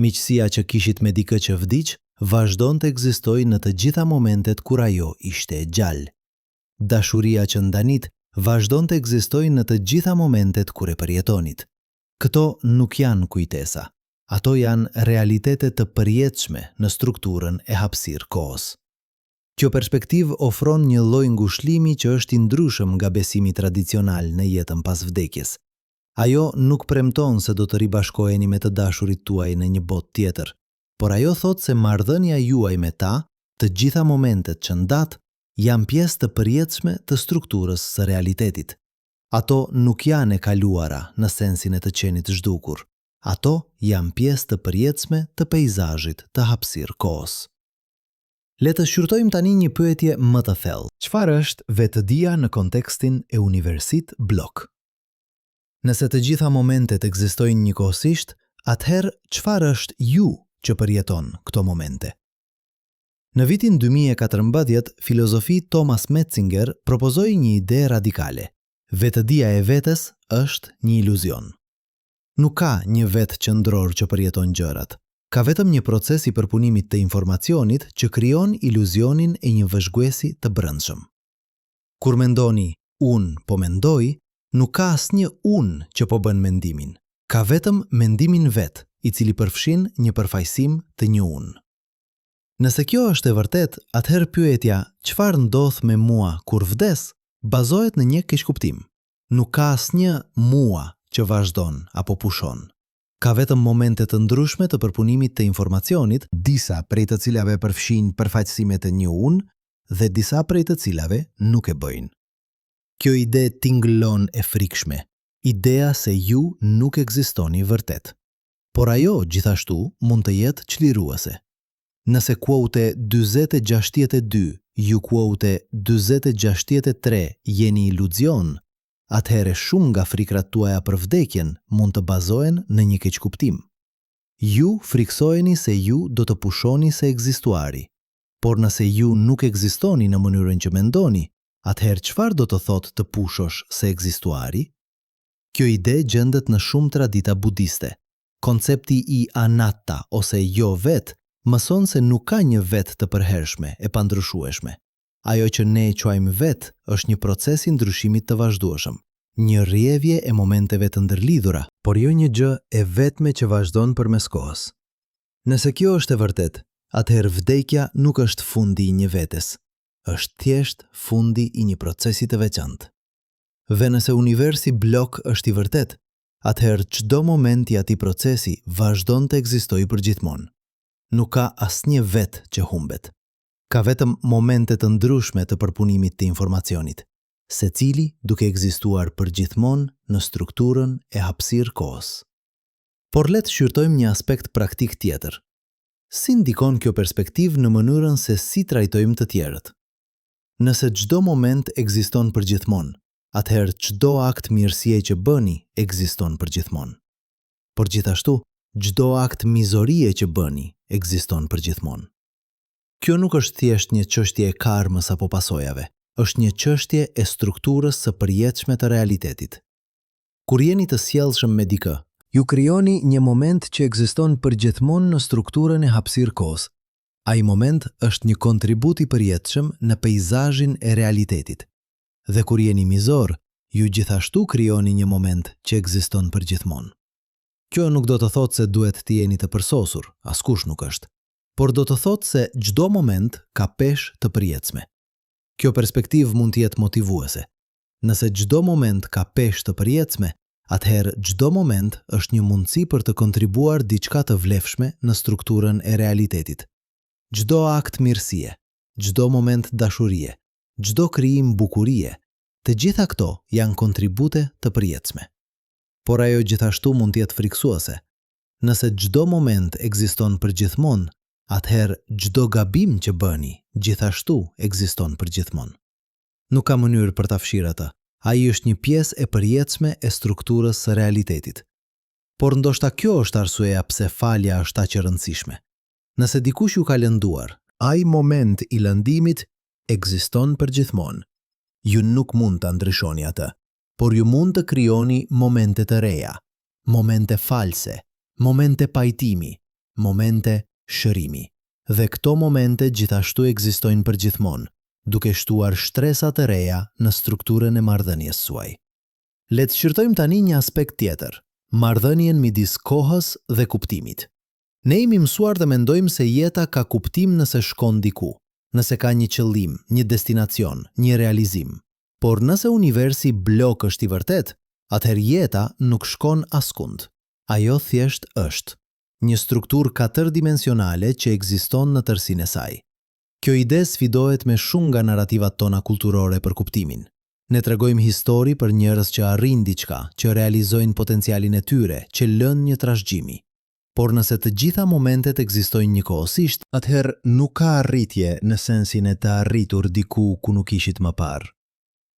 Miqësia që kishit me dikë që vdiq vazhdon të ekzistojë në të gjitha momentet kur ajo ishte gjallë. Dashuria që ndanit vazhdon të ekzistojë në të gjitha momentet kur e përjetonit. Këto nuk janë kujtesa. Ato janë realitete të përjetshme në strukturën e hapësirë kohës. Kjo perspektiv ofron një lloj ngushëllimi që është i ndryshëm nga besimi tradicional në jetën pas vdekjes. Ajo nuk premton se do të ribashkoheni me të dashurit tuaj në një botë tjetër, por ajo thot se marrëdhënia juaj me ta, të gjitha momentet që ndat, janë pjesë të përjetshme të strukturës së realitetit. Ato nuk janë e kaluara në sensin e të qenit zhdukur. Ato janë pjesë të përjetshme të peizazhit të hapësirë kohës. Le të shqyrtojmë tani një pyetje më të thellë. Çfarë është vetëdia në kontekstin e universit blok? Nëse të gjitha momentet ekzistojnë njëkohësisht, atëherë çfarë është ju që përjeton këto momente? Në vitin 2014, filozofi Thomas Metzinger propozoi një ide radikale. Vetëdia e vetes është një iluzion. Nuk ka një vetë qendror që përjeton gjërat. Ka vetëm një proces i përpunimit të informacionit që krijon iluzionin e një vëzhguesi të brendshëm. Kur mendoni unë po mendoj, nuk ka asnjë unë që po bën mendimin. Ka vetëm mendimin vet, i cili përfshin një përfaqësim të një unë. Nëse kjo është e vërtet, atëherë pyetja çfarë ndodh me mua kur vdes bazohet në një keqkuptim. Nuk ka asnjë mua që vazhdon apo pushon. Ka vetëm momente të ndryshme të përpunimit të informacionit, disa prej të cilave përfshin përfaqësime të një unë dhe disa prej të cilave nuk e bëjnë. Kjo ide tingëllon e frikshme, idea se ju nuk ekzistoni vërtet. Por ajo gjithashtu mund të jetë çliruese. Nëse quote 4062, ju quote 4063 jeni iluzion, atëherë shumë nga frikrat tuaja për vdekjen mund të bazohen në një keqkuptim. Ju friksoheni se ju do të pushoni se ekzistuari, por nëse ju nuk ekzistoni në mënyrën që mendoni, atëherë çfarë do të thotë të pushosh se ekzistuari? Kjo ide gjendet në shumë tradita budiste. Koncepti i anatta ose jo vet mëson se nuk ka një vet të përhershme e pandryshueshme. Ajo që ne e quajmë vet është një proces i ndryshimit të vazhdueshëm, një rrjevje e momenteve të ndërlidhura, por jo një gjë e vetme që vazhdon përmes kohës. Nëse kjo është e vërtet, atëherë vdekja nuk është fundi i një vetes, është thjesht fundi i një procesi të veçantë. Dhe nëse universi blok është i vërtet, atëherë çdo moment i atij procesi vazhdon të ekzistojë përgjithmonë. Nuk ka asnjë vet që humbet. Ka vetëm momente të ndryshme të përpunimit të informacionit, secili duke ekzistuar përgjithmonë në strukturën e hapësirë kohës. Por le të shqyrtojmë një aspekt praktik tjetër. Si ndikon kjo perspektivë në mënyrën se si trajtojmë të tjerët? Nëse çdo moment ekziston përgjithmonë, atëherë çdo akt mirësie që bëni ekziston përgjithmonë. Por gjithashtu, çdo akt mizorie që bëni ekziston përgjithmonë. Kjo nuk është thjesht një çështje e karmës apo pasojave, është një çështje e strukturës së përjetshme të realitetit. Kur jeni të sjellshëm me dikë, ju krijoni një moment që ekziston përgjithmonë në strukturën e hapësirë kohës. Ai moment është një kontribut i përjetshëm në peizazhin e realitetit. Dhe kur jeni mizor, ju gjithashtu krijoni një moment që ekziston përgjithmonë. Kjo nuk do të thotë se duhet të jeni të përsosur, askush nuk është, por do të thotë se çdo moment ka peshë të përjetshme. Kjo perspektivë mund të jetë motivuese. Nëse çdo moment ka peshë të përjetshme, atëherë çdo moment është një mundësi për të kontribuar diçka të vlefshme në strukturën e realitetit. Çdo akt mirësie, çdo moment dashurie, çdo krijim bukurie, të gjitha këto janë kontribute të përjetshme. Por ajo gjithashtu mund të jetë friksuese. Nëse çdo moment ekziston përgjithmonë, atëherë çdo gabim që bëni gjithashtu ekziston përgjithmonë. Nuk ka mënyrë për ta fshirë atë. Ai është një pjesë e përjetshme e strukturës së realitetit. Por ndoshta kjo është arsyeja pse falja është aq e rëndësishme. Nëse dikush ju ka lënduar, ai moment i lëndimit ekziston përgjithmonë. Ju nuk mund ta ndryshoni atë, por ju mund të krijoni momente të reja, momente false, momente pajtimi, momente shërimi. Dhe këto momente gjithashtu ekzistojnë përgjithmonë, duke shtuar shtresa të reja në strukturën e marrëdhënies suaj. Le të shqyrtojmë tani një aspekt tjetër, marrëdhënien midis kohës dhe kuptimit. Ne jemi mësuar të mendojmë se jeta ka kuptim nëse shkon diku, nëse ka një qëllim, një destinacion, një realizim. Por nëse universi blok është i vërtet, atëherë jeta nuk shkon askund. Ajo thjesht është një strukturë katërdimensionale që ekziston në tërsinë e saj. Kjo ide sfidohet me shumë nga narrativat tona kulturore për kuptimin. Ne tregojmë histori për njerëz që arrin diçka, që realizojnë potencialin e tyre, që lënë një trashëgimi. Por nëse të gjitha momentet ekzistojnë njëkohësisht, atëherë nuk ka arritje në sensin e të arritur diku ku nuk ishit më parë.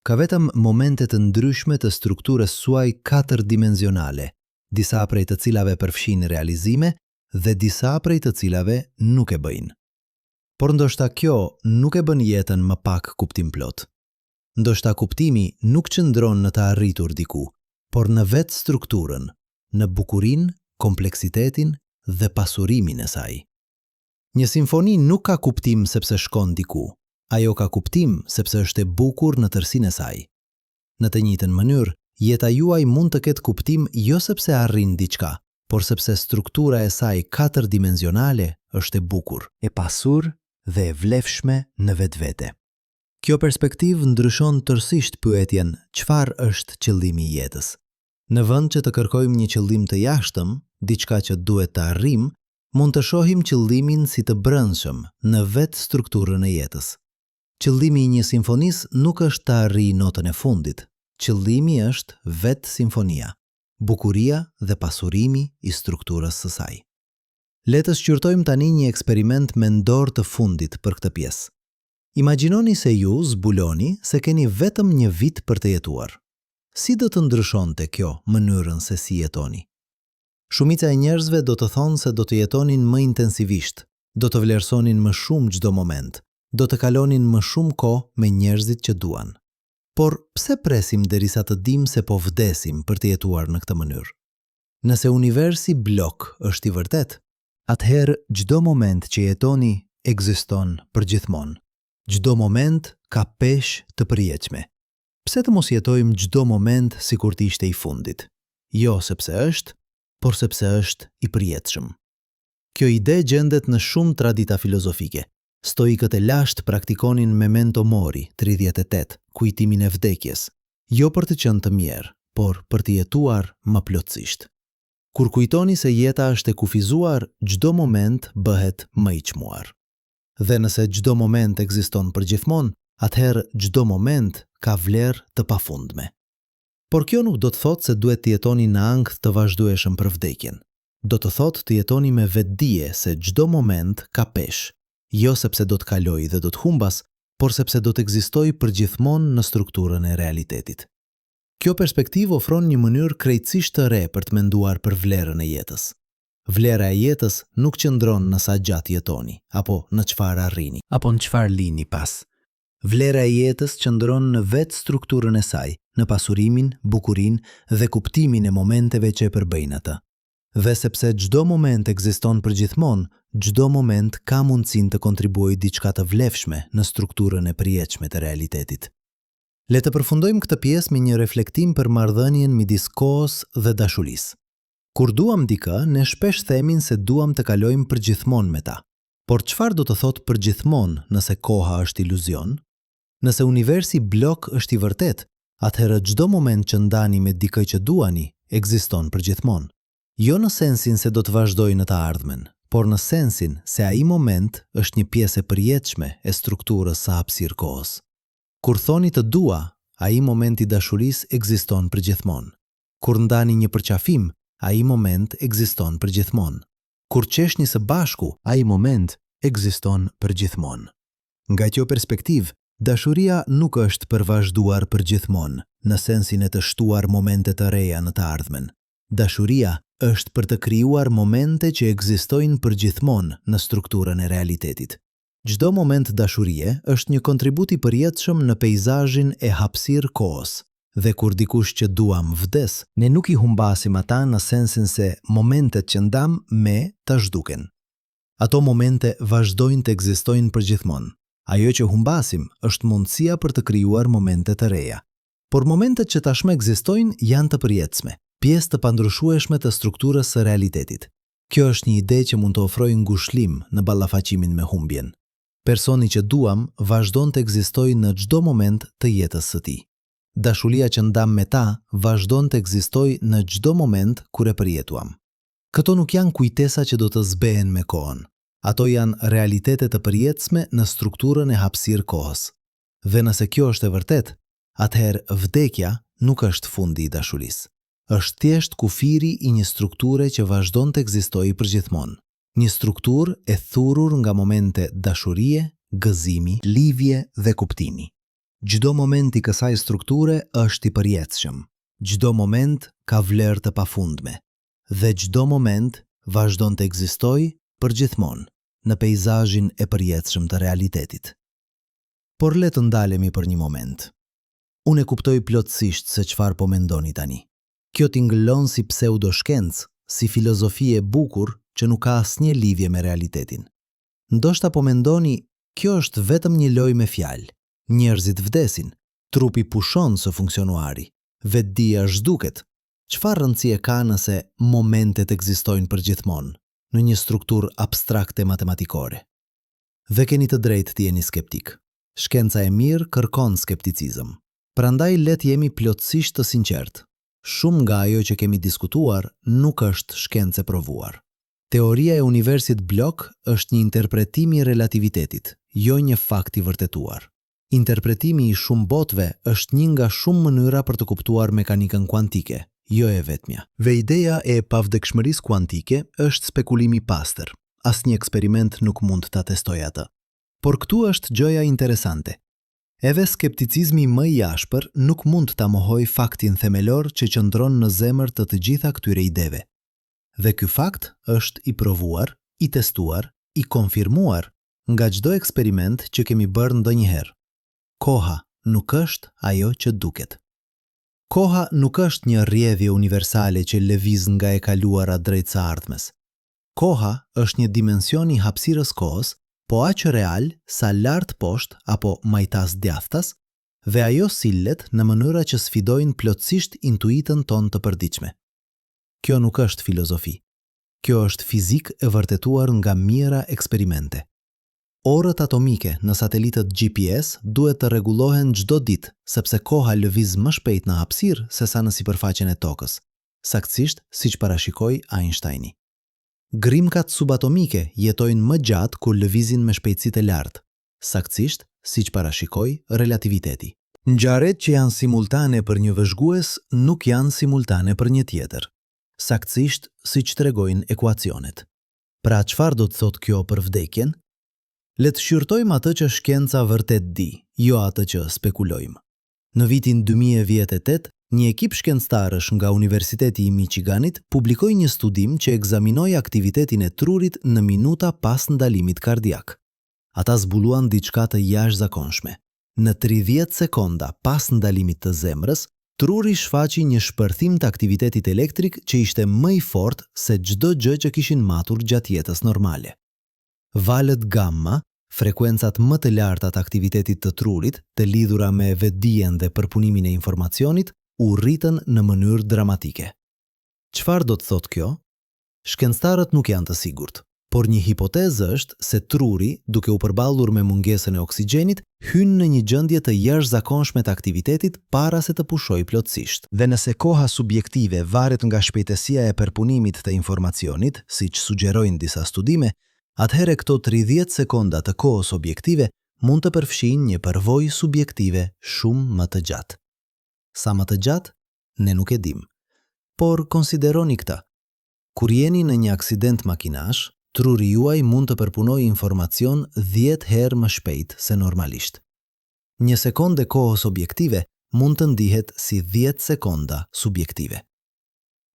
Ka vetëm momente të ndryshme të strukturës suaj katërdimensionale, disa prej të cilave përfshin realizime dhe disa prej të cilave nuk e bëjnë. Por ndoshta kjo nuk e bën jetën më pak kuptim plot. Ndoshta kuptimi nuk qëndron në të arritur diku, por në vetë strukturën, në bukurinë, kompleksitetin dhe pasurimin e saj. Një simfoni nuk ka kuptim sepse shkon diku. Ajo ka kuptim sepse është e bukur në tërsinë e saj. Në të njëjtën mënyrë, jeta juaj mund të ketë kuptim jo sepse arrin diçka, por sepse struktura e saj katërdimensionale është e bukur, e pasur dhe e vlefshme në vetvete. Kjo perspektivë ndryshon tërësisht pyetjen çfarë është qëllimi i jetës. Në vend që të kërkojmë një qëllim të jashtëm, diçka që duhet të arrijmë, mund të shohim qëllimin si të brendshëm në vetë strukturën e jetës. Qëllimi i një simfonis nuk është të arrijë notën e fundit. Qëllimi është vetë simfonia, bukuria dhe pasurimi i strukturës së saj. Le të shqyrtojmë tani një eksperiment mendor të fundit për këtë pjesë. Imagjinoni se ju zbuloni se keni vetëm një vit për të jetuar. Si do të ndryshonte kjo mënyrën se si jetoni? Shumica e njerëzve do të thonë se do të jetonin më intensivisht, do të vlerësonin më shumë çdo moment, do të kalonin më shumë kohë me njerëzit që duan. Por pse presim derisa të dim se po vdesim për të jetuar në këtë mënyrë? Nëse universi blok është i vërtet, atëherë çdo moment që jetoni ekziston përgjithmonë. Çdo moment ka peshë të përjetshme. Pse të mos jetojmë çdo moment sikur të ishte i fundit? Jo sepse është, por sepse është i përjetshëm. Kjo ide gjendet në shumë tradita filozofike. Stoikët e lashtë praktikonin memento mori, 38, kujtimin e vdekjes, jo për të qenë të mirë, por për të jetuar më plotësisht. Kur kujtoni se jeta është e kufizuar, çdo moment bëhet më i çmuar. Dhe nëse çdo moment ekziston përgjithmonë, atëherë çdo moment ka vlerë të pafundme. Por kjo nuk do të thotë se duhet të jetoni në ankth të vazhdueshëm për vdekjen. Do të thotë të jetoni me vetdije se çdo moment ka peshë, jo sepse do të kalojë dhe do të humbas, por sepse do të ekzistojë përgjithmonë në strukturën e realitetit. Kjo perspektivë ofron një mënyrë krejtësisht të re për të menduar për vlerën e jetës. Vlera e jetës nuk qëndron në sa gjatë jetoni, apo në çfarë arrini, apo në çfarë lini pas. Vlera e jetës qëndron në vetë strukturën e saj, në pasurimin, bukurinë dhe kuptimin e momenteve që e përbëjnë atë. Dhe sepse çdo moment ekziston përgjithmonë, çdo moment ka mundësinë të kontribuojë diçka të vlefshme në strukturën e përjetshme të realitetit. Le të përfundojmë këtë pjesë me një reflektim për marrëdhënien midis kohës dhe dashurisë. Kur duam dikë, ne shpesh themin se duam të kalojmë përgjithmonë me ta. Por çfarë do të thotë përgjithmonë nëse koha është iluzion? Nëse universi blok është i vërtet, atëherë çdo moment që ndani me dikë që duani ekziston përgjithmonë. Jo në sensin se do të vazhdojë në të ardhmen, por në sensin se ai moment është një pjesë e përjetshme e strukturës së hapësirë kohës. Kur thoni të dua, ai moment i dashurisë ekziston përgjithmonë. Kur ndani një përqafim, ai moment ekziston përgjithmonë. Kur qeshni së bashku, ai moment ekziston përgjithmonë. Nga kjo perspektivë, dashuria nuk është për vazhduar përgjithmonë, në sensin e të shtuar momente të reja në të ardhmen. Dashuria është për të krijuar momente që ekzistojnë përgjithmonë në strukturën e realitetit. Çdo moment dashurie është një kontribut i përjetshëm në peizazhin e hapësirë kohës. Dhe kur dikush që duam vdes, ne nuk i humbasim ata në sensin se momentet që ndam me ta zhduken. Ato momente vazhdojnë të ekzistojnë përgjithmonë. Ajo që humbasim është mundësia për të krijuar momente të reja. Por momentet që tashmë ekzistojnë janë të përjetshme, pjesë të pandryshueshme të strukturës së realitetit. Kjo është një ide që mund të ofrojë ngushëllim në ballafaqimin me humbjen. Personi që duam vazhdon të ekzistojë në çdo moment të jetës së tij. Dashuria që ndam me ta vazhdon të ekzistojë në çdo moment kur e përjetuam. Këto nuk janë kujtesa që do të zbehen me kohën. Ato janë realitete të përjetshme në strukturën e hapësirë kohës. Dhe nëse kjo është e vërtet, atëherë vdekja nuk është fundi i dashurisë. Është thjesht kufiri i një strukture që vazhdon të ekzistojë përgjithmonë. Një strukturë e thurur nga momente dashurie, gëzimi, lidhje dhe kuptimi. Çdo moment i kësaj strukture është i përjetshëm. Çdo moment ka vlerë të pafundme. Dhe çdo moment vazhdon të ekzistojë përgjithmonë në peizazhin e përjetshëm të realitetit. Por le të ndalemi për një moment. Unë e kuptoj plotësisht se çfarë po mendoni tani. Kjo t'ingëllon si pseudoshkencë, si filozofi e bukur që nuk ka asnjë lidhje me realitetin. Ndoshta po mendoni, kjo është vetëm një lojë me fjalë. Njerëzit vdesin, trupi pushon së funksionuari, vetdia zhduket. Çfarë rëndësie ka nëse momentet ekzistojnë përgjithmonë në një strukturë abstrakte matematikore? Dhe keni të drejtë të jeni skeptik. Shkenca e mirë kërkon skepticizëm. Prandaj le të jemi plotësisht të sinqertë. Shumë nga ajo që kemi diskutuar nuk është shkencë e provuar. Teoria e universit blok është një interpretim i relativitetit, jo një fakt i vërtetuar. Interpretimi i shumë botëve është një nga shumë mënyra për të kuptuar mekanikën kuantike, jo e vetmja. Dhe ideja e pavdekshmërisë kuantike është spekulimi i pastër. Asnjë eksperiment nuk mund ta testojë atë. Por këtu është gjëja interesante. Edhe skepticizmi më i ashpër nuk mund ta mohojë faktin themelor që qëndron në zemër të gjitha këtyre ideve. Dhe ky fakt është i provuar, i testuar, i konfirmuar nga çdo eksperiment që kemi bërë ndonjëherë. Koha nuk është ajo që duket. Koha nuk është një rrjedhje universale që lëviz nga e kaluara drejt së ardhmes. Koha është një dimension i hapësirës kohës, po aq real sa lart poshtë apo majtas djathtas, dhe ajo sillet në mënyra që sfidojnë plotësisht intuitën tonë të përditshme. Kjo nuk është filozofi. Kjo është fizikë e vërtetuar nga mijëra eksperimente. Orët atomike në satelitët GPS duhet të rregullohen çdo ditë, sepse koha lëviz më shpejt në hapësirë se sa në sipërfaqen e tokës, saktësisht siç parashikoi Einsteini. Grimkat subatomike jetojnë më gjatë kur lëvizin me shpejtësitë e lartë, saktësisht siç parashikoi relativiteti. Ngjarjet që janë simultane për një vëzhgues nuk janë simultane për një tjetër, saktësisht siç tregojnë ekuacionet. Pra çfarë do të thotë kjo për vdekjen? Le të shqyrtojmë atë që shkenca vërtet di, jo atë që spekulojmë. Në vitin 2018, një ekip shkencëtarësh nga Universiteti i Michiganit publikoi një studim që ekzaminoi aktivitetin e trurit në minuta pas ndalimit kardiak. Ata zbuluan diçka të jashtëzakonshme. Në 30 sekonda pas ndalimit të zemrës, truri shfaqi një shpërthim të aktivitetit elektrik që ishte më i fortë se çdo gjë që kishin matur gjatë jetës normale. Valët gamma, frekuencat më të larta të aktivitetit të trurit, të lidhura me vetdijen dhe përpunimin e informacionit, u rritën në mënyrë dramatike. Çfarë do të thotë kjo? Shkencëtarët nuk janë të sigurt, por një hipotezë është se truri, duke u përballur me mungesën e oksigjenit, hyn në një gjendje të jashtëzakonshme të aktivitetit para se të pushojë plotësisht. Dhe nëse koha subjektive varet nga shpejtësia e përpunimit të informacionit, siç sugjerojnë disa studime, atëherë këto 30 sekonda të kohës objektive mund të përfshijnë një përvojë subjektive shumë më të gjatë. Sa më të gjatë, ne nuk e dimë. Por konsideroni këtë. Kur jeni në një aksident makinash, truri juaj mund të përpunojë informacion 10 herë më shpejt se normalisht. Një sekondë kohës objektive mund të ndihet si 10 sekonda subjektive.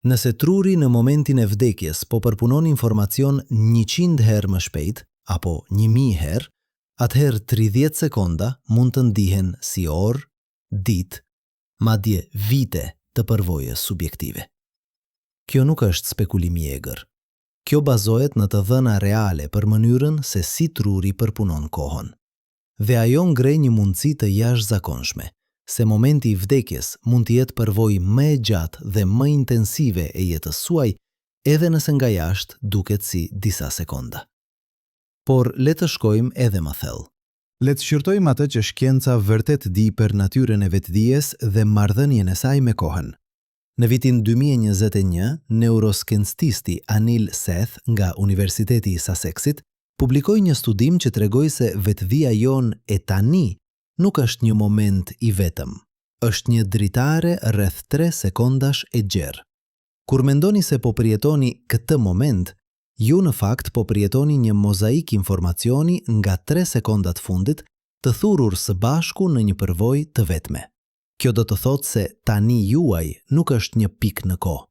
Nëse truri në momentin e vdekjes po përpunon informacion 100 herë më shpejt, apo 1000 herë, atëherë 30 sekonda mund të ndihen si orë, ditë, madje vite të përvojës subjektive. Kjo nuk është spekulim i egër. Kjo bazohet në të dhëna reale për mënyrën se si truri përpunon kohën. Dhe ajo ngre një mundësi të jashtëzakonshme, se momenti i vdekjes mund të jetë përvojë më e gjatë dhe më intensive e jetës suaj, edhe nëse nga jashtë duket si disa sekonda. Por le të shkojmë edhe më thellë. Le të shqyrtojmë atë që shkenca vërtet di për natyrën e vetdijes dhe marrëdhënien e saj me kohën. Në vitin 2021, neuroskencisti Anil Seth nga Universiteti i Sussexit publikoi një studim që tregoi se vetdia jonë e tani nuk është një moment i vetëm. Është një dritare rreth 3 sekondash e gjerë. Kur mendoni se po përjetoni këtë moment, ju në fakt po përjetoni një mozaik informacioni nga 3 sekondat fundit të thurur së bashku në një përvojë të vetme. Kjo do të thotë se tani juaj nuk është një pikë në kohë,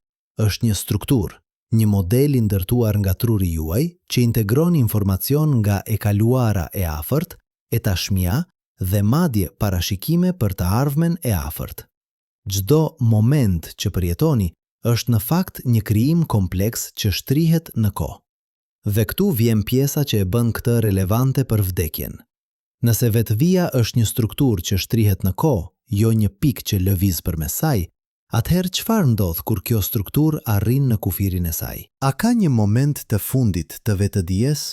është një strukturë, një model i ndërtuar nga truri juaj që integron informacion nga e kaluara e afërt, e tashmia dhe madje parashikime për të ardhmen e afërt. Çdo moment që përjetoni është në fakt një krijim kompleks që shtrihet në kohë. Dhe këtu vjen pjesa që e bën këtë relevante për vdekjen. Nëse vetvija është një strukturë që shtrihet në kohë, jo një pikë që lëviz përmes saj, atëherë çfarë ndodh kur kjo strukturë arrin në kufirin e saj? A ka një moment të fundit të vetëdijes?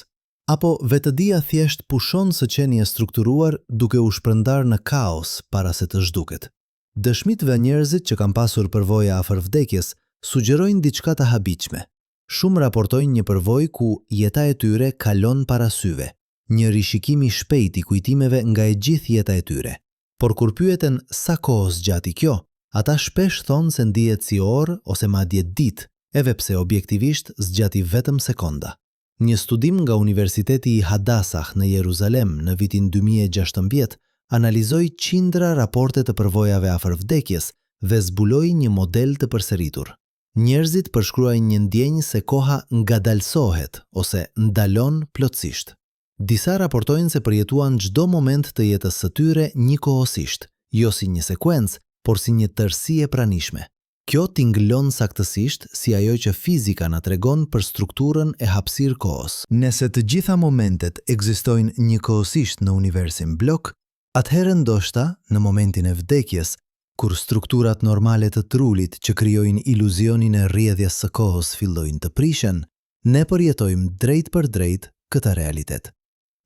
Apo vetëdia thjesht pushon së qenie e strukturuar duke u shpërndar në kaos para se të zhduket? Dëshmitë dhe njerëzit që kanë pasur përvoja afër vdekjes sugjerojnë diçka të habitshme. Shumë raportojnë një përvojë ku jeta e tyre kalon para syve, një rishikim i shpejt i kujtimeve nga e gjithë jeta e tyre. Por kur pyeten sa kohë zgjati kjo, ata shpesh thonë se ndihet si orë ose madje ditë, edhe pse objektivisht zgjati vetëm sekonda. Një studim nga Universiteti i Hadassah në Jeruzalem në vitin 2016 analizoi qindra raporte të përvojave afër vdekjes dhe zbuloi një model të përsëritur. Njerëzit përshkruajnë një ndjenjë se koha ngadalsohet ose ndalon plotësisht. Disa raportojnë se përjetuan çdo moment të jetës së tyre njëkohësisht, jo si një sekuencë, por si një tërësi e pranishme. Kjo tingëllon saktësisht si ajo që fizika na tregon për strukturën e hapësirë kohës. Nëse të gjitha momentet ekzistojnë njëkohësisht në universin blok, atëherë ndoshta në momentin e vdekjes, kur strukturat normale të trurit që krijojnë iluzionin e rrjedhjes së kohës fillojnë të prishen, ne përjetojmë drejt për drejt këtë realitet.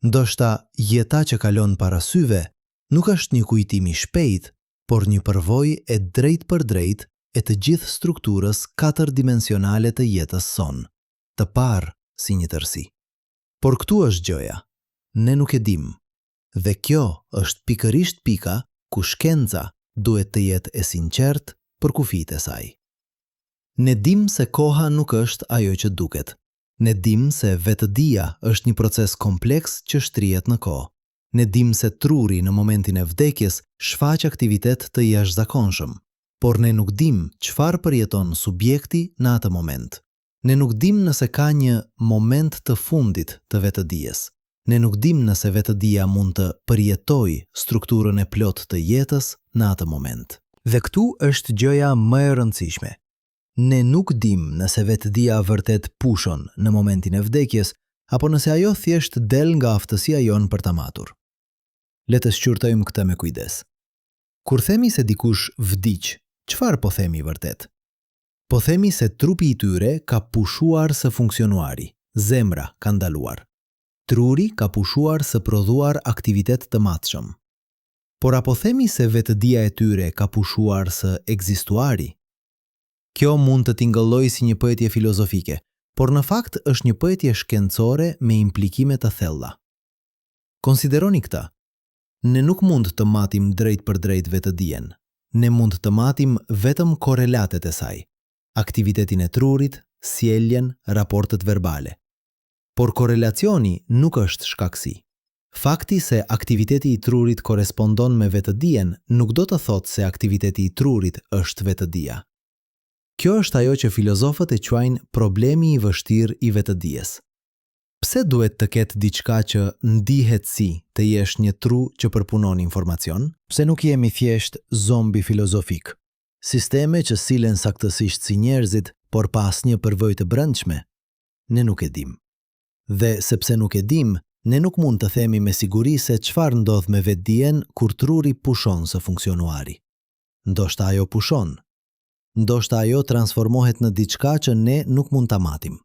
Ndoshta jeta që kalon para syve nuk është një kujtim i shpejt, por një përvojë e drejt për drejt e të gjithë strukturës 4-dimensionale të jetës sonë, të parë si një tërësi. Por këtu është gjëja, ne nuk e dim, dhe kjo është pikërisht pika ku shkenca duhet të jetë e sinqertë për kufijtë e saj. Ne dim se koha nuk është ajo që duket. Ne dim se vetëdia është një proces kompleks që shtrihet në kohë. Ne dim se truri në momentin e vdekjes shfaq aktivitet të jashtëzakonshëm, por ne nuk dim çfarë përjeton subjekti në atë moment. Ne nuk dim nëse ka një moment të fundit të vetëdijes. Ne nuk dim nëse vetëdia mund të përjetojë strukturën e plotë të jetës në atë moment. Dhe këtu është gjëja më e rëndësishme. Ne nuk dim nëse vetëdia vërtet pushon në momentin e vdekjes, apo nëse ajo thjesht del nga aftësia jonë për ta matur. Le të shqyrtojmë këtë me kujdes. Kur themi se dikush vdiq, çfarë po themi vërtet? Po themi se trupi i tyre ka pushuar së funksionuari, zemra ka ndaluar. Truri ka pushuar së prodhuar aktivitet të matshëm. Por apo themi se vetëdia e tyre ka pushuar së ekzistuari? Kjo mund të tingëllojë si një pyetje filozofike, por në fakt është një pyetje shkencore me implikime të thella. Konsideroni këtë. Ne nuk mund të matim drejt për drejt vetëdijen. Ne mund të matim vetëm korelatet e saj, aktivitetin e trurit, sjelljen, raportet verbale. Por korelacioni nuk është shkaksi. Fakti se aktiviteti i trurit korespondon me vetëdijen nuk do të thotë se aktiviteti i trurit është vetëdia. Kjo është ajo që filozofët e quajnë problemi i vështirë i vetëdijes. Pse duhet të ketë diçka që ndihet si të jesh një tru që përpunon informacion? Pse nuk jemi thjesht zombi filozofik? Sisteme që silen saktësisht si njerëzit, por pa asnjë përvojë të brendshme? Ne nuk e dim. Dhe sepse nuk e dim, ne nuk mund të themi me siguri se çfarë ndodh me vetdijen kur truri pushon së funksionuari. Ndoshta ajo pushon. Ndoshta ajo transformohet në diçka që ne nuk mund ta matim.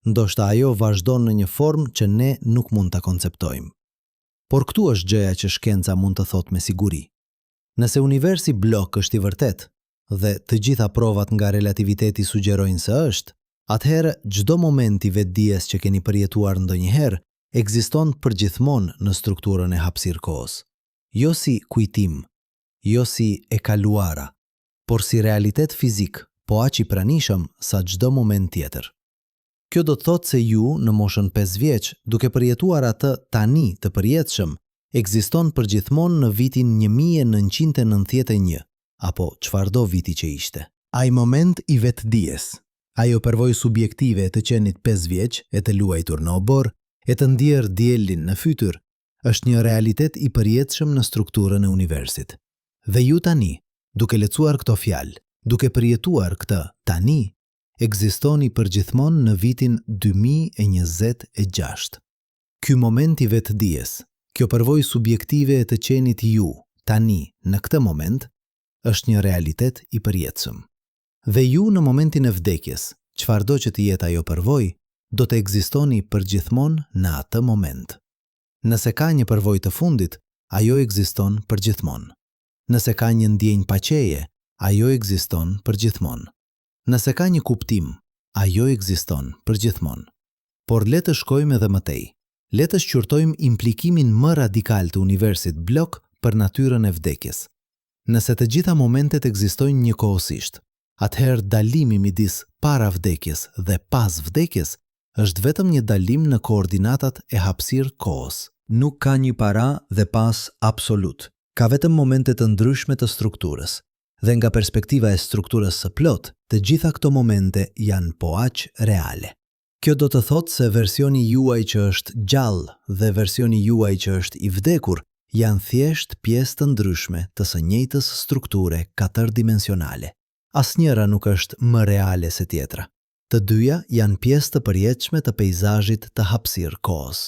Ndoshta ajo vazhdon në një formë që ne nuk mund ta konceptojmë. Por këtu është gjëja që shkenca mund të thotë me siguri. Nëse universi blok është i vërtet, dhe të gjitha provat nga relativiteti sugjerojnë se është, atëherë çdo moment i vetdijes që keni përjetuar ndonjëherë ekziston përgjithmonë në strukturën e hapësirë-kohës. Jo si kujtim, jo si e kaluara, por si realitet fizik, po aq i pranishëm sa çdo moment tjetër. Kjo do të thotë se ju, në moshën 5 vjeç, duke përjetuar atë tani të përjetshëm, ekziston përgjithmonë në vitin 1991, apo çfarëdo viti që ishte. Ai moment i vetdijes, ajo përvojë subjektive të qenit 5 vjeç, e të luajtur në obor, e të ndjerë diellin në fytyr, është një realitet i përjetshëm në strukturën e universit. Dhe ju tani, duke lecuar këto fjalë, duke përjetuar këtë tani, ekzistoni përgjithmonë në vitin 2026. Ky moment i vetdijes, kjo përvojë subjektive e të qenit ju, tani, në këtë moment, është një realitet i përjetshëm. Dhe ju në momentin e vdekjes, çfarëdo që të jetë ajo përvojë, do të ekzistoni përgjithmonë në atë moment. Nëse ka një përvojë të fundit, ajo ekziston përgjithmonë. Nëse ka një ndjenjë paqeje, ajo ekziston përgjithmonë. Nëse ka një kuptim, ajo ekziston përgjithmonë. Por le të shkojmë edhe më tej. Le të shqyrtojmë implikimin më radikal të universit blok për natyrën e vdekjes. Nëse të gjitha momentet ekzistojnë njëkohësisht, atëherë dalimi midis para vdekjes dhe pas vdekjes është vetëm një dalim në koordinatat e hapësirë-kohës. Nuk ka një para dhe pas absolut. Ka vetëm momente të ndryshme të strukturës. Dhe nga perspektiva e strukturës së plot, të gjitha këto momente janë po aq reale. Kjo do të thotë se versioni juaj që është gjallë dhe versioni juaj që është i vdekur janë thjesht pjesë të ndryshme të së njëjtës strukture 4-dimensionale. Asnjëra nuk është më reale se tjetra. Të dyja janë pjesë të përjetshme të peizazhit të hapësirë-kohës.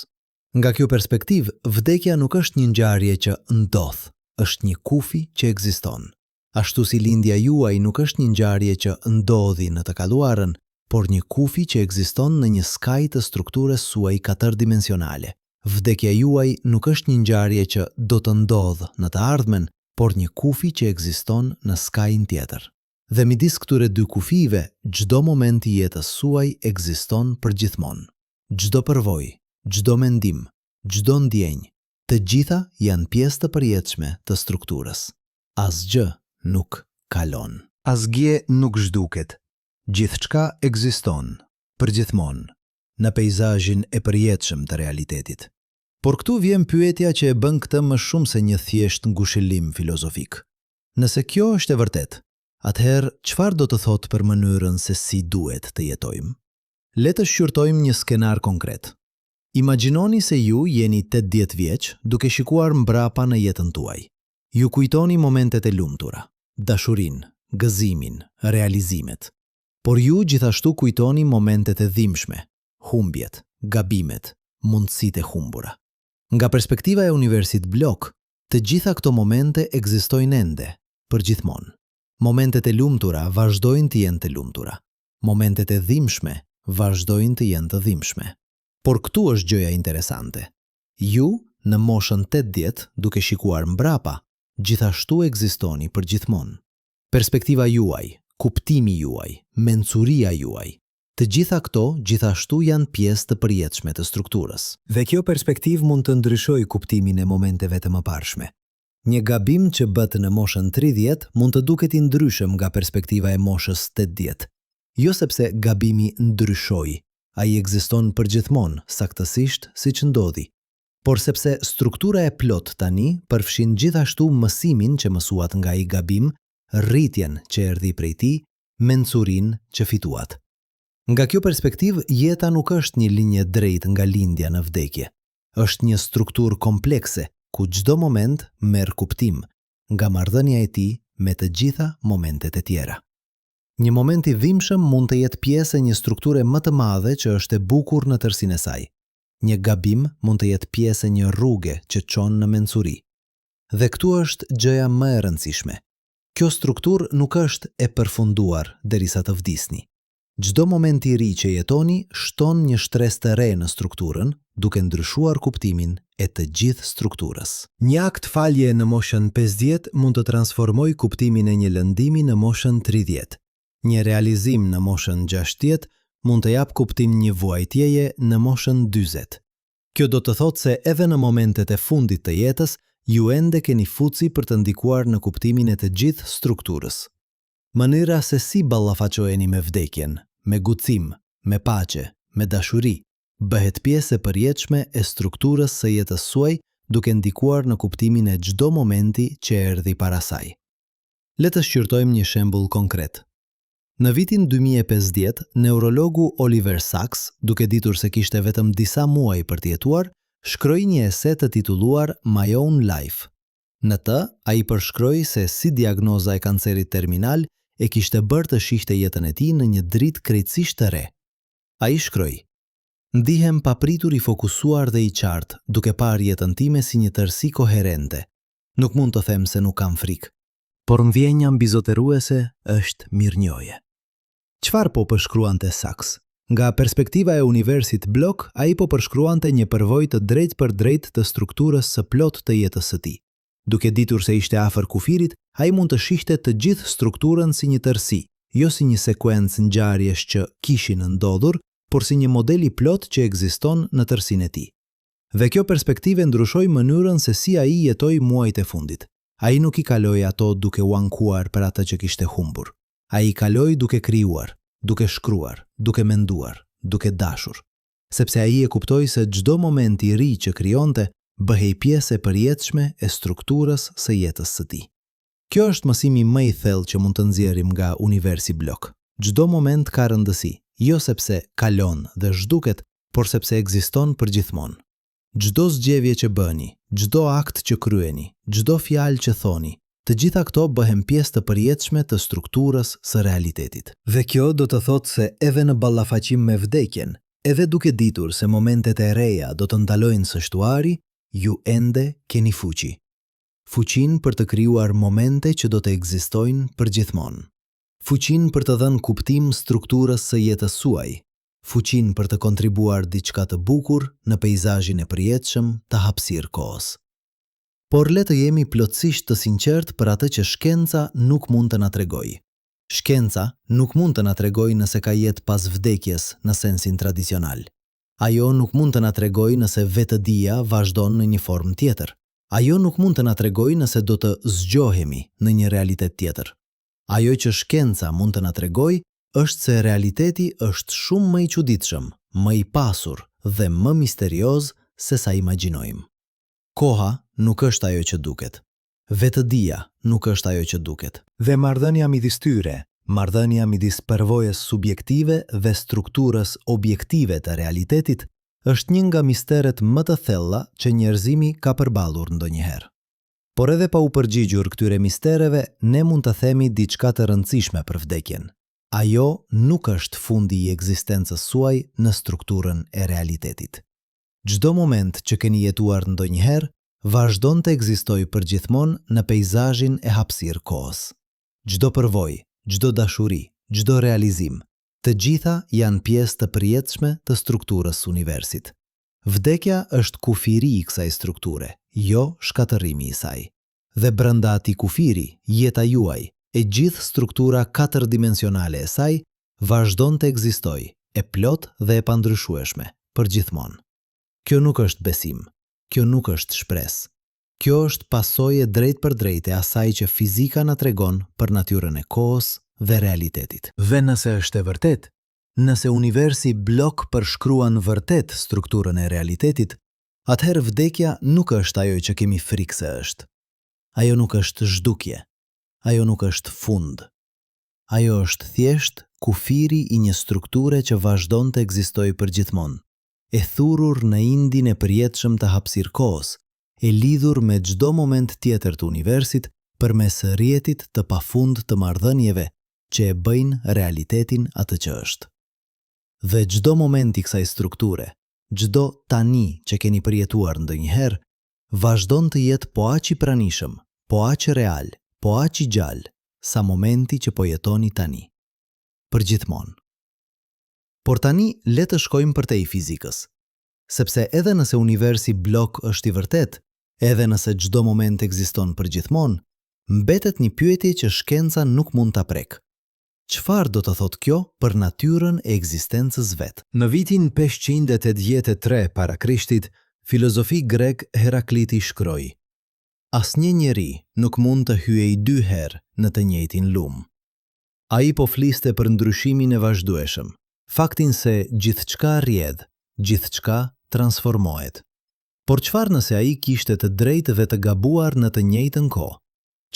Nga kjo perspektiv, vdekja nuk është një ngjarje që ndodh, është një kufi që ekziston. Ashtu si lindja juaj nuk është një ngjarje që ndodhi në të kaluarën, por një kufi që ekziston në një skaj të strukturës suaj 4-dimensionale. Vdekja juaj nuk është një ngjarje që do të ndodhë në të ardhmen, por një kufi që ekziston në skajin tjetër. Dhe midis këtyre dy kufive, çdo moment i jetës suaj ekziston përgjithmonë. Çdo përvojë, çdo mendim, çdo ndjenjë, të gjitha janë pjesë të përjetshme të strukturës. Asgjë nuk kalon. Asgjë nuk zhduket. Gjithçka ekziston, përgjithmonë, në peizazhin e përjetshëm të realitetit. Por këtu vjen pyetja që e bën këtë më shumë se një thjesht ngushëllim filozofik. Nëse kjo është e vërtet, atëherë çfarë do të thotë për mënyrën se si duhet të jetojmë? Le të shqyrtojmë një skenar konkret. Imagjinoni se ju jeni 80 vjeç duke shikuar mbrapa në jetën tuaj. Ju kujtoni momentet e lumtura, dashurinë, gëzimin, realizimet. Por ju gjithashtu kujtoni momentet e dhimbshme, humbjet, gabimet, mundësitë e humbura. Nga perspektiva e universit blok, të gjitha këto momente ekzistojnë ende, përgjithmonë. Momentet e lumtura vazhdojnë të jenë të lumtura. Momentet e dhimbshme vazhdojnë të jenë të dhimbshme. Por këtu është gjëja interesante. Ju, në moshën 80, duke shikuar mbrapa, gjithashtu ekzistoni përgjithmonë. Perspektiva juaj, kuptimi juaj, mencuria juaj, të gjitha këto gjithashtu janë pjesë të përjetshme të strukturës. Dhe kjo perspektivë mund të ndryshojë kuptimin e momenteve të mëparshme. Një gabim që bëhet në moshën 30 mund të duket i ndryshëm nga perspektiva e moshës 80. Jo sepse gabimi ndryshoi, ai ekziston përgjithmonë, saktësisht siç ndodhi, por sepse struktura e plot tani përfshin gjithashtu mësimin që mësuat nga ai gabim, rritjen që erdhi prej tij, mencurinë që fituat. Nga kjo perspektivë, jeta nuk është një linjë drejt nga lindja në vdekje. Është një strukturë komplekse ku çdo moment merr kuptim, nga marrëdhënia e tij me të gjitha momentet e tjera. Një moment i dhimbshëm mund të jetë pjesë e një strukture më të madhe që është e bukur në tërsinë e saj. Një gabim mund të jetë pjesë e një rruge që çon në mencuri. Dhe këtu është gjëja më e rëndësishme. Kjo strukturë nuk është e përfunduar derisa të vdisni. Çdo moment i ri që jetoni shton një shtresë të re në strukturën, duke ndryshuar kuptimin e të gjithë strukturës. Një akt falje në moshën 50 mund të transformojë kuptimin e një lëndimi në moshën 30. Një realizim në moshën 60 mund të jap kuptim një vuajtjeje në moshën 40. Kjo do të thotë se edhe në momentet e fundit të jetës, ju ende keni fuqi për të ndikuar në kuptimin e të gjithë strukturës. Mënyra se si ballafaqoheni me vdekjen, me gutësim, me paqe, me dashuri, bëhet pjesë e përjetshme e strukturës së jetës suaj, duke ndikuar në kuptimin e çdo momenti që erdhi para saj. Le të shqyrtojmë një shembull konkret. Në vitin 2050, neurologu Oliver Sacks, duke ditur se kishte vetëm disa muaj për të jetuar, shkroi një ese të titulluar My Own Life. Në të, ai përshkroi se si diagnoza e kancerit terminal e kishte bërë të shihte jetën e tij në një dritë krejtësisht të re. Ai shkroi: "Ndihem papritur i fokusuar dhe i qartë, duke parë jetën time si një tërësi koherente. Nuk mund të them se nuk kam frikë, por ndjenja mbizotëruese është mirënjohje." Çfarë po përshkruante Sacks? Nga perspektiva e universit blok, ai po përshkruante një përvojë të drejtë për drejtë të strukturës së plot të jetës së tij. Duke ditur se ishte afër kufirit, ai mund të shihte të gjithë strukturën si një tërësi, jo si një sekuencë ngjarjesh që kishin ndodhur, por si një model i plot që ekziston në tërësinë e tij. Dhe kjo perspektivë ndryshoi mënyrën se si ai jetoi muajt e fundit. Ai nuk i kaloi ato duke u ankuar për atë që kishte humbur. Ai i kaloi duke krijuar, duke shkruar, duke menduar, duke dashur. Sepse ai e kuptoi se çdo moment i ri që krijonte bëhej pjesë e përjetshme e strukturës së jetës së tij. Kjo është mësimi më i thellë që mund të nxjerrim nga universi blok. Çdo moment ka rëndësi, jo sepse kalon dhe zhduket, por sepse ekziston përgjithmonë. Çdo zgjedhje që bëni, çdo akt që kryeni, çdo fjalë që thoni, të gjitha këto bëhen pjesë të përjetshme të strukturës së realitetit. Dhe kjo do të thotë se edhe në ballafaqim me vdekjen, edhe duke ditur se momentet e reja do të ndalojnë së shtuari, ju ende keni fuqi. Fuqin për të krijuar momente që do të ekzistojnë përgjithmonë. Fuqin për të dhënë kuptim strukturës së jetës suaj. Fuqin për të kontribuar diçka të bukur në peizazhin e përjetshëm të hapësirë kohës. Por le të jemi plotësisht të sinqertë për atë që shkenca nuk mund të na tregojë. Shkenca nuk mund të na tregojë nëse ka jetë pas vdekjes në sensin tradicional. Ajo nuk mund të na tregojë nëse vetëdia vazhdon në një formë tjetër. Ajo nuk mund të na tregojë nëse do të zgjohemi në një realitet tjetër. Ajo që shkenca mund të na tregojë është se realiteti është shumë më i çuditshëm, më i pasur dhe më misterioz se sa imagjinojmë. Koha nuk është ajo që duket. Vetëdia nuk është ajo që duket. Dhe marrëdhënia midis tyre, marrëdhënia midis përvojës subjektive dhe strukturës objektive të realitetit, është një nga misteret më të thella që njerëzimi ka përballur ndonjëherë. Por edhe pa u përgjigjur këtyre mistereve, ne mund të themi diçka të rëndësishme për vdekjen. Ajo nuk është fundi i ekzistencës suaj në strukturën e realitetit. Çdo moment që keni jetuar ndonjëherë, vazhdon të ekzistojë përgjithmonë në peizazhin e hapësirë kohës. çdo përvojë, çdo dashuri, çdo realizim, të gjitha janë pjesë të përjetshme të strukturës së universit. Vdekja është kufiri i kësaj strukture, jo shkatërrimi i saj. Dhe brenda atij kufiri, jeta juaj, e gjithë struktura katërdimensionale e saj, vazhdon të ekzistojë, e plot dhe e pandryshueshme, përgjithmonë. Kjo nuk është besim, kjo nuk është shpresë. Kjo është pasojë drejt për drejt e asaj që fizika na tregon për natyrën e kohës dhe realitetit. Dhe nëse është e vërtet, nëse universi blok përshkruan vërtet strukturën e realitetit, atëherë vdekja nuk është ajo që kemi frikë se është. Ajo nuk është zhdukje, ajo nuk është fund. Ajo është thjesht kufiri i një strukture që vazhdon të ekzistojë përgjithmonë, e thurur në indin e përjetshëm të hapësirë kohës, e lidhur me çdo moment tjetër të universit përmes rrjetit të pafund të marrëdhënieve që e bëjnë realitetin atë që është. Dhe çdo moment i kësaj strukture, çdo tani që keni përjetuar ndonjëherë, vazhdon të jetë po aq i pranishëm, po aq real, po aq i gjallë sa momenti që po jetoni tani. Përgjithmonë. Por tani le të shkojmë përtej fizikës, sepse edhe nëse universi blok është i vërtet, edhe nëse çdo moment ekziston përgjithmonë, mbetet një pyetje që shkenca nuk mund ta prek. Çfarë do të thotë kjo për natyrën e ekzistencës vet? Në vitin 583 para Krishtit, filozofi grek Herakliti shkroi: Asnjë njeri nuk mund të hyej 2 herë në të njëjtin lumë. Ai po fliste për ndryshimin e vazhdueshëm, faktin se gjithçka rrjedh, gjithçka transformohet. Por çfarë nëse ai kishte të drejtë dhe të gabuar në të njëjtën kohë?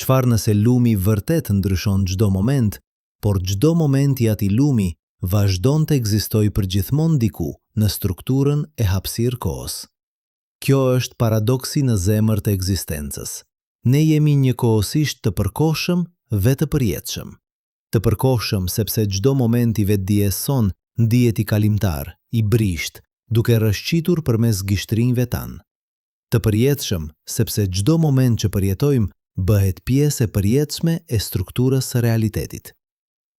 Çfarë nëse lumi vërtet ndryshon çdo moment, por çdo moment i atij lumi vazhdon të ekzistojë përgjithmonë diku në strukturën e hapësirë kohës? Kjo është paradoksi në zemër të ekzistencës. Ne jemi njëkohësisht të përkohshëm dhe të përjetshëm. Të përkohshëm sepse çdo moment i vetdijes son ndihet i kalimtar, i brisht, duke rrëshqitur përmes gishtrinjve tanë. Të përjetshëm sepse çdo moment që përjetojmë bëhet pjesë e përjetshme e strukturës së realitetit.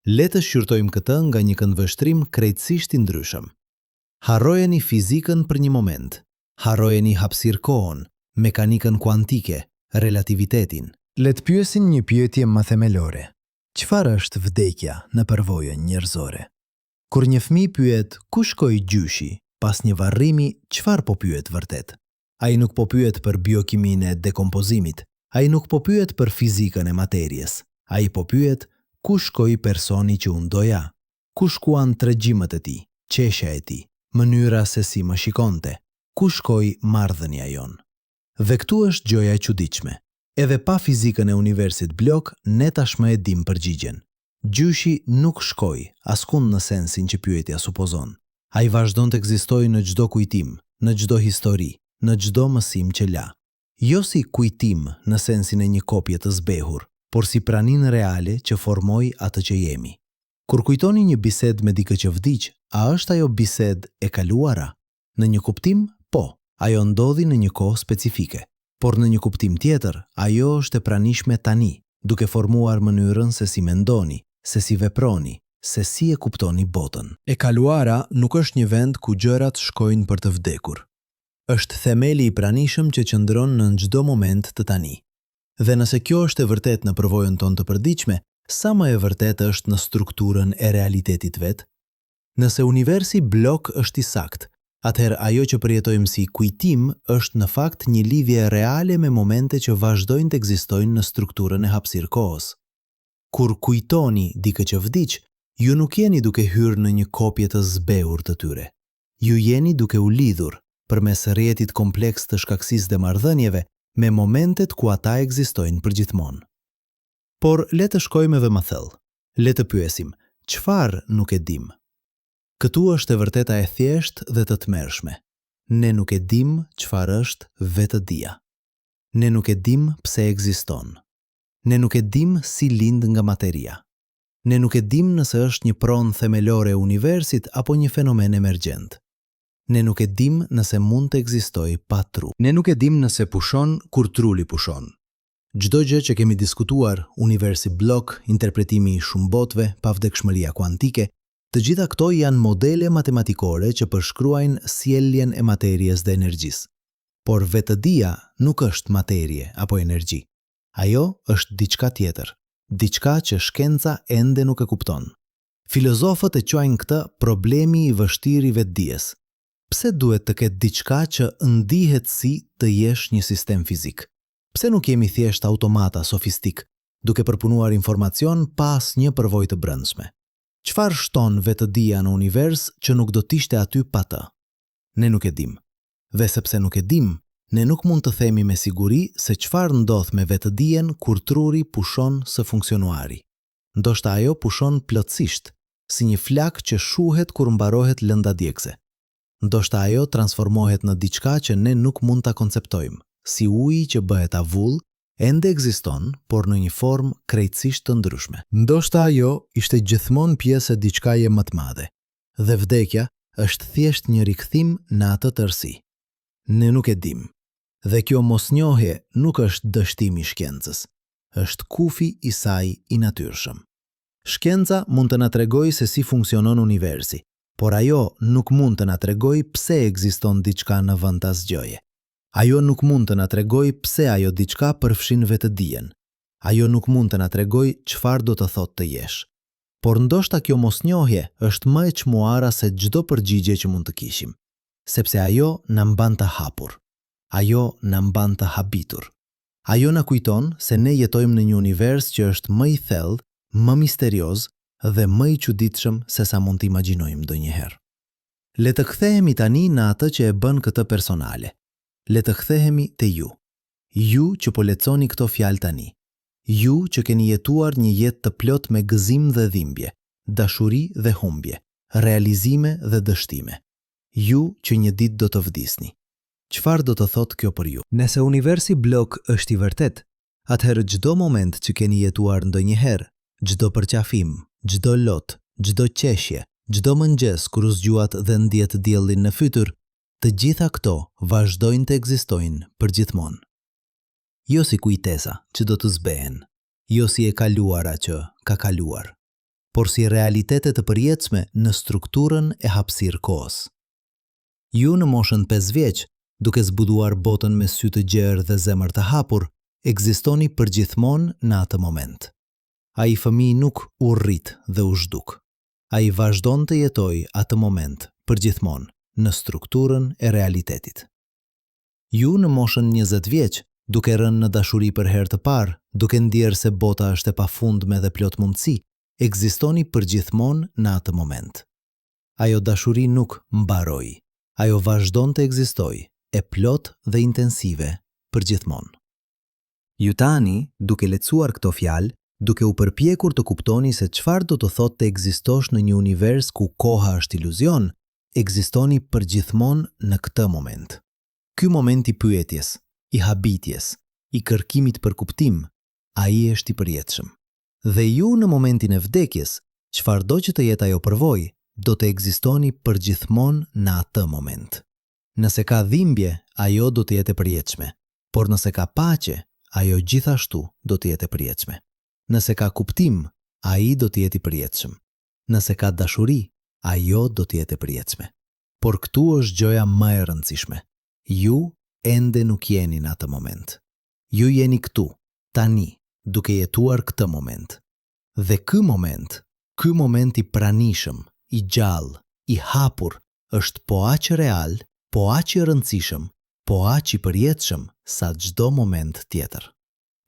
Le të shqyrtojmë këtë nga një këndvështrim krejtësisht i ndryshëm. Harrojeni fizikën për një moment. Harrojeni hapësirë-kohën, mekanikën kuantike, relativitetin. Le të pyesim një pyetje më themelore. Çfarë është vdekja në përvojën njerëzore? Kur një fëmijë pyet ku shkoi gjyshi, pas një varrimi, çfarë po pyet vërtet? Ai nuk po pyet për biokimin e dekompozimit, ai nuk po pyet për fizikën e materjes, ai po pyet ku shkoi personi që unë doja, ku shkuan tregjimet e tij, qeshja e tij, mënyra se si më shikonte, ku shkoi marrëdhënia jon. Dhe këtu është gjoja e çuditshme. Edhe pa fizikën e universit blok, ne tashmë e dim përgjigjen. Gjyshi nuk shkoi askund në sensin që pyetja supozon. Ai vazhdon të ekzistojë në çdo kujtim, në çdo histori, në çdo mësim që la. Jo si kujtim në sensin e një kopje të zbehur, por si praninë reale që formoi atë që jemi. Kur kujtoni një bisedë me dikë që vdiq, a është ajo bisedë e kaluara? Në një kuptim, po, ajo ndodhi në një kohë specifike. Por në një kuptim tjetër, ajo është e pranishme tani, duke formuar mënyrën se si mendoni, se si veproni, se si e kuptoni botën. E kaluara nuk është një vend ku gjërat shkojnë për të vdekur. Është themeli i pranishëm që qëndron në çdo moment të tani. Dhe nëse kjo është e vërtet në përvojën tonë të përditshme, sa më e vërtet është në strukturën e realitetit vet? Nëse universi blok është i saktë, atëherë ajo që përjetojmë si kujtim është në fakt një lidhje reale me momente që vazhdojnë të ekzistojnë në strukturën e hapësirë-kohës. Kur kujtoni dikë që vdiq, ju nuk jeni duke hyrë në një kopje të zbehur të tyre. Ju jeni duke u lidhur përmes rrjetit kompleks të shkaksisë dhe marrëdhënieve me momentet ku ata ekzistojnë përgjithmonë. Por le të shkojmë edhe më thellë. Le të pyesim, çfarë nuk e dim? Këtu është e vërteta e thjeshtë dhe të tmerrshme. Ne nuk e dim çfarë është vetëdia. Ne nuk e dim pse ekziston. Ne nuk e dim si lind nga materia. Ne nuk e dim nëse është një pronë themelore e universit apo një fenomen emergjent. Ne nuk e dim nëse mund të ekzistojë pa tru. Ne nuk e dim nëse pushon kur truli pushon. Çdo gjë që kemi diskutuar, universi blok, interpretimi i shumë botëve, pavdekshmëria kuantike, të gjitha këto janë modele matematikore që përshkruajnë sjelljen e materjes dhe energjisë. Por vetëdia nuk është materje apo energji. Ajo është diçka tjetër, diçka që shkenca ende nuk e kupton. Filozofët e quajnë këtë problemi i vështirë i vetdijes. Pse duhet të ketë diçka që ndihet si të jesh një sistem fizik? Pse nuk jemi thjesht automata sofistik, duke përpunuar informacion pas një përvojë të brendshme? Çfarë shton vetëdia në univers që nuk do t'ishte aty pa të? Ne nuk e dim. Dhe sepse nuk e dim, ne nuk mund të themi me siguri se çfarë ndodh me vetëdijen kur truri pushon së funksionuari. Ndoshta ajo pushon plotësisht, si një flak që shuhet kur mbarohet lënda djegëse. Ndoshta ajo transformohet në diçka që ne nuk mund ta konceptojmë, si uji që bëhet avull, ende ekziston, por në një formë krejtësisht të ndryshme. Ndoshta ajo ishte gjithmonë pjesë e diçkaje më të madhe, dhe vdekja është thjesht një rikthim në atë tërësi. Ne nuk e dim. Dhe kjo mosnjohje nuk është dështim i shkencës, është kufi i saj i natyrshëm. Shkenca mund të na tregojë se si funksionon universi, por ajo nuk mund të na tregojë pse ekziston diçka në vend të asgjëje. Ajo nuk mund të na tregojë pse ajo diçka përfshin vetëdijen. Ajo nuk mund të na tregojë çfarë do të thotë të jesh. Por ndoshta kjo mosnjohje është më e çmuara se çdo përgjigje që mund të kishim, sepse ajo na mban të hapur. Ajo na mban të habitur. Ajo na kujton se ne jetojmë në një univers që është më i thellë, më misterioz dhe më i çuditshëm se sa mund të imagjinojmë ndonjëherë. Le të kthehemi tani në atë që e bën këtë personale. Le të kthehemi te ju. Ju që po lexoni këto fjalë tani. Ju që keni jetuar një jetë të plot me gëzim dhe dhimbje, dashuri dhe humbje, realizime dhe dështime. Ju që një ditë do të vdisni. Çfarë do të thotë kjo për ju? Nëse universi blok është i vërtet, atëherë çdo moment që keni jetuar ndonjëherë, çdo përqafim, çdo lot, çdo qeshje, çdo mëngjes kur u zgjuat dhe ndjet diellin në fytyr, të gjitha këto vazhdojnë të ekzistojnë përgjithmonë. Jo si kujtesa që do të zbehen, jo si e kaluara që ka kaluar, por si realitete të përjetshme në strukturën e hapësirë kohës. Ju në moshën 5 vjeç, duke zbuduar botën me sy të gjerë dhe zemër të hapur, ekzistoni përgjithmonë në atë moment. Ai fëmijë nuk u rrit dhe u zhduk. Ai vazhdon të jetojë atë moment përgjithmonë në strukturën e realitetit. Ju në moshën 20 vjeç, duke rënë në dashuri për herë të parë, duke ndjerë se bota është e pafundme dhe plot mundësi, ekzistoni përgjithmonë në atë moment. Ajo dashuri nuk mbaroi. Ajo vazhdon të ekzistojë, e plot dhe intensive përgjithmonë. Ju tani, duke lecuar këto fjalë, duke u përpjekur të kuptoni se çfarë do të thotë të ekzistosh në një univers ku koha është iluzion, ekzistoni përgjithmonë në këtë moment. Ky moment i pyetjes, i habitjes, i kërkimit për kuptim, ai është i përjetshëm. Dhe ju në momentin e vdekjes, çfarëdo që të jetë ajo përvojë, do të ekzistoni përgjithmonë në atë moment. Nëse ka dhimbje, ajo do të jetë e përjetshme, por nëse ka paqe, ajo gjithashtu do të jetë e përjetshme. Nëse ka kuptim, ai do të jetë i përjetshëm. Nëse ka dashuri, ajo do të jetë e përjetshme. Por këtu është gjëja më e rëndësishme. Ju ende nuk jeni në atë moment. Ju jeni këtu, tani, duke jetuar këtë moment. Dhe ky moment i pranishëm, i gjallë, i hapur, është po aq real, po aq i rëndësishëm, po aq i përjetshëm sa çdo moment tjetër.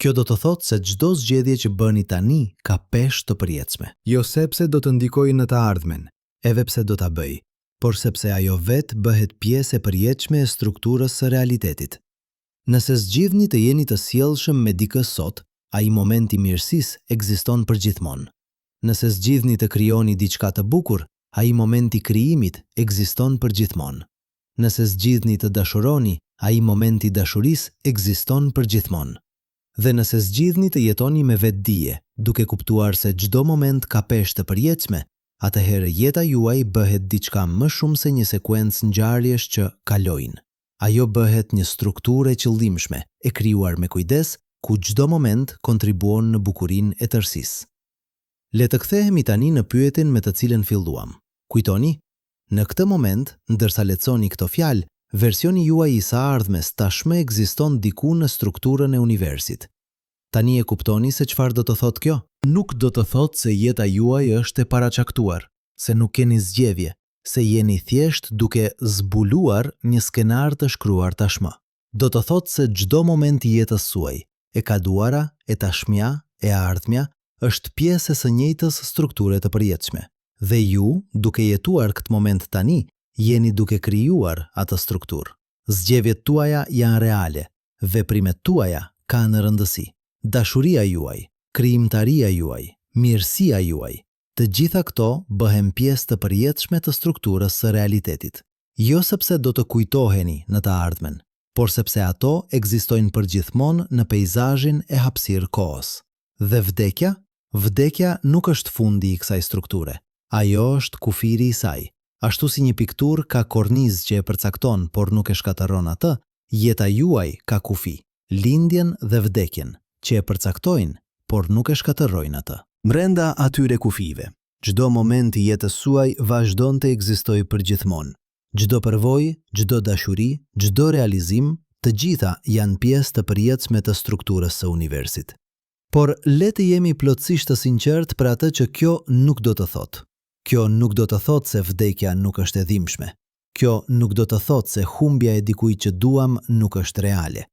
Kjo do të thotë se çdo zgjedhje që bëni tani ka peshë të përjetshme. Jo sepse do të ndikojë në të ardhmen, edhe pse do ta bëj, por sepse ajo vetë bëhet pjesë e përjetshme e strukturës së realitetit. Nëse zgjidhni të jeni të sjellshëm me dikë sot, ai moment i mirësisë ekziston përgjithmonë. Nëse zgjidhni të krijoni diçka të bukur, ai moment i krijimit ekziston përgjithmonë. Nëse zgjidhni të dashuroni, ai moment i dashurisë ekziston përgjithmonë. Dhe nëse zgjidhni të jetoni me vetdije, duke kuptuar se çdo moment ka peshë të përjetshme, atëherë jeta juaj bëhet diçka më shumë se një sekuencë ngjarjesh që kalojnë. Ajo bëhet një strukturë e qëllimshme, e krijuar me kujdes ku çdo moment kontribuon në bukurinë e tërësisë. Le të kthehemi tani në pyetjen me të cilën filluam. Kujtoni, në këtë moment, ndërsa lexoni këto fjalë, versioni juaj i së ardhmes tashmë ekziston diku në strukturën e universit. Tani e kuptoni se çfarë do të thotë kjo? Nuk do të thotë se jeta juaj është e paraqaktuar, se nuk keni zgjedhje, se jeni thjesht duke zbuluar një skenar të shkruar tashmë. Do të thotë se çdo moment i jetës suaj, e kaluara, e tashmja, e ardhmja, është pjesë e së njëjtës strukture të përjetshme. Dhe ju, duke jetuar këtë moment tani, jeni duke krijuar atë strukturë. Zgjedhjet tuaja janë reale, veprimet tuaja kanë rëndësi. Dashuria juaj, krijimtaria juaj, mirësia juaj, të gjitha këto bëhen pjesë të përjetshme të strukturës së realitetit. Jo sepse do të kujtoheni në të ardhmen, por sepse ato ekzistojnë përgjithmonë në peizazhin e hapësirë kohës. Dhe vdekja? Vdekja nuk është fundi i kësaj strukture. Ajo është kufiri i saj. Ashtu si një pikturë ka kornizë që e përcakton, por nuk e shkatërron atë, jeta juaj ka kufi, lindjen dhe vdekjen, që e përcaktojnë, por nuk e shkatërrojnë atë. Brenda atyre kufive, çdo moment i jetës suaj vazhdon të ekzistojë përgjithmonë. Çdo përvojë, çdo dashuri, çdo realizim, të gjitha janë pjesë të përjetshme të strukturës së universit. Por le të jemi plotësisht të sinqert për atë që kjo nuk do të thotë. Kjo nuk do të thotë se vdekja nuk është e dhimbshme. Kjo nuk do të thotë se humbja e dikujt që duam nuk është reale.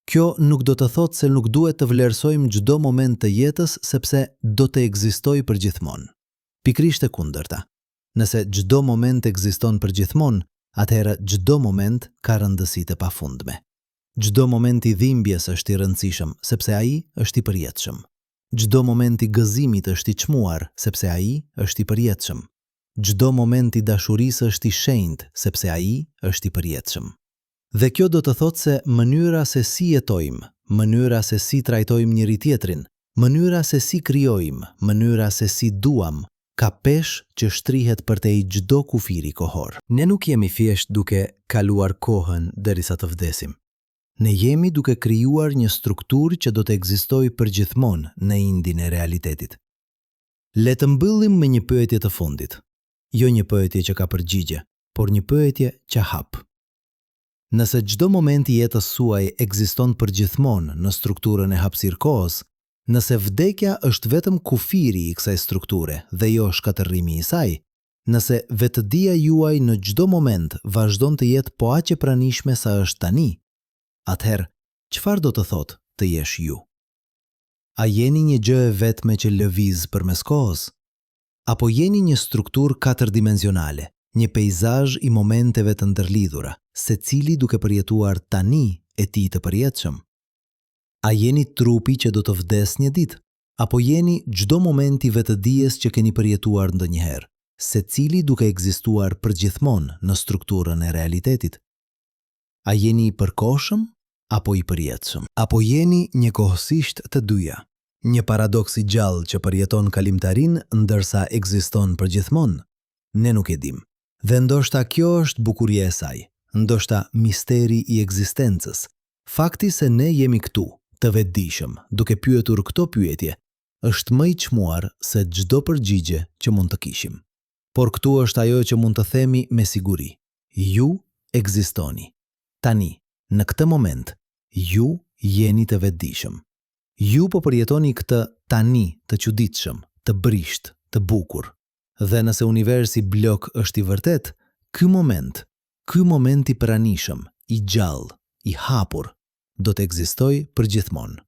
Kjo nuk do të thotë se nuk duhet të vlerësojmë çdo moment të jetës sepse do të ekzistojë përgjithmonë. Pikërisht e kundërta. Nëse çdo moment ekziston përgjithmonë, atëherë çdo moment ka rëndësi të pafundme. Çdo moment i dhimbjes është i rëndësishëm sepse ai është i përjetshëm. Çdo moment i gëzimit është i çmuar sepse ai është i përjetshëm. Çdo moment i dashurisë është i shenjtë sepse ai është i përjetshëm. Dhe kjo do të thotë se mënyra se si jetojmë, mënyra se si trajtojmë njëri tjetrin, mënyra se si krijojmë, mënyra se si duam, ka peshë që shtrihet përtej çdo kufiri kohor. Ne nuk jemi thjesht duke kaluar kohën derisa të vdesim. Ne jemi duke krijuar një strukturë që do të ekzistojë përgjithmonë në indin e realitetit. Le të mbyllim me një pyetje të fundit. Jo një pyetje që ka përgjigje, por një pyetje që hap. Nëse çdo moment i jetës suaj ekziston përgjithmonë në strukturën e hapësirë kohës, nëse vdekja është vetëm kufiri i kësaj strukture dhe jo shkatërrimi i saj, nëse vetëdia juaj në çdo moment vazhdon të jetë po aq e pranishme sa është tani, atëherë, çfarë do të thotë të jesh ju? A jeni një gjë e vetme që lëviz përmes kohës? Apo jeni një strukturë katërdimensionale, një peizazh i momenteve të ndërlidhura, secili duke përjetuar tani e ti të përjetshëm? A jeni trupi që do të vdes një ditë? Apo jeni çdo moment i vetëdijes që keni përjetuar ndonjëherë, secili duke ekzistuar përgjithmonë në strukturën e realitetit? A jeni i përkohshëm apo i përjetshëm? Apo jeni njëkohësisht të dyja? Një paradoks i gjallë që përjeton kalimtarin ndërsa ekziston përgjithmonë? Ne nuk e dim. Dhe ndoshta kjo është bukuria e saj, ndoshta misteri i ekzistencës. Fakti se ne jemi këtu, të vetëdijshëm, duke pyetur këto pyetje, është më i çmuar se çdo përgjigje që mund të kishim. Por këtu është ajo që mund të themi me siguri. Ju ekzistoni. Tani, në këtë moment, ju jeni të vetëdijshëm. Ju po përjetoni këtë tani të çuditshëm, të brisht, të bukur. Dhe nëse universi blok është i vërtet, ky moment i pranishëm, i gjallë, i hapur, do të ekzistojë përgjithmonë.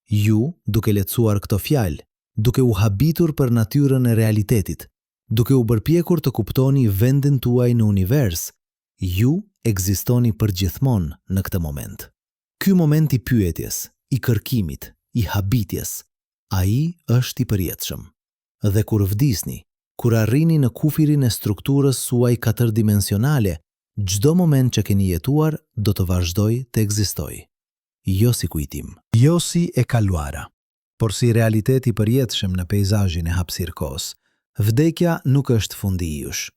Ju, duke lecuar këto fjalë, duke u habitur për natyrën e realitetit, duke u bërpjekur të kuptoni vendin tuaj në univers, ju ekzistoni përgjithmonë në këtë moment. Ky moment i pyetjes, i kërkimit, i habitjes, ai është i përjetshëm. Dhe kur vdisni, kur arrini në kufirin e strukturës suaj katërdimensionale, çdo moment që keni jetuar do të vazhdojë të ekzistojë. Jo si kujtim, jo si e kaluara, por si realitet i përjetshëm në peizazhin e hapësirë kohës. Vdekja nuk është fundi i jush.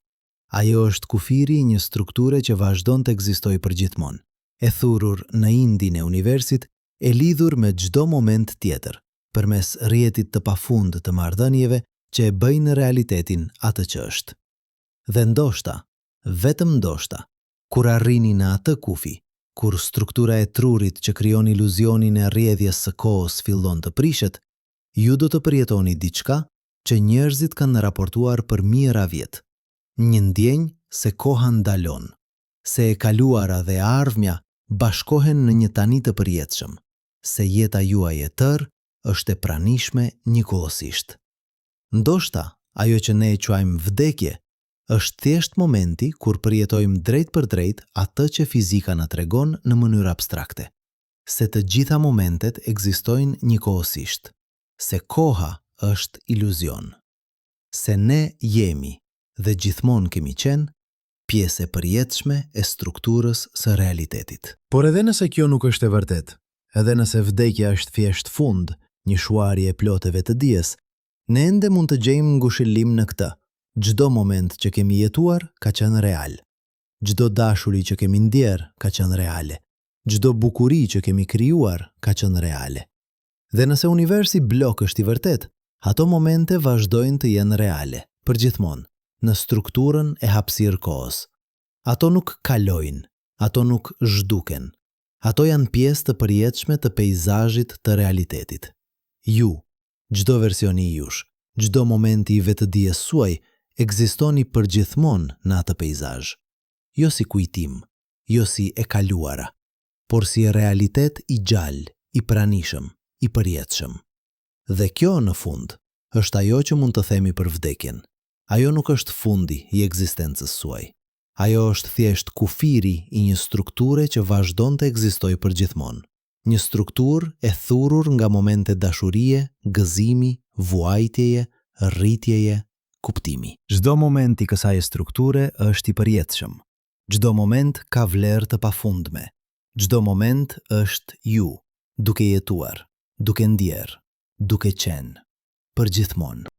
Ajo është kufiri i një strukture që vazhdon të ekzistojë përgjithmonë, e thurur në indin e universit, e lidhur me çdo moment tjetër, përmes rrjetit të pafund të marrëdhënieve që e bëjnë realitetin atë që është. Dhe ndoshta, vetëm ndoshta, kur arrini në atë kufi, kur struktura e trurit që krijon iluzionin e rrjedhjes së kohës fillon të prishet, ju do të përjetoni diçka që njerëzit kanë raportuar për mijëra vjet. Një ndjenjë se koha ndalon, se e kaluara dhe e ardhmja bashkohen në një tani të përjetshëm, se jeta juaj e tërë është e pranishme njëkohësisht. Ndoshta, ajo që ne e quajmë vdekje, është thjesht momenti kur përjetojmë drejt për drejt atë që fizika na tregon në mënyrë abstrakte, se të gjitha momentet ekzistojnë njëkohësisht, se koha është iluzion, se ne jemi dhe gjithmonë kemi qenë pjesë e përjetshme e strukturës së realitetit. Por edhe nëse kjo nuk është e vërtet, edhe nëse vdekja është thjesht fund, një shuarje e plotëve të dijes, ne ende mund të gjejmë ngushëllim në këtë. Çdo moment që kemi jetuar ka qenë real. Çdo dashuri që kemi ndjer ka qenë reale. Çdo bukuri që kemi krijuar ka qenë reale. Dhe nëse universi blok është i vërtet, ato momente vazhdojnë të jenë reale, përgjithmonë, në strukturën e hapësirë kohës. Ato nuk kalojnë, ato nuk zhduken. Ato janë pjesë të përjetshme të peizazhit të realitetit. Ju, çdo versioni i jush, çdo momenti i vetëdijes suaj, ekzistoni përgjithmonë në atë peizazh. Jo si kujtim, jo si e kaluara, por si realitet i gjallë, i pranishëm, i përjetshëm. Dhe kjo në fund është ajo që mund të themi për vdekjen. Ajo nuk është fundi i ekzistencës suaj. Ajo është thjesht kufiri i një strukture që vazhdon të ekzistojë përgjithmonë. Një strukturë e thurur nga momente dashurie, gëzimi, vuajtjeje, rritjeje, kuptimi. Çdo moment i kësaj strukture është i përjetshëm. Çdo moment ka vlerë të pafundme. Çdo moment është ju, duke jetuar, duke ndjer, duke qenë, përgjithmonë.